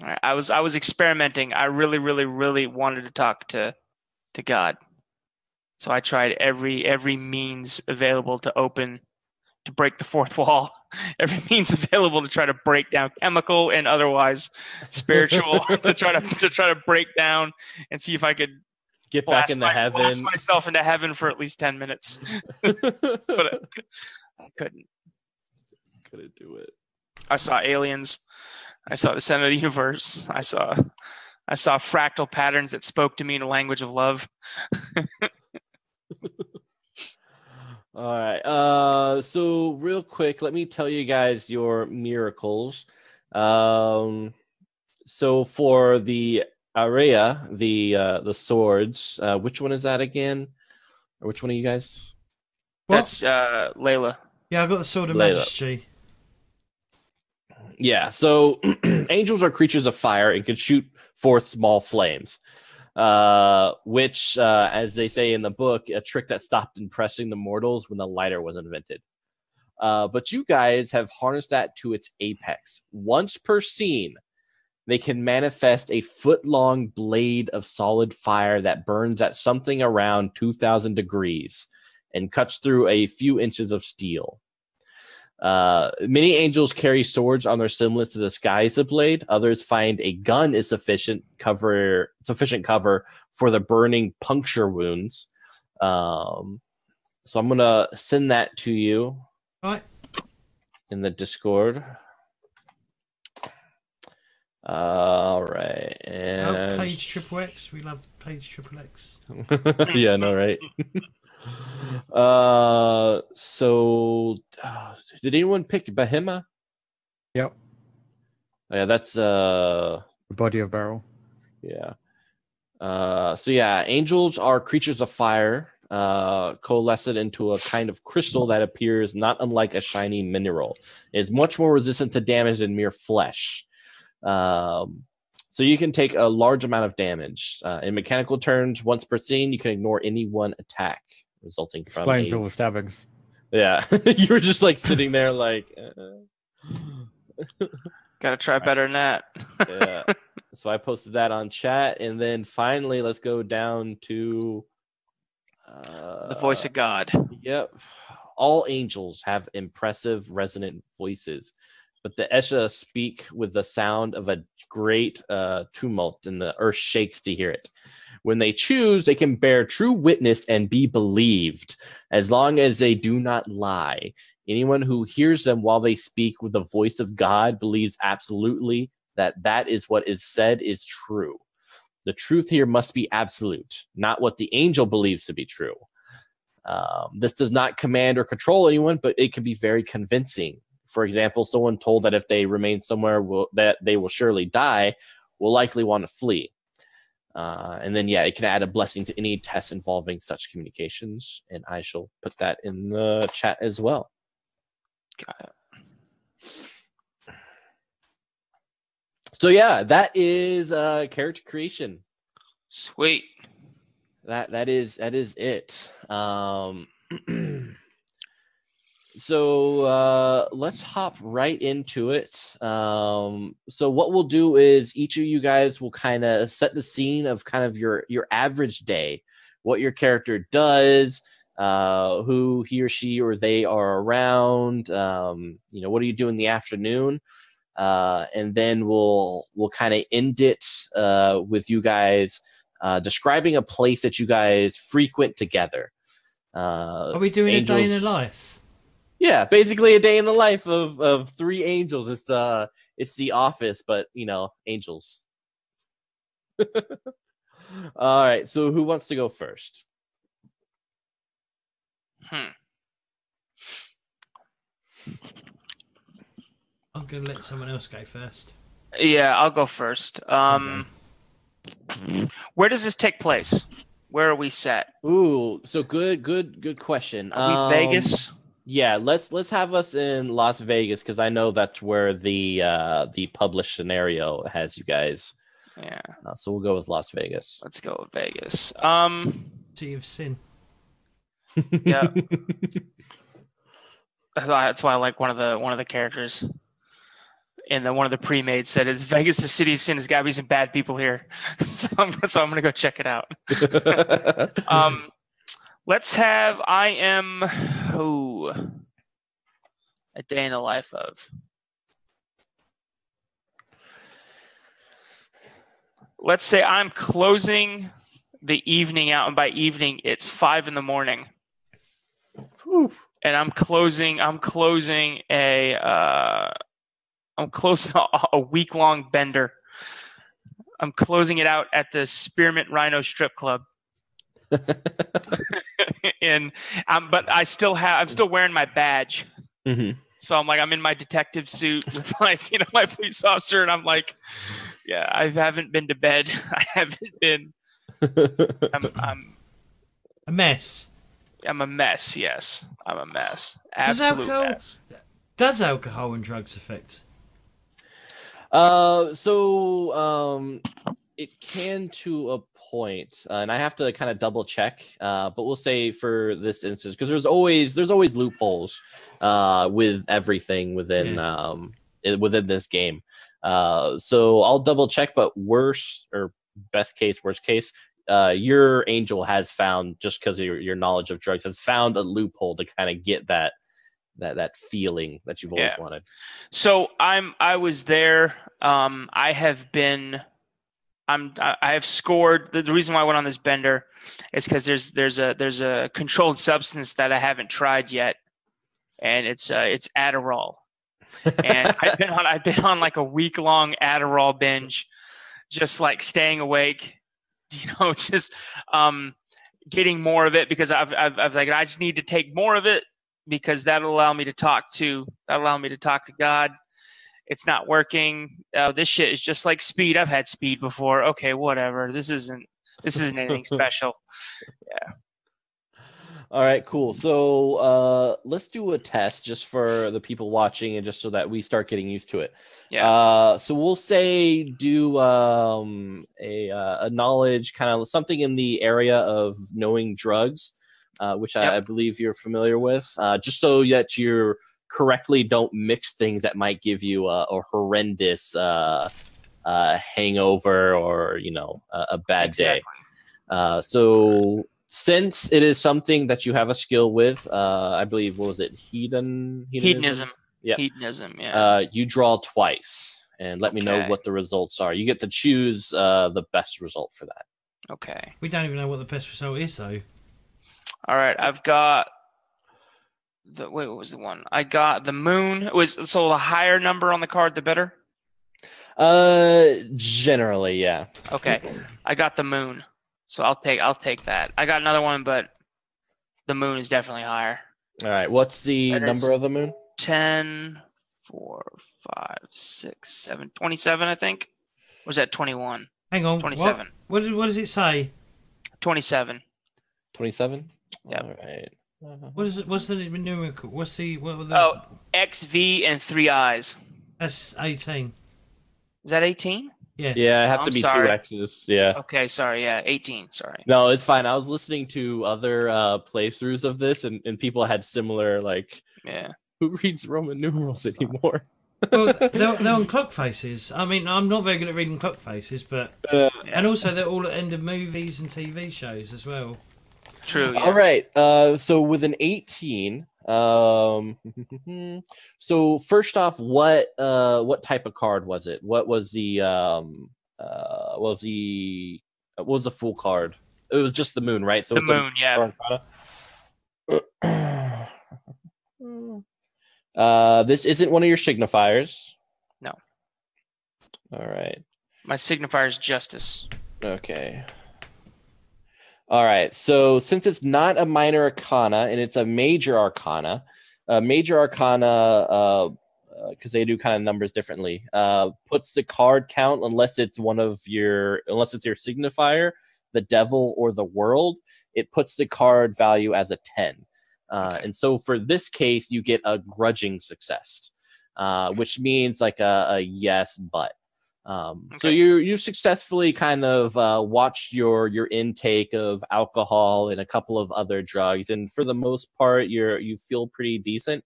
All right, I was experimenting. I really, really, really wanted to talk to God, so I tried every means available to break the fourth wall. Every means available to try to break down chemical and otherwise spiritual to try to break down and see if I could get back into heaven. Blast myself into heaven for at least 10 minutes. But I couldn't do it. I saw aliens. I saw the center of the universe. I saw fractal patterns that spoke to me in a language of love. All right. So real quick, let me tell you guys your miracles. So for the area, the swords, which one is that again? Or which one are you guys? That's Layla. Yeah, I got the sword of Layla. majesty. Yeah, so angels are creatures of fire and can shoot forth small flames, which, as they say in the book, a trick that stopped impressing the mortals when the lighter was invented. But you guys have harnessed that to its apex. Once per scene, they can manifest a foot-long blade of solid fire that burns at something around 2,000 degrees and cuts through a few inches of steel. Many angels carry swords on their semblance to disguise the blade. Others find a gun is sufficient cover for the burning puncture wounds. So I'm gonna send that to you. All right. In the Discord. All right, and Page triple X. We love page triple X. yeah, no, right. So did anyone pick Bahima? Yep. Oh, yeah, that's The body of Beryl. yeah. So yeah, angels are creatures of fire, coalesced into a kind of crystal that appears not unlike a shiny mineral. It is much more resistant to damage than mere flesh. So you can take a large amount of damage. In mechanical terms, once per scene, you can ignore any one attack resulting from Explains all the stabbings. Yeah, you were just like sitting there like... Gotta try better than that. Yeah. So I posted that on chat, and then finally, let's go down to The voice of God. Yep. All angels have impressive resonant voices, but the Esha speak with the sound of a great tumult, and the earth shakes to hear it. When they choose, they can bear true witness and be believed, as long as they do not lie. Anyone who hears them while they speak with the voice of God believes absolutely that that is what is said is true. The truth here must be absolute, not what the angel believes to be true. This does not command or control anyone, but it can be very convincing. For example, someone told that if they remain somewhere that they will surely die, will likely want to flee. And then, yeah, it can add a blessing to any test involving such communications, and I shall put that in the chat as well. Got it. So yeah, that is character creation. Sweet. That is it. So let's hop right into it. So what we'll do is each of you guys will kind of set the scene of kind of your average day, what your character does, who he or she or they are around, what do you do in the afternoon, and then we'll kind of end it with you guys describing a place that you guys frequent together. Are we doing angels, a day in the life? Yeah, basically a day in the life of three angels. It's The Office, but angels. All right, so who wants to go first? I'm gonna let someone else go first. Yeah, I'll go first. Okay. Where does this take place? Where are we set? Ooh, so good question. Are we Vegas? Yeah, let's have us in Las Vegas because I know that's where the published scenario has you guys. Yeah. So we'll go with Las Vegas. Let's go with Vegas. Sea of Sin. Yeah. That's why I like one of the characters. And one of the pre-made said, "It's Vegas, the city of sin. There's got to be some bad people here." so I'm gonna go check it out. Let's have a day in the life of. Let's say I'm closing the evening out, and by evening it's 5 a.m. Whew. And I'm closing a week-long bender. I'm closing it out at the Spearmint Rhino Strip Club. But I'm still wearing my badge. Mm-hmm. So I'm in my detective suit with my police officer, and I'm like, yeah, I haven't been to bed. I haven't been. I'm a mess. I'm a mess. Yes, I'm a mess. Absolute mess. Does alcohol and drugs affect? It can to a point, and I have to kind of double check. But we'll say for this instance, because there's always loopholes with everything within this game. So I'll double check. But worst case, your angel has found, just because of your knowledge of drugs, has found a loophole to kind of get that feeling that you've always wanted. So I was there. I have scored. The reason why I went on this bender is because there's a controlled substance that I haven't tried yet, and it's Adderall. And I've been on like a week-long Adderall binge, just like staying awake, just getting more of it, because I've like, I just need to take more of it, because that'll allow me to talk to God. It's not working. This shit is just like speed. I've had speed before. Okay, whatever. This isn't anything special. Yeah. All right, cool. So let's do a test just for the people watching, and just so that we start getting used to it. Yeah. So we'll say do a knowledge, kind of something in the area of knowing drugs, which I believe you're familiar with, just so that you correctly don't mix things that might give you a horrendous hangover or a bad day. Exactly. So since it is something that you have a skill with, I believe, what was it? Hedonism. Yeah. Hedonism. Yeah. You draw twice, and let me know Okay. what the results are. You get to choose the best result for that. Okay. We don't even know what the best result is, though. All right. I've got what was the one? I got the moon. So the higher number on the card, the better. Generally, yeah. Okay. I got the moon. So I'll take that. I got another one, but the moon is definitely higher. All right. What's the That is- number of the moon? 10, 4, 5, 6, 7, 27, I think. Or was that 21? Hang on. 27. What does it say? 27. 27. Yep. All right. What is it? What's the numerical? What were the? Oh, XV and 3 eyes. That's 18. Is that 18? Yes. Yeah, it has to I'm be sorry. 2 X's. Yeah. Okay, sorry. Yeah, 18. Sorry. No, it's fine. I was listening to other playthroughs of this, and people had similar, like, Yeah. who reads Roman numerals anymore? Well, they're on clock faces. I mean, I'm not very good at reading clock faces, but and also they're all at the end of movies and TV shows as well. True. Yeah. All right. So with an 18, so first off, what type of card was it? What was the what was the full card? It was just the moon, right? So The it's a moon. Yeah. This isn't one of your signifiers. No. All right. My signifier is justice. Okay. All right. So since it's not a minor arcana and it's a major arcana, because they do kind of numbers differently, puts the card count unless it's your signifier, the devil or the world, it puts the card value as a 10. And so for this case, you get a grudging success, which means like a yes, but. So you successfully kind of watched your intake of alcohol and a couple of other drugs, and for the most part, you feel pretty decent.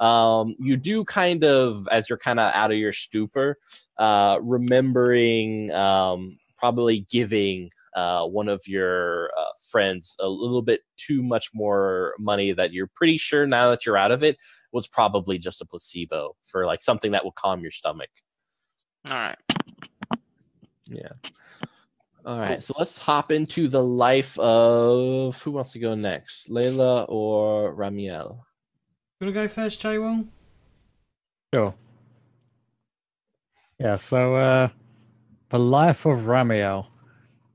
You do kind of, as you're kind of out of your stupor, remembering probably giving one of your friends a little bit too much more money that you're pretty sure now that you're out of it was probably just a placebo for like something that will calm your stomach. All right. Yeah. All right. So let's hop into the life of who wants to go next, Layla or Ramiel? You want to go first, Jay Wong? Sure. Yeah, so the life of Ramiel,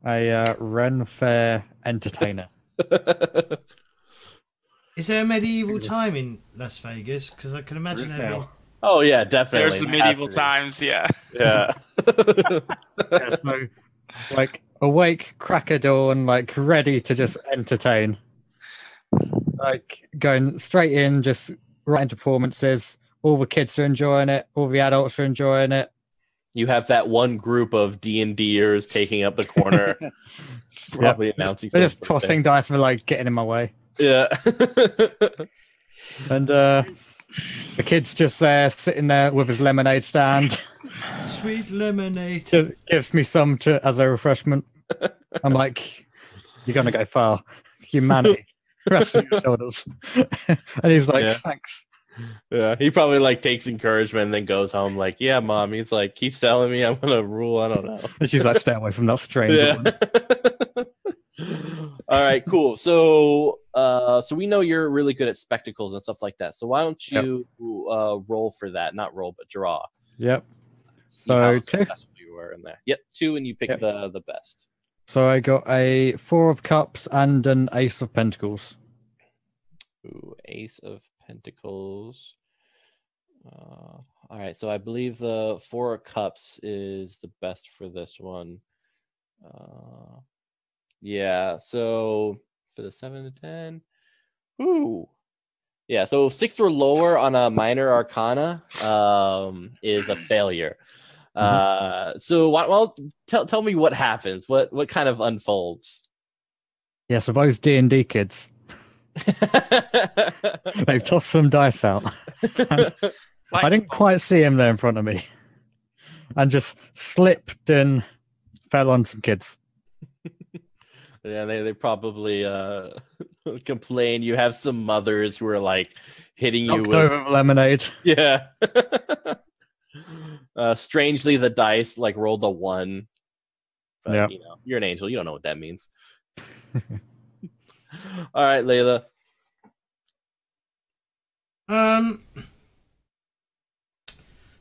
a Ren Fair entertainer. Is there a medieval time in Las Vegas? Because I can imagine there being... Oh yeah, definitely. There's the It has medieval to be. times. Yeah. Yeah. Yeah, so, like, awake, crack of dawn, like, ready to just entertain. Like, going straight in, just right into performances. All the kids are enjoying it. All the adults are enjoying it. You have that one group of D&Ders taking up the corner, probably announcing. They're just someone's tossing dice for, like, getting in my way. birthday. Yeah. And the kid's just there, sitting there with his lemonade stand. Sweet lemonade. Just gives me some as a refreshment. I'm like, you're going to go far. Humanity. Rest on your shoulders. And he's like, Yeah. thanks. Yeah. He probably like takes encouragement and then goes home like, yeah, mom. He's like, keeps telling me I'm gonna rule. I don't know. And she's like, stay away from that strange woman. All right, cool. So we know you're really good at spectacles and stuff like that. So why don't you roll for that? Not roll, but draw. Yep. See how So, 2. successful you were in there. Yep, 2, and you pick Yep. the best. So I got a 4 of cups and an ace of pentacles. Ooh, Ace of Pentacles. All right, so I believe the 4 of Cups is the best for this one. Yeah, so for the 7 to 10. Ooh. Yeah, so 6 or lower on a minor arcana is a failure. So well, tell me what happens. What kind of unfolds? Yeah, so those D&D kids, they've tossed some dice out. I didn't quite see him there in front of me. and just slipped and fell on some kids. Yeah, they probably complain. You have some mothers who are like hitting you Knocked with over lemonade. yeah. Strangely, the dice like rolled a 1. But Yep. you know, you're an angel. You don't know what that means. All right, Layla.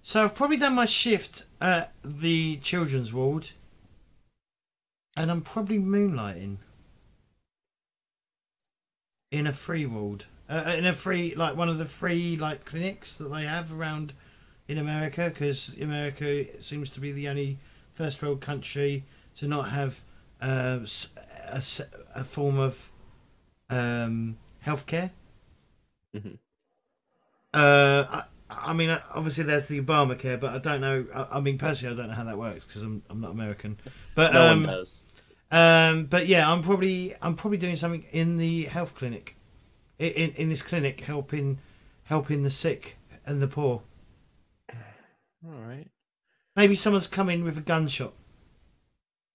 So I've probably done my shift at the children's ward, and I'm probably moonlighting in a free ward, in a free like one of the free like clinics that they have around in America, because America seems to be the only first world country to not have a form of healthcare. Mm-hmm. I mean, obviously there's the Obamacare, but I don't know. I mean, personally, I don't know how that works because I'm not American. But No one does. But yeah, I'm probably doing something in the health clinic, in this clinic, helping the sick and the poor. All right. Maybe someone's come in with a gunshot.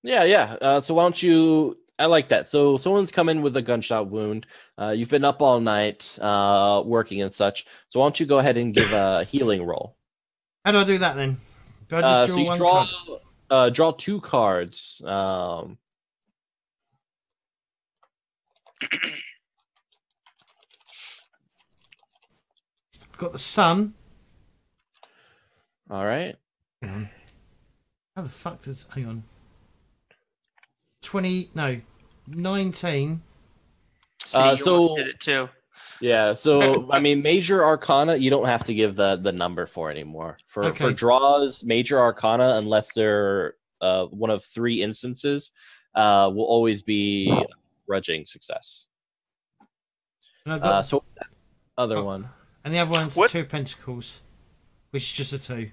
Yeah. So why don't you? I like that. So someone's come in with a gunshot wound. You've been up all night working and such. So why don't you go ahead and give a healing roll? How do I do that then? Do I just draw So you one card? draw 2 cards. Got the sun. All right. How the fuck does? Hang on. 19. See, you so- almost did it too. Yeah. So I mean, major arcana, you don't have to give the number for anymore. For Okay. draws, major arcana, unless they're one of 3 instances, will always be grudging success. And I've got So that other Oh. one. and the other one's What? 2 of Pentacles, which is just a 2.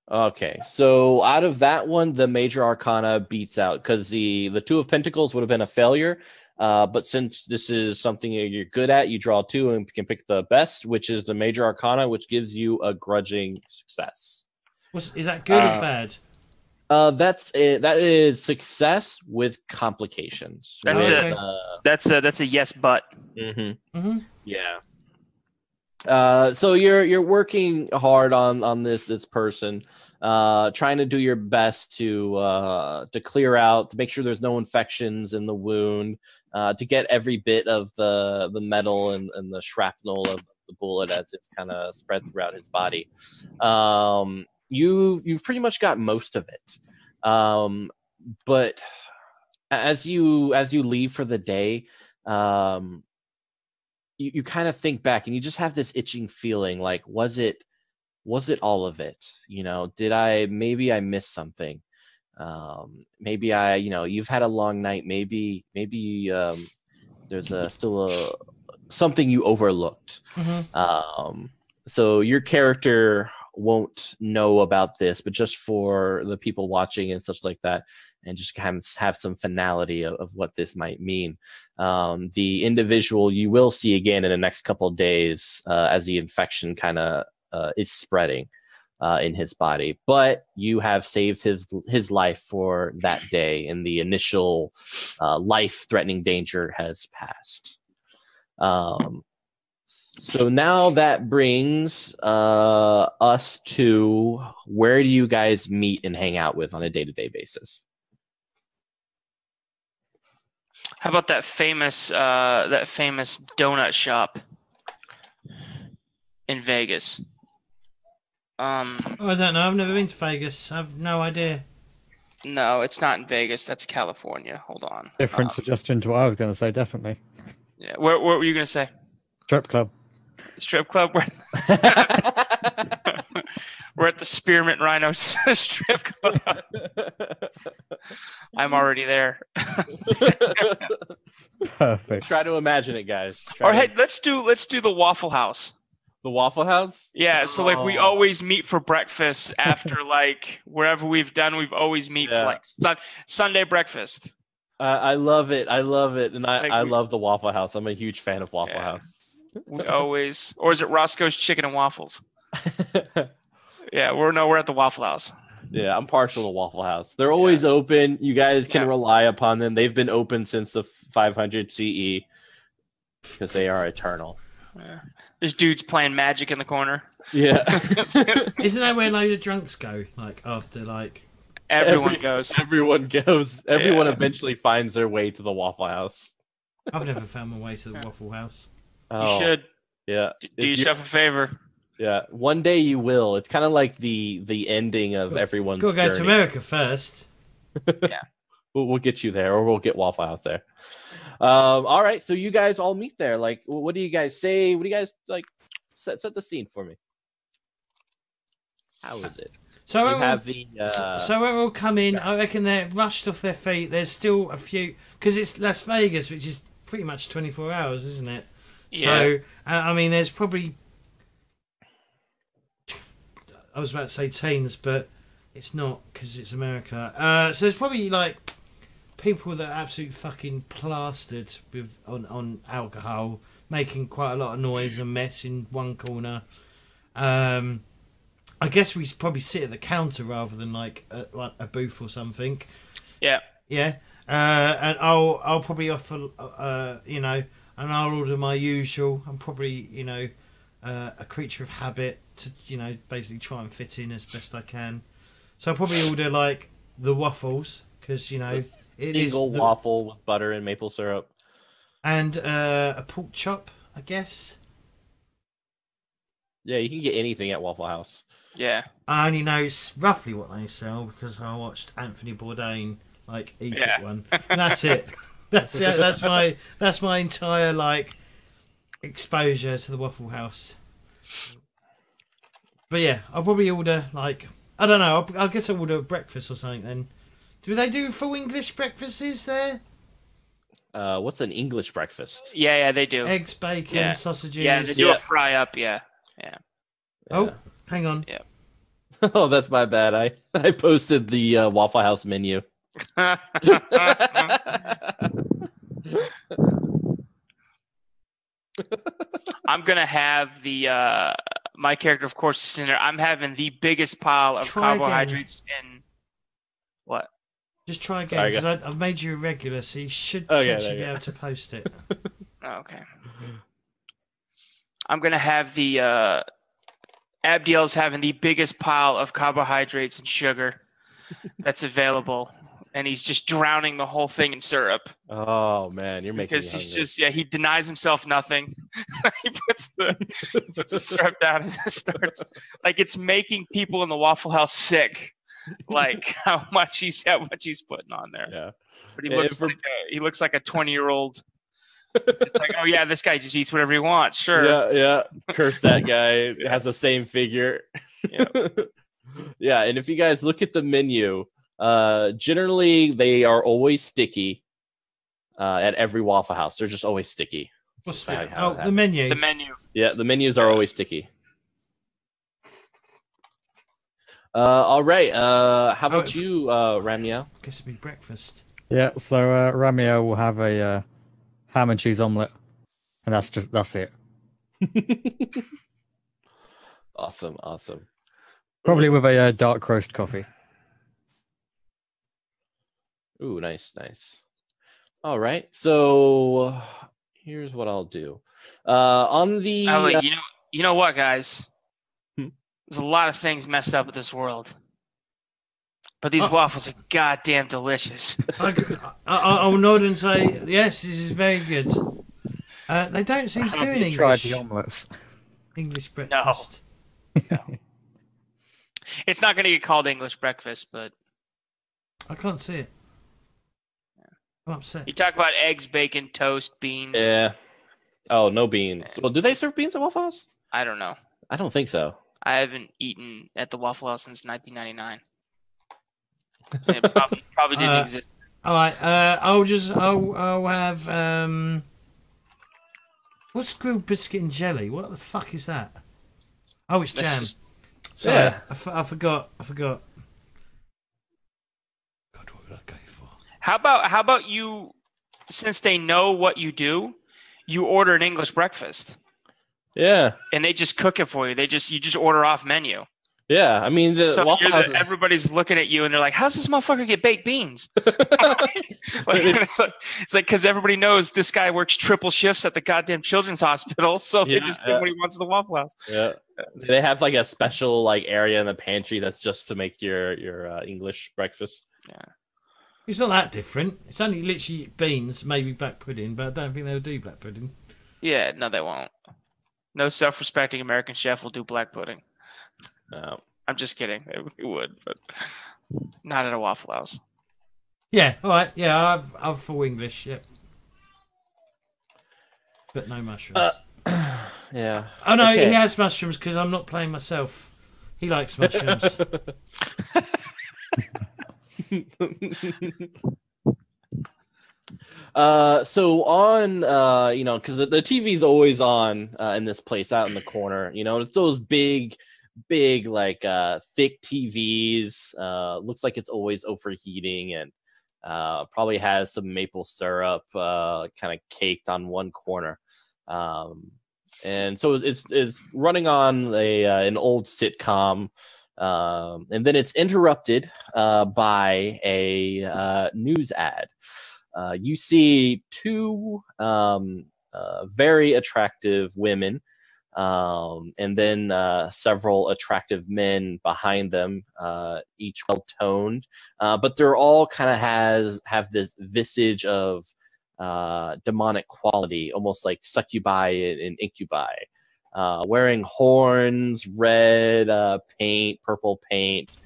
Okay, so out of that one, the major arcana beats out because the 2 of Pentacles would have been a failure. But since this is something you're good at, you draw 2 and can pick the best, which is the major arcana, which gives you a grudging success. Is that good or bad? That's it. That is success with complications. That's Okay. it. That's a yes, but Mm-hmm. Yeah. So you're working hard on this person, trying to do your best to clear out, to make sure there's no infections in the wound, to get every bit of the metal and the shrapnel of the bullet as it's kind of spread throughout his body. You've pretty much got most of it, but as you leave for the day, you kind of think back and you just have this itching feeling like, was it all of it? You know, maybe I missed something. Maybe you've had a long night. Maybe there's still something you overlooked. Mm-hmm. So your character won't know about this, but just for the people watching and such like that, and just kind of have some finality of what this might mean. The individual you will see again in the next couple of days as the infection kind of is spreading in his body, but you have saved his life for that day, and the initial life-threatening danger has passed. So now that brings us to, where do you guys meet and hang out with on a day-to-day basis? how about that famous donut shop in Vegas? I don't know. I've never been to Vegas. I've no idea. No, it's not in Vegas. That's California. Hold on. Different suggestion to what I was going to say, definitely. Yeah. What were you gonna say? Strip club. Strip club? We're at the Spearmint Rhino strip club. I'm already there. Perfect. Try to imagine it, guys. Or hey, let's do the Waffle House. The Waffle House? Yeah, so like we always meet for breakfast after like wherever we've always meet for like Sunday breakfast. I love it. And Like I love the Waffle House. I'm a huge fan of Waffle House. We always, or is it Roscoe's Chicken and Waffles? Yeah, we're at the Waffle House. Yeah, I'm partial to Waffle House. They're always open. You guys can rely upon them. They've been open since the 500 CE because they are eternal. Yeah. There's dudes playing Magic in the corner. Yeah. Isn't that where a load of drunks go? Like after like Everyone goes. Everyone goes. Everyone eventually finds their way to the Waffle House. I've never found my way to the Waffle House. You should. Yeah. Do yourself a favor. Yeah. One day you will. It's kind of like the ending of everyone's Gotta go journey. to America first. Yeah. We'll get you there, or we'll get Waffle House there. All right. So you guys all meet there. Like, what do you guys say? What do you guys like? Set the scene for me. How is it? So you have the. So when we all come in, I reckon they're rushed off their feet. There's still a few because it's Las Vegas, which is pretty much 24 hours, isn't it? Yeah. So I mean, there's probably. I was about to say teens, but it's not because it's America. So there's probably like people that are absolutely fucking plastered with on alcohol, making quite a lot of noise and mess in one corner. I guess we probably sit at the counter rather than like a booth or something. Yeah. Yeah. And I'll probably offer and I'll order my usual. I'm probably a creature of habit to basically try and fit in as best I can. So I'll probably order like the waffles because it is Eagle waffle with butter and maple syrup, and a pork chop, I guess. Yeah, you can get anything at Waffle House. Yeah. I only know roughly what they sell because I watched Anthony Bourdain eat it one. And that's it. That's it. That's my entire exposure to the Waffle House. But yeah, I'll probably order I don't know. I guess I'll order breakfast or something then. Do they do full English breakfasts there? What's an English breakfast? Yeah, they do. Eggs, bacon, sausages. Yeah, they do a fry up. Yeah. Oh, hang on. Yeah. Oh, that's my bad. I posted the Waffle House menu. I'm gonna have the my character, of course, is in there. I'm having the biggest pile of carbohydrates in what? Just try again because I've made you a regular, so you should potentially be able to post it. Okay. I'm gonna have the Abdiel's having the biggest pile of carbohydrates and sugar that's available, and he's just drowning the whole thing in syrup. Oh man, you're making because me he's hungry. he denies himself nothing. He puts the syrup down and starts it's making people in the Waffle House sick. How much he's putting on there. Yeah, but he looks like a 20-year-old. Oh yeah, this guy just eats whatever he wants. Sure. Yeah. Curse that guy. Has the same figure. Yeah. Yeah, and if you guys look at the menu, generally they are always sticky. At every Waffle House, they're just always sticky. What's that? Oh, the menu. The menu. Yeah, the menus are always sticky. All right. How about you, Ramiel? Guess it'd be breakfast. Yeah, so Ramiel will have a ham and cheese omelette, and that's it. Awesome. Probably with a dark roast coffee. Ooh, nice. All right, so here's what I'll do. On the you know what, guys? There's a lot of things messed up with this world, but these waffles are goddamn delicious. I'll nod and say yes. This is very good. They don't seem to do an Tried the omelettes. English breakfast. No. It's not going to get called English breakfast, but I can't see it. I'm upset. You talk about eggs, bacon, toast, beans. Yeah. Oh, no beans. Well, do they serve beans at Waffle House? I don't know. I don't think so. I haven't eaten at the Waffle House since 1999. It probably didn't exist. All right. I'll have what's grilled biscuit and jelly? What the fuck is that? Oh, it's jam. Sorry, Yeah. I forgot. God, what would I go for? How about you? Since they know what you do, you order an English breakfast. Yeah. And they just cook it for you. You just order off menu. Yeah, I mean the So Waffle House. everybody's looking at you and they're like, "How's this motherfucker get baked beans?" It's like because everybody knows this guy works triple shifts at the goddamn children's hospital, so they just give him what he wants at the Waffle House. Yeah, they have like a special like area in the pantry that's just to make your English breakfast. Yeah, It's not that different. It's only literally beans, maybe black pudding, but I don't think they'll do black pudding. yeah, no, they won't. No self-respecting American chef will do black pudding. No. I'm just kidding. It would, but not at a Waffle House. Yeah, all right. Yeah, I've full English. Yep, but no mushrooms. Yeah. Oh no, Okay. he has mushrooms because I'm not playing myself. He likes mushrooms. So on, because the TV's always on in this place out in the corner. It's those big, like thick TVs. Looks like it's always overheating and probably has some maple syrup kind of caked on one corner. And so it's running on an old sitcom. And then it's interrupted by a news ad. You see two very attractive women, and then several attractive men behind them, each well-toned, but they're all kind of have this visage of demonic quality, almost like succubi and incubi. Wearing horns, red paint, purple paint,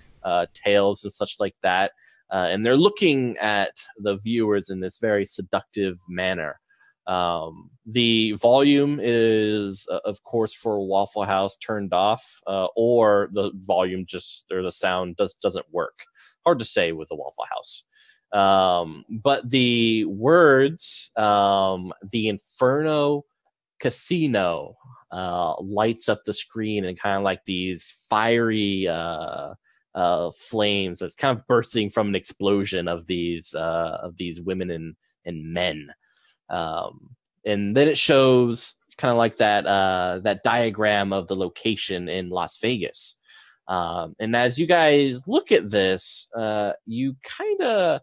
tails and such like that. And they're looking at the viewers in this very seductive manner. The volume is, of course, for Waffle House turned off, or the volume or the sound doesn't work. Hard to say with the Waffle House. But the words, the Inferno Casino, lights up the screen and kind of like these fiery flames that's kind of bursting from an explosion of these women and men. And then it shows kind of like that diagram of the location in Las Vegas. And as you guys look at this, you kind of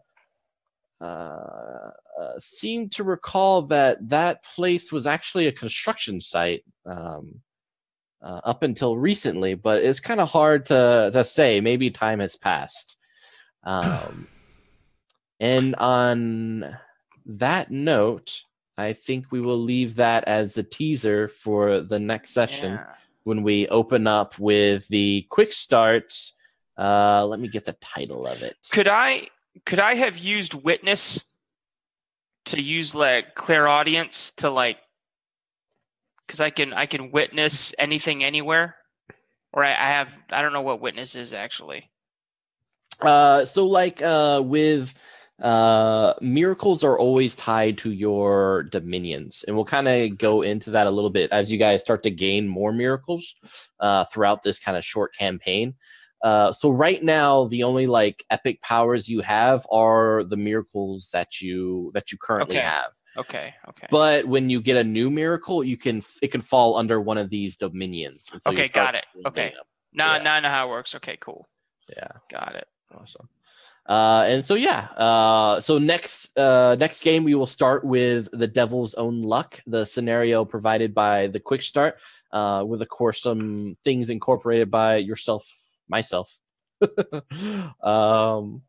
seem to recall that place was actually a construction site up until recently, but it's kind of hard to say. Maybe time has passed. And on that note, I think we will leave that as the teaser for the next session when we open up with the quick starts. Let me get the title of it. Could I have used Witness to use like clairaudience to like, because I can witness anything anywhere, or I don't know what Witness is actually. So like with miracles are always tied to your dominions, and we'll kind of go into that a little bit as you guys start to gain more miracles throughout this kind of short campaign. So right now, the only like epic powers you have are the miracles that you currently have. Okay. But when you get a new miracle, it can fall under one of these dominions. And so okay, got it. Okay, now I know how it works. Okay, cool. Yeah, got it. Awesome. And so so next game we will start with the Devil's Own Luck, the scenario provided by the Quick Start, with of course some things incorporated by myself. And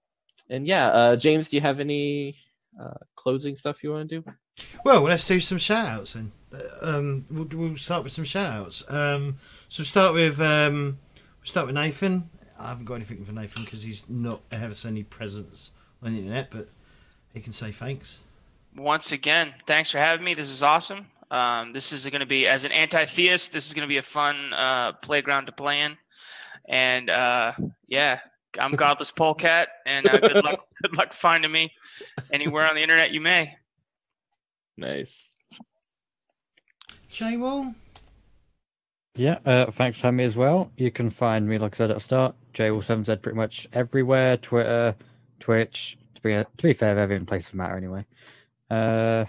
James, do you have any closing stuff you want to do? Well, let's do some shout outs then. We'll start with some shout outs. So we'll start with Nathan. I haven't got anything for Nathan because he's not ever any presence on the internet, but he can say thanks. Once again, thanks for having me. This is awesome. This is going to be, as an anti-theist, this is going to be a fun playground to play in. And I'm Godless Polecat, and good luck finding me anywhere on the internet you may. Nice. J-Wall? Yeah, thanks for having me as well. You can find me, like I said at the start, JWall7Z pretty much everywhere, Twitter, Twitch, to be fair, they're in places matter anyway. I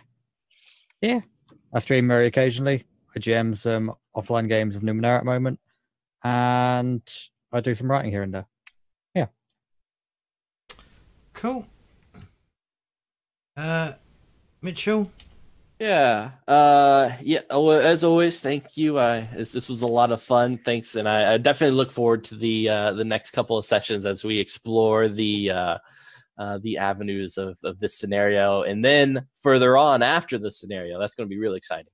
stream very occasionally. I GM some offline games of Numenera at the moment. And I do some writing here and there. Yeah. Cool. Mitchell. Yeah. Yeah. Well, as always, thank you. This was a lot of fun. Thanks, and I definitely look forward to the next couple of sessions as we explore the avenues of this scenario, and then further on after the scenario. That's going to be really exciting.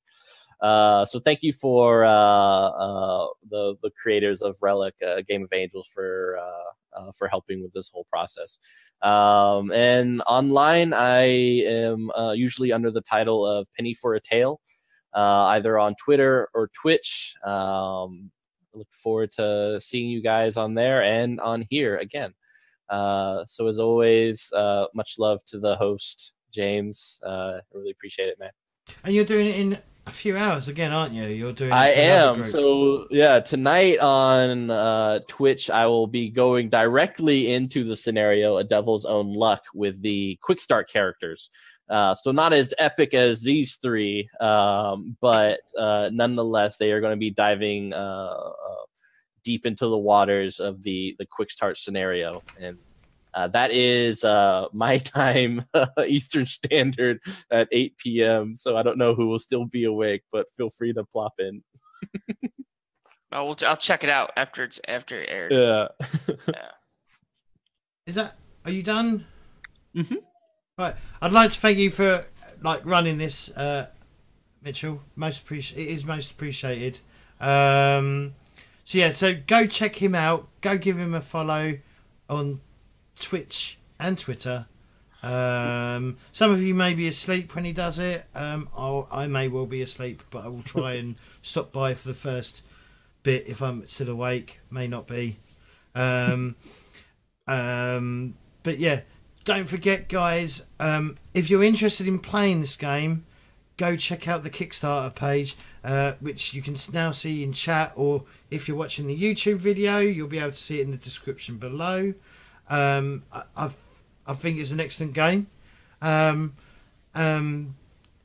So thank you for the creators of Relic, Game of Angels, for helping with this whole process. And online, I am usually under the title of Penny for a Tale, either on Twitter or Twitch. I look forward to seeing you guys on there and on here again. So as always, much love to the host, James. I really appreciate it, man. And you're doing it in a few hours again, aren't you? You're doing. I am. So yeah, tonight on Twitch, I will be going directly into the scenario, A Devil's Own Luck, with the quick start characters. So not as epic as these three, but nonetheless, they are going to be diving deep into the waters of the quick start scenario, and that is my time, Eastern Standard, at 8 p.m. So I don't know who will still be awake, but feel free to plop in. I'll check it out after it aired. Yeah. Yeah. Are you done? Mm-hmm. Right. I'd like to thank you for running this, Mitchell. It is most appreciated. So yeah, so go check him out. Go give him a follow on Twitch and Twitter. Some of you may be asleep when he does it. I may well be asleep, but I will try and stop by for the first bit if I'm still awake. May not be. But yeah, don't forget, guys, if you're interested in playing this game, go check out the Kickstarter page, which you can now see in chat, or if you're watching the YouTube video, you'll be able to see it in the description below. I think it's an excellent game, and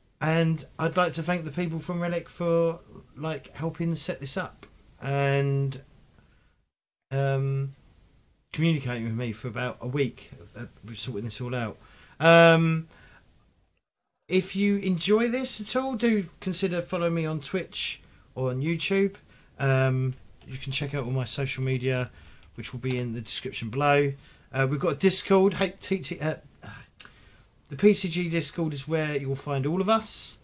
I'd like to thank the people from Relic for helping set this up and communicating with me for about a week, sorting this all out. If you enjoy this at all, do consider following me on Twitch or on YouTube. You can check out all my social media, which will be in the description below. We've got a Discord. The PCG Discord is where you'll find all of us.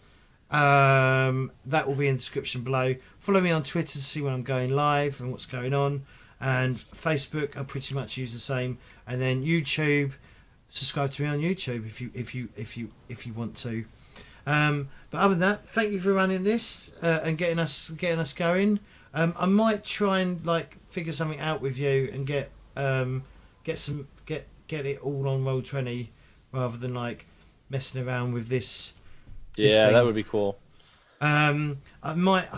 That will be in the description below. Follow me on Twitter to see when I'm going live and what's going on. And Facebook, I pretty much use the same. And then YouTube, subscribe to me on YouTube if you want to. But other than that, thank you for running this and getting us going. I might try and figure something out with you and get it all on Roll20 rather than messing around with this. Yeah, that would be cool. I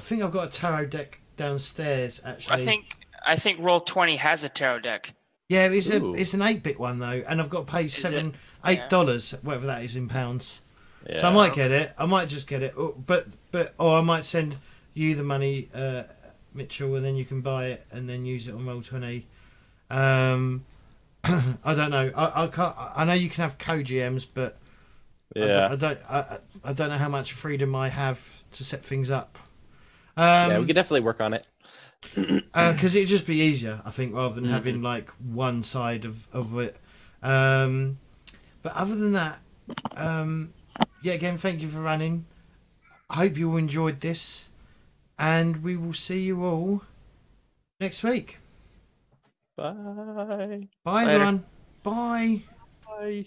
think I've got a tarot deck downstairs actually. I think Roll20 has a tarot deck. Yeah, it's an 8-bit one though, and I've got to pay $8, whatever that is in pounds. Yeah. So I might get it. I might just get it, or I might send you the money, Mitchell, and then you can buy it and then use it on Roll20. I don't know. I can't. I know you can have co-GMs, but yeah, I don't know how much freedom I have to set things up. Yeah, we could definitely work on it. Because it'd just be easier, I think, rather than having one side of it. But other than that, yeah, again, thank you for running. I hope you all enjoyed this, and we will see you all next week. Bye. Bye, everyone. Bye. Bye.